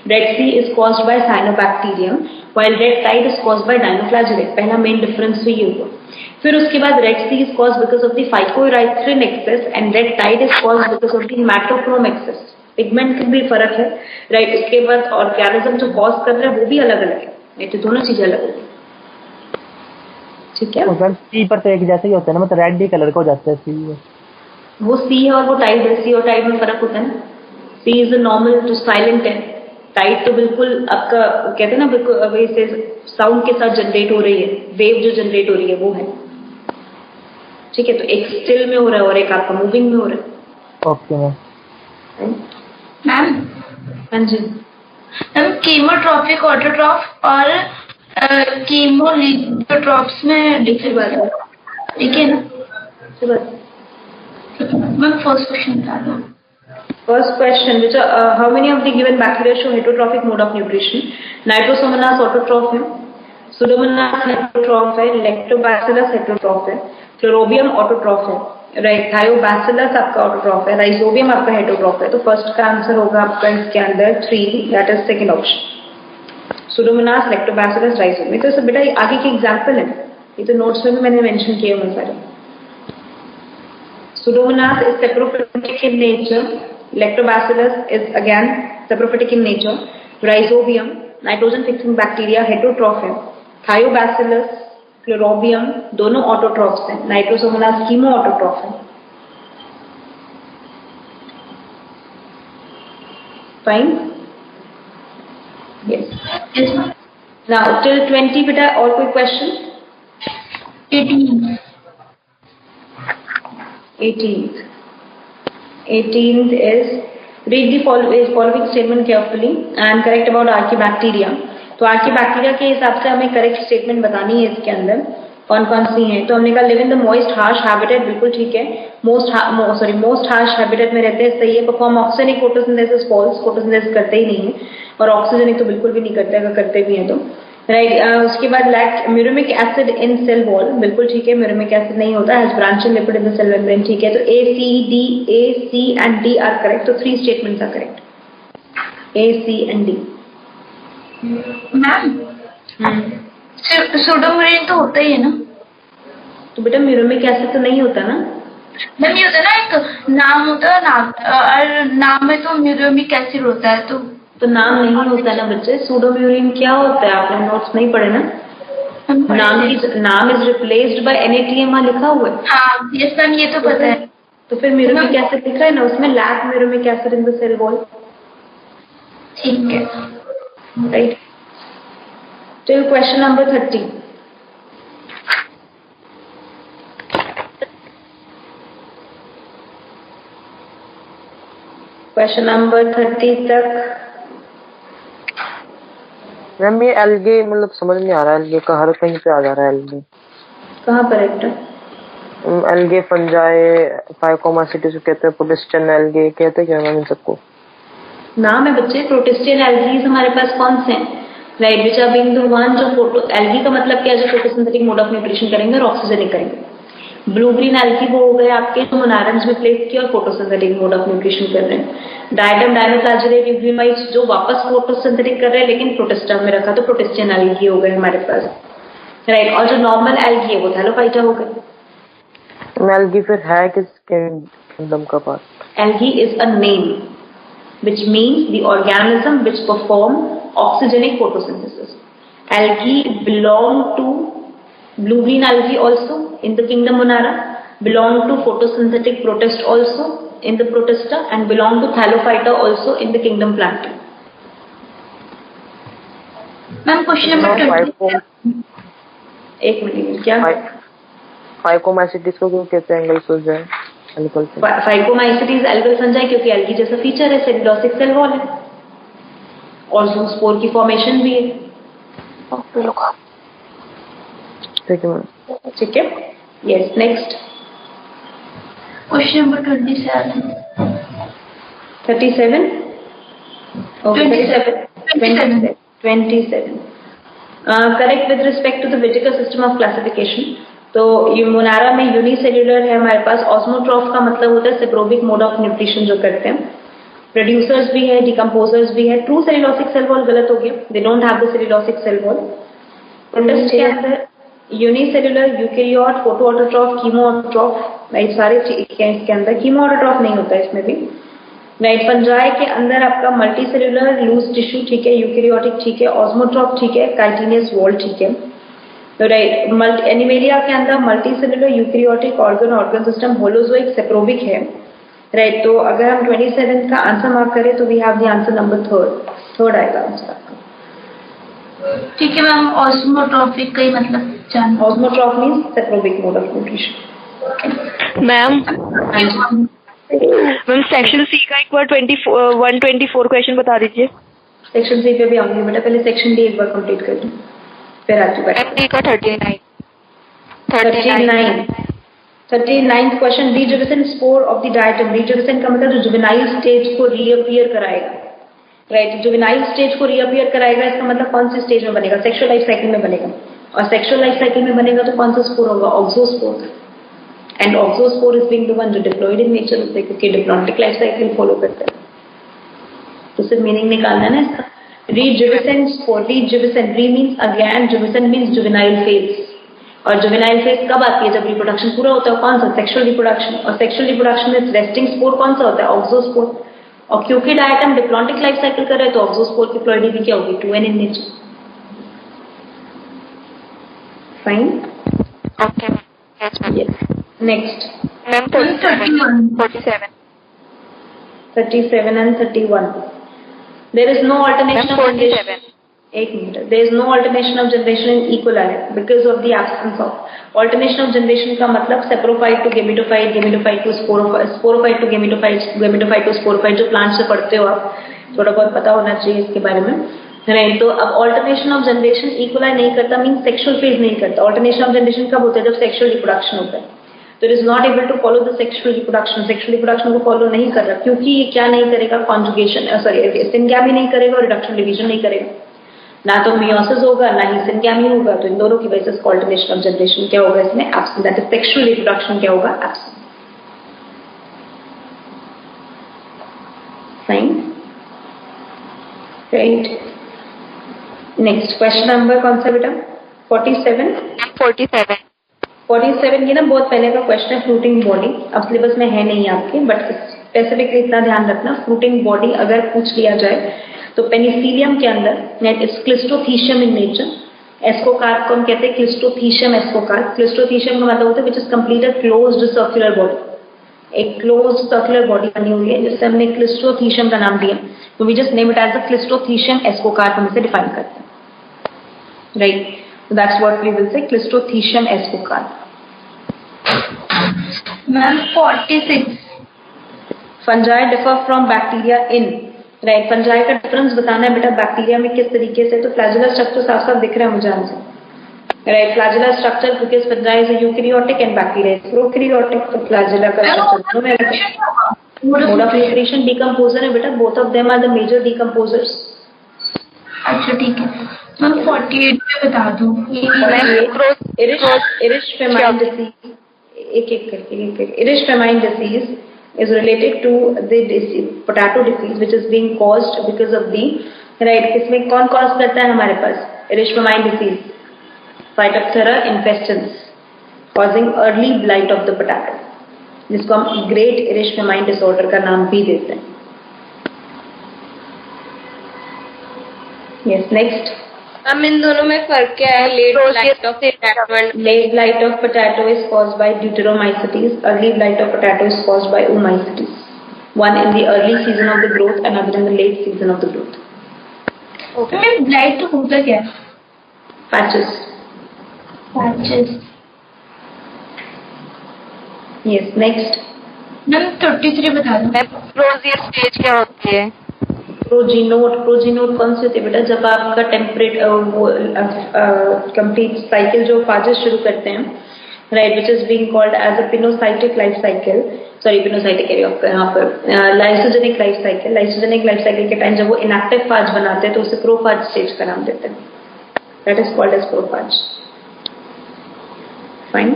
Speaker 1: Red Sea is caused by cyanobacterium while red tide is caused by dinoflagellate. पहला मेन डिफरेंस तो ये हुआ. फिर उसके बाद Red Sea is caused because of the phycoerythrin excess and red tide is caused because of the haematochrome excess. Pigment का भी फर्क है. राइट. उसके बाद ऑर्गेनिज्म जो कॉज कर रहे हैं वो भी अलग अलग है. ये तो दोनों चीजें अलग अलग. ठीक है.
Speaker 5: मैम सी पर तो एक जैसे ही होता है ना, मतलब रेड ही कलर का हो जाता है सी.
Speaker 1: वो सी है और वो टाइड है. सी और टाइड में फर्क होता है ना. सी इज अ नॉर्मल जो साइलेंट है. टाइड तो बिल्कुल आपका कहते हैं ना बिल्कुल वैसे साउंड के साथ जनरेट हो रही है. वेव जो जनरेट हो रही है वो है. ठीक है. तो एक स्टिल में हो रहा है और एक आपका मूविंग में हो रहा है.
Speaker 5: Okay ma'am.
Speaker 2: मैम.
Speaker 1: हाँ जी.
Speaker 2: मैम कीमोट्रॉफिक ऑटोट्रॉफ और कीमोलिथोट्रॉफ्स में
Speaker 1: अच्छी बात है.
Speaker 2: ठीक है ना.
Speaker 1: अच्छी बात.
Speaker 2: मैम फर्स्ट क्वेश्चन बता दो.
Speaker 1: First question, which how many of the given bacteria show heterotrophic mode of nutrition? Nitrosomonas autotroph है, Pseudomonas heterotroph है, Lactobacillus heterotroph है, Chlorobium autotroph है, right? Thiobacillus आपका autotroph है, Rhizobium आपका heterotroph है. तो फर्स्ट का आंसर होगा आपका इसके अंदर 3, that is second option. Pseudomonas, Lactobacillus, Rhizobium. तो सब बेटा आगे के एग्जाम्पल है. ये तो नोट्स में भी मैंने मेंशन किए हुए सारे. Pseudomonas is saprophytic in nature. Lactobacillus is again saprophytic in nature. Rhizobium, nitrogen fixing bacteria, heterotroph है. Thiobacillus, Chlorobium, दोनों autotrophs हैं. Nitrosomonas chemoautotroph है. Fine? Yes.
Speaker 2: Yes, ma'am.
Speaker 1: Now till 20 बेटा और कोई question?
Speaker 2: 18.
Speaker 1: 18th is read the following statement carefully and correct about archaebacteria. तो archaebacteria के हिसाब से हमें करेक्ट स्टेटमेंट बतानी है इसके अंदर कौन कौन सी हैं। तो हमने कहा live in the moist harsh habitat, बिल्कुल ठीक है। मोस्ट हार्श हैबिटेट में रहते हैं, सही है। Perform oxygenic photosynthesis, false, photosynthesis करते ही नहीं है, और ऑक्सीजनिक तो बिल्कुल भी नहीं करते अगर करते भी हैं तो, राइट। उसके बाद lack muramic acid in cell wall, बिल्कुल ठीक है, म्यूरिमिक एसिड नहीं होता, has branching lipid in the cell membrane, ठीक है। तो A, C and D are correct. तो 3 statements are correct, A, C and D।
Speaker 2: Ma'am pseudomurein तो होता ही है ना?
Speaker 1: तो बेटा म्यूरिमिक एसिड तो नहीं होता ना।
Speaker 2: मैम ये होता है ना, एक नाम होता है, नाम में तो म्यूरिमिक एसिड होता है,
Speaker 1: तो नाम नहीं होता ना बच्चे। सूडोम्यूरिन क्या होता है, आपने नोट्स नहीं पढ़े ना। नाम इज रिप्लेस्ड बाय NaTMR लिखा हुआ है।
Speaker 2: हाँ यस मैम, ये तो पता है।
Speaker 1: तो फिर म्यूरिमिक एसिड लिखा है ना उसमें, lack muramic acid in the cell wall,
Speaker 2: ठीक है।
Speaker 1: Right. Till question number 30। Question number 30 तक।
Speaker 6: मैम ये एल्गे मतलब समझ नहीं आ रहा है, एल्गे का हर कहीं पे आ जा रहा है एल्गे।
Speaker 1: कहाँ पर है?
Speaker 6: एल्गे, फंजाई, फाइकोमासिटीज कहते हैं, प्रोटिस्टन एल्गे कहते हैं क्या मैम इन सबको?
Speaker 1: नाम है बच्चे। प्रोटिस्टियन एल्गीज हमारे पास कौन से हैं, right, which are being the one जो फोटो, एल्गी का मतलब क्या है, जो फोटोसिंथेटिक मोड ऑफ न्यूट्रिशन करेंगे और ऑक्सीजनिक करेंगे। ब्लू ग्रीन एल्गी वो हो गए आपके जो मोनारेंज में प्लेस किया और फोटोसिंथेटिक मोड ऑफ न्यूट्रिशन कर रहे हैं। डायटम डायनोफ्लैजेलेट यूग्रीमाइट्स जो वापस फोटोसिंथेटिक कर रहे हैं लेकिन प्रोटिस्टा में रखा, तो प्रोटिस्टियन एल्गी हो गए हमारे पास, राइट। और जो नॉर्मल एल्गी है वो थैलोफाइटा हो गए।
Speaker 6: एल्गी फिर है किस किंगडम का part?
Speaker 1: Algae is a name which means the organism which perform oxygenic photosynthesis. Algae belong to blue-green algae also in the kingdom Monera, belong to photosynthetic protist also in the Protista, and belong to Thallophyta also in the kingdom Plantae.
Speaker 2: Ma'am question number 20।
Speaker 1: एक minute, क्या?
Speaker 6: फाइकोमासिटीज को क्यों कहते हैं angle fungi?
Speaker 1: Phycomycetes algal fungi क्योंकि algae जैसा feature है, cellulosic cell wall है और ज़ूस्पोर की फॉर्मेशन भी है।
Speaker 6: ठीक है मैम,
Speaker 1: ठीक है, yes. Next
Speaker 2: question number 27।
Speaker 1: 37 27 correct with respect to the whittaker system of classification. तो ये मोनारा में यूनिसेल्युलर है हमारे पास। ऑस्मोट्रॉफ का मतलब होता है सेप्रोबिक मोड ऑफ न्यूट्रिशन जो करते हैं। प्रोड्यूसर्स भी है, डिकम्पोजर्स भी है। ट्रू सेलुलोसिक सेल वॉल गलत हो गया, they don't have the cellulosic cell wall. Protist के अंदर unicellular, eukaryote, photoautotroph, chemoautotroph, right, सारे इसके अंदर। कीमोऑटोट्रॉफ नहीं होता है इसमें भी, राइट। फंजाई के अंदर आपका मल्टी सेल्युलर, लूज टिश्यू, ठीक है, यूकेरियोटिक, ठीक है, ऑस्मोट्रॉफ, ठीक है, काइटिनियस वॉल, ठीक है, राइट। एनिमेलिया के अंदर multicellular, eukaryotic, organ system, holozoic, saprobic है, राइट। तो अगर हम 27 का आंसर मार्क करें तो we have the answer number third आएगा आंसर आपका।
Speaker 2: ठीक है मैम, ऑस्मोट्रॉफिक का ही मतलब जान।
Speaker 1: Osmotroph means saprobic mode of nutrition.
Speaker 3: Ma'am section C का एक बार 124 क्वेश्चन बता दीजिए।
Speaker 1: सेक्शन सी पे भी आऊंगी बेटा, पहले सेक्शन डी एक बार कंप्लीट कर लूं फिर आती बात।
Speaker 3: एमडी का
Speaker 1: 39th क्वेश्चन। Rejuvenescent spore of the diatom. Rejuvenescent का मतलब जो जुवेनाइल स्टेज को रीअपियर कराएगा, राइट। जुवेनाइल स्टेज को रीअपियर कराएगा, इसका मतलब कौन सी स्टेज में बनेगा? सेक्सुअल लाइफ साइकिल में बनेगा। और सेक्सुअल लाइफ साइकिल में बनेगा तो कौन सा स्पोर होगा? Auxospore. And auxospore is being the one जो डिप्लॉयड इन नेचर होते हैं क्योंकि डिप्लॉन्टिक लाइफ साइकिल फॉलो करते हैं। तो सिर्फ मीनिंग निकालना है ना इसका। रीजुविसेंट spore, rejuvenescent, re means again, juvenescent means juvenile phase. और जुवेनाइल फेज कब आती है? जब रिप्रोडक्शन पूरा होता है। कौन सा? Sexual reproduction. और सेक्सुअल रिप्रोडक्शन में रेस्टिंग स्पोर कौन सा होता है? ऑक्सोस्पोर। और क्योंकि डायटम डिप्लॉन्टिक लाइफ साइकिल कर रहे हैं तो ऑक्सोस्पोर की प्लॉइडी क्या होगी? 2n in nature. Fine,
Speaker 3: okay
Speaker 1: yes. Next
Speaker 3: ma'am 47
Speaker 1: 37 and 31. There is no alternation of
Speaker 3: 47
Speaker 1: एक मिनट, there is no alternation of generation in इक्वलाई because of the absence of alternation of generation का मतलब saprophyte to gametophyte, gametophyte to sporophyte to gametophyte, gametophyte to sporophyte, जो plant से पढ़ते हो आप, थोड़ा बहुत पता होना चाहिए इसके बारे में, राइट। तो अब ऑल्टरनेशन ऑफ जनरेशन इक्वलाई नहीं करता मीन सेक्सुअल फेज नहीं करता। ऑल्टरनेशन ऑफ जनरेशन कब होता है? जब सेक्सुअल रिप्रोडक्शन होता है। तो it is not able to follow the sexual reproduction को फॉलो नहीं कर रहा, क्योंकि ये क्या नहीं करेगा? कॉन्जुगेशन, सॉरी, सिनगैमी नहीं करेगा और रिडक्शन डिवीजन नहीं करेगा, ना तो मियोसिस होगा ना ही सिनगैमी होगा। तो इन दोनों की वजह से ऑल्टरनेशन ऑफ जनरेशन क्या होगा इसमें? Absent, that is sexual reproduction क्या होगा? Absent. Fine, right. Next question number कौन सा बेटा? 47। 47 ये ना बहुत पहले का क्वेश्चन है, फ्रूटिंग बॉडी। अब सिलेबस में है नहीं आपके, बट स्पेसिफिकली इतना ध्यान रखना, फ्रूटिंग बॉडी अगर पूछ लिया जाए तो पेनिसिलियम के अंदर इट्स क्लिस्टोथीशियम इन नेचर। एस्कोकार्प को हम कहते हैं क्लिस्टोथीशियम एस्कोकार्प। क्लिस्टोथीशियम का मतलब होता है which is complete a closed circular body. एक क्लोज्ड सर्कुलर बॉडी बनी हुई है जिससे हमने क्लिस्टोथीशियम का नाम दिया, तो we just name it as the cleistothecium ascocarp, हम इसे डिफाइन करते हैं, right. So that's what we will say, Clistothecium escocarp.
Speaker 2: Ma'am 46।
Speaker 1: Fungi differ from bacteria in, right? Fungi का डिफरेंस बताना है बेटा बैक्टीरिया में किस तरीके से। तो फ्लैजेलर स्ट्रक्चर साफ साफ दिख रहा है मुझे answer, right. Flagellar structure because fungi is eukaryotic and bacteria is prokaryotic. तो फ्लैजेलर का structure mode of nutrition decomposer है बेटा, both of them are the major decomposers.
Speaker 2: अच्छा ठीक है मैम, 48 पे बता दो।
Speaker 1: इरिशफेमाइन डिसीज, एक करके इरिशफेमाइन disease is related to the potato disease which is being caused because of the, right, इसमें कौन कॉज करता है हमारे पास इरिशफेमाइन disease? Phytophthora infestans causing early blight of the potato, जिसको हम ग्रेट इरिशफेमाइन डिसऑर्डर का नाम भी देते हैं। Yes, next.
Speaker 7: हम इन दोनों में फर्क क्या है? Late blight of potato,
Speaker 1: Late blight of potato is caused by Deuteromycetes. Early blight of potato is caused by Oomycetes. One in the early season of the growth, another in the late season of the growth.
Speaker 2: Ma'am blight तो होता क्या है?
Speaker 1: Patches.
Speaker 2: Patches.
Speaker 1: Yes, next.
Speaker 2: Ma'am 33 बता दो।
Speaker 3: प्रोजियर stage क्या होती है?
Speaker 1: प्रोजीनोट कौन से होते हैं बेटा? जब आपका कंप्लीट साइकिल जो फाजेस शुरू करते हैं, right, which is being called as a pinocytic life cycle, sorry pinocytic यहाँ पर lysogenic life cycle. Lysogenic life cycle के टाइम जब वो इनएक्टिव फाज बनाते हैं तो उसे प्रोफाज स्टेज का नाम देते हैं, that is called as prophase. Fine.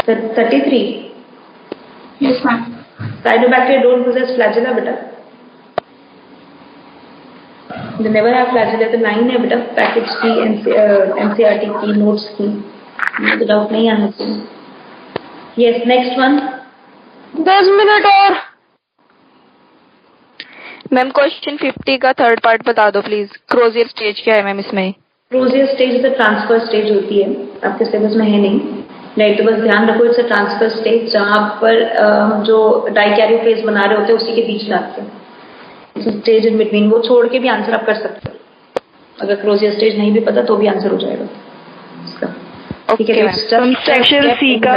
Speaker 1: 33।
Speaker 2: Yes ma'am.
Speaker 1: Cyanobacteria don't possess flagella बेटा, they never have flagella। तो 9 है बेटा पैकेज की NCERT की नोट्स की, तो डाउट नहीं आना चाहिए। Yes, next one.
Speaker 3: 10 मिनट और। मैम क्वेश्चन 50 का थर्ड पार्ट बता दो प्लीज। क्रोजियर स्टेज क्या है मैम इसमें?
Speaker 1: Crozier stage is transfer stage होती है, आपके सिलेबस में है नहीं, राइट। तो बस ध्यान रखो इट्स अ ट्रांसफर स्टेज, जहाँ पर जो डाइकैरियोफेज बना रहे होते हैं उसी के बीच में आते हैं, स्टेज इन बिटवीन। वो छोड़ के भी आंसर आप कर सकते हो, अगर क्रोजियर स्टेज नहीं भी पता तो भी आंसर हो जाएगा इसका, ठीक है।
Speaker 3: सेक्शन सी का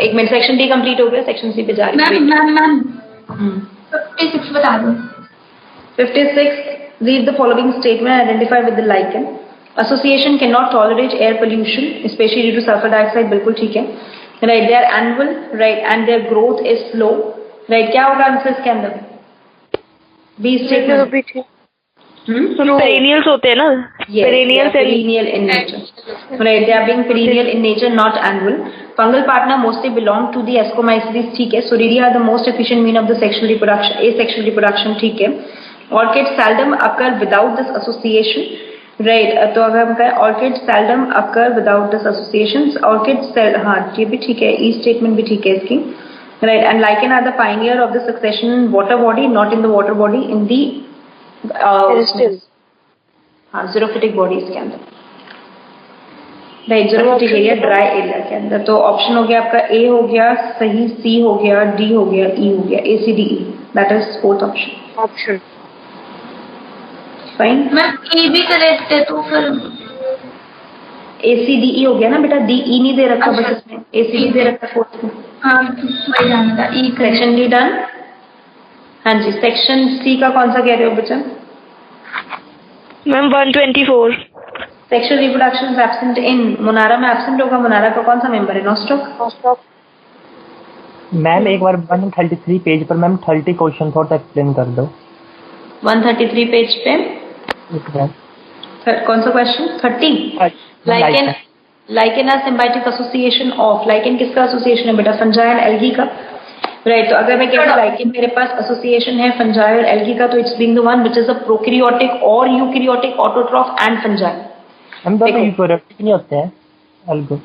Speaker 1: एक मिनट, सेक्शन डी कंप्लीट हो गया, सेक्शन सी पे जा रही है।
Speaker 2: मैम 56 बता दो।
Speaker 1: 56, read the following statement and identify with the lichen. Association cannot tolerate air pollution, especially due to sulfur dioxide, बिल्कुल ठीक है, right। They are annual, right, and their growth is slow, right। क्या होगा answer इसके अंदर? B statement.
Speaker 3: Perennials होते हैं ना?
Speaker 1: Perennial in nature, right। They are being perennial in nature, not annual. Fungal partner mostly belong to the Ascomycetes, ठीक है। Suridia are the most efficient mean of the sexual reproduction, asexual reproduction, ठीक है। Orchids seldom occur without this association, right। तो अगर हम कहें orchid seldom occur without this association, orchid cell, हाँ ये भी ठीक है, ई स्टेटमेंट भी ठीक है इसकी, right. And lichen are the pioneer of the succession in water body, not in the water body, in the हाँ जीरोफिटिक बॉडीज के अंदर, right. Xerophytic area dry area के अंदर। तो ऑप्शन हो गया आपका ए हो गया सही, सी हो गया, डी हो गया, ई हो गया, ACDE, that is fourth option. Fine.
Speaker 2: Ma'am A भी कर लेते तो फिर
Speaker 1: ACDE हो गया ना बेटा, DE नहीं दे रखा बस
Speaker 2: अच्छा।
Speaker 1: इसमें, ACD दे रखा फोर्थ में।
Speaker 2: हाँ वही जाना था ई कर
Speaker 1: सेक्शन डी डन। हाँ जी, सेक्शन सी का कौन सा कह रहे हो बच्चा?
Speaker 3: Ma'am 124।
Speaker 1: Sexual reproduction is absent in Monera में एब्सेंट होगा। मुनारा का कौन सा मेंबर है? नॉस्टॉक।
Speaker 5: मैम एक बार 133 पेज पर मैम 30 क्वेश्चन थोड़ा सा एक्सप्लेन कर दो।
Speaker 1: 133 पेज पे कौन सा question? 30। Lichen symbiotic association of, lichen किसका एसोसिएशन है बेटा? फंजाई एंड एल्गी का। राइट, तो अगर मैं कहता हूँ लाइकेन मेरे पास एसोसिएशन है फंजाई और एल्गी का, तो it's being the one which is a prokaryotic और यूकैरियोटिक ऑटोट्रॉफ एंड फंजाई।
Speaker 5: हम दोनों यूकैरियोटिक नहीं होते हैं एल्गो?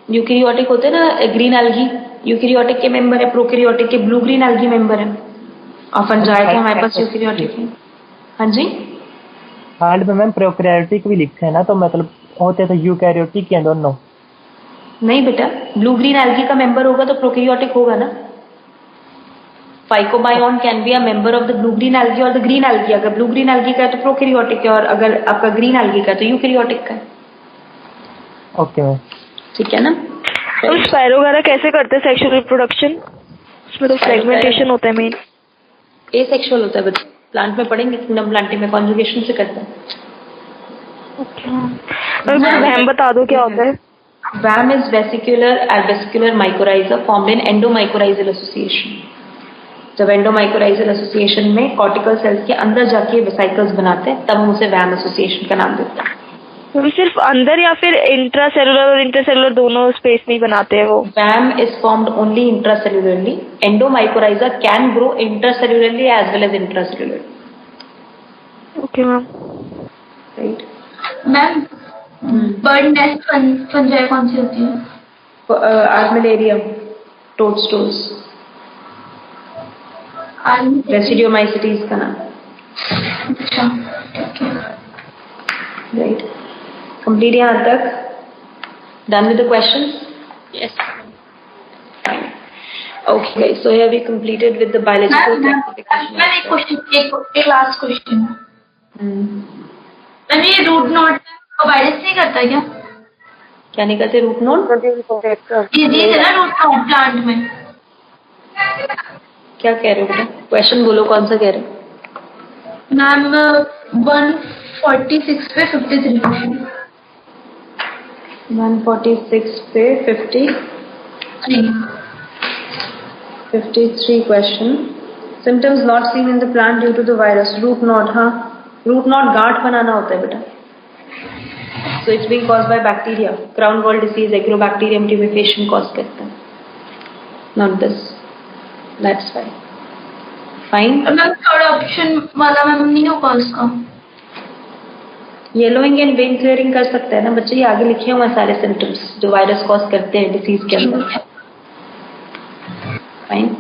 Speaker 1: यूकैरियोटिक होते हैं ना, ग्रीन एल्गी यूकैरियोटिक के मेंबर है, प्रोकैरियोटिक के ब्लू ग्रीन एल्गी मेंबर है, और फंजाई के हमारे पास यूकैरियोटिक है। हाँ जी,
Speaker 5: हार्ड में मैम प्रोकैरियोटिक भी लिखे हैं ना, तो मतलब होते तो यूकैरियोटिक हैं दोनों।
Speaker 1: नहीं बेटा, ब्लू ग्रीन एल्गी का मेंबर होगा तो प्रोकैरियोटिक होगा ना। फाइकोबायोन can be a member of the blue green algae और द ग्रीन एल्गी। अगर ब्लू ग्रीन एल्गी का है तो प्रोकैरियोटिक है, और अगर आपका ग्रीन एल्गी का है तो यूकैरियोटिक का है।
Speaker 5: ओके मैम,
Speaker 1: ठीक है ना।
Speaker 3: तो स्पाइरो वगैरह कैसे करते हैं सेक्सुअल रिप्रोडक्शन? उसमें तो फ्रेगमेंटेशन होता है मेन।
Speaker 1: एसेक्सुअल होता है बच्चे, प्लांट में पढ़ेंगे किंगडम प्लांटिंग में कॉन्जुगेशन से करते हैं।
Speaker 3: वैम बता दो क्या होता है?
Speaker 1: VAM is vesicular arbuscular mycorrhiza formed in endomycorrhizal association. जब एंडोमाइकोराइजल एसोसिएशन में कॉर्टिकल सेल्स के अंदर जाके वेसिकल्स बनाते हैं, तब हम उसे वैम एसोसिएशन का नाम देते हैं।
Speaker 3: तो सिर्फ अंदर या फिर इंट्रासेलुलर और इंटरसेलुलर दोनों स्पेस में ही बनाते हैं वो?
Speaker 1: VAM is formed only intracellularly. Endomycorrhiza can grow intercellularly as well as intracellularly.
Speaker 3: Okay ma'am.
Speaker 1: Right?
Speaker 2: Ma'am bird nest fungi कौन सी होती है?
Speaker 1: Armillaria, toadstools, Basidiomycetes का नाम।
Speaker 2: अच्छा ठीक है।
Speaker 1: Right? Complete यहाँ तक? Done with the questions?
Speaker 7: Yes.
Speaker 1: Fine. Okay, guys. So here we completed with the biological classification.
Speaker 2: Ma'am एक क्वेश्चन, एक लास्ट क्वेश्चन। मैम ये रूट नोड वायरस नहीं करता क्या?
Speaker 1: क्या नहीं करते रूट नोड?
Speaker 2: डिजीज है ना रूट नोड प्लांट में।
Speaker 1: क्या कह रहे हो बेटा? क्वेश्चन बोलो, कौन सा कह रहे हो?
Speaker 2: मैम 146 पे 53 क्वेश्चन।
Speaker 1: 146 पे 53 question. Symptoms not seen in the plant due to the virus. Root knot, हाँ, root knot गांठ बनाना होता है बेटा. So it's being caused by bacteria. Crown gall disease, Agrobacterium tumefacium cause करता है. Not this. That's fine. Fine.
Speaker 2: Ma'am third option वाला ma'am नहीं होगा उसका?
Speaker 1: येलोइंग एंड वेन क्लियरिंग कर सकता है ना बच्चे, ये आगे लिखे हुए सारे सिम्टम्स जो वायरस कॉज करते हैं डिसीज के अंदर। Fine.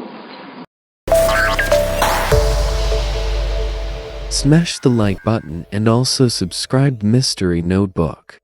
Speaker 8: Smash the like button and also subscribe Mystery Notebook.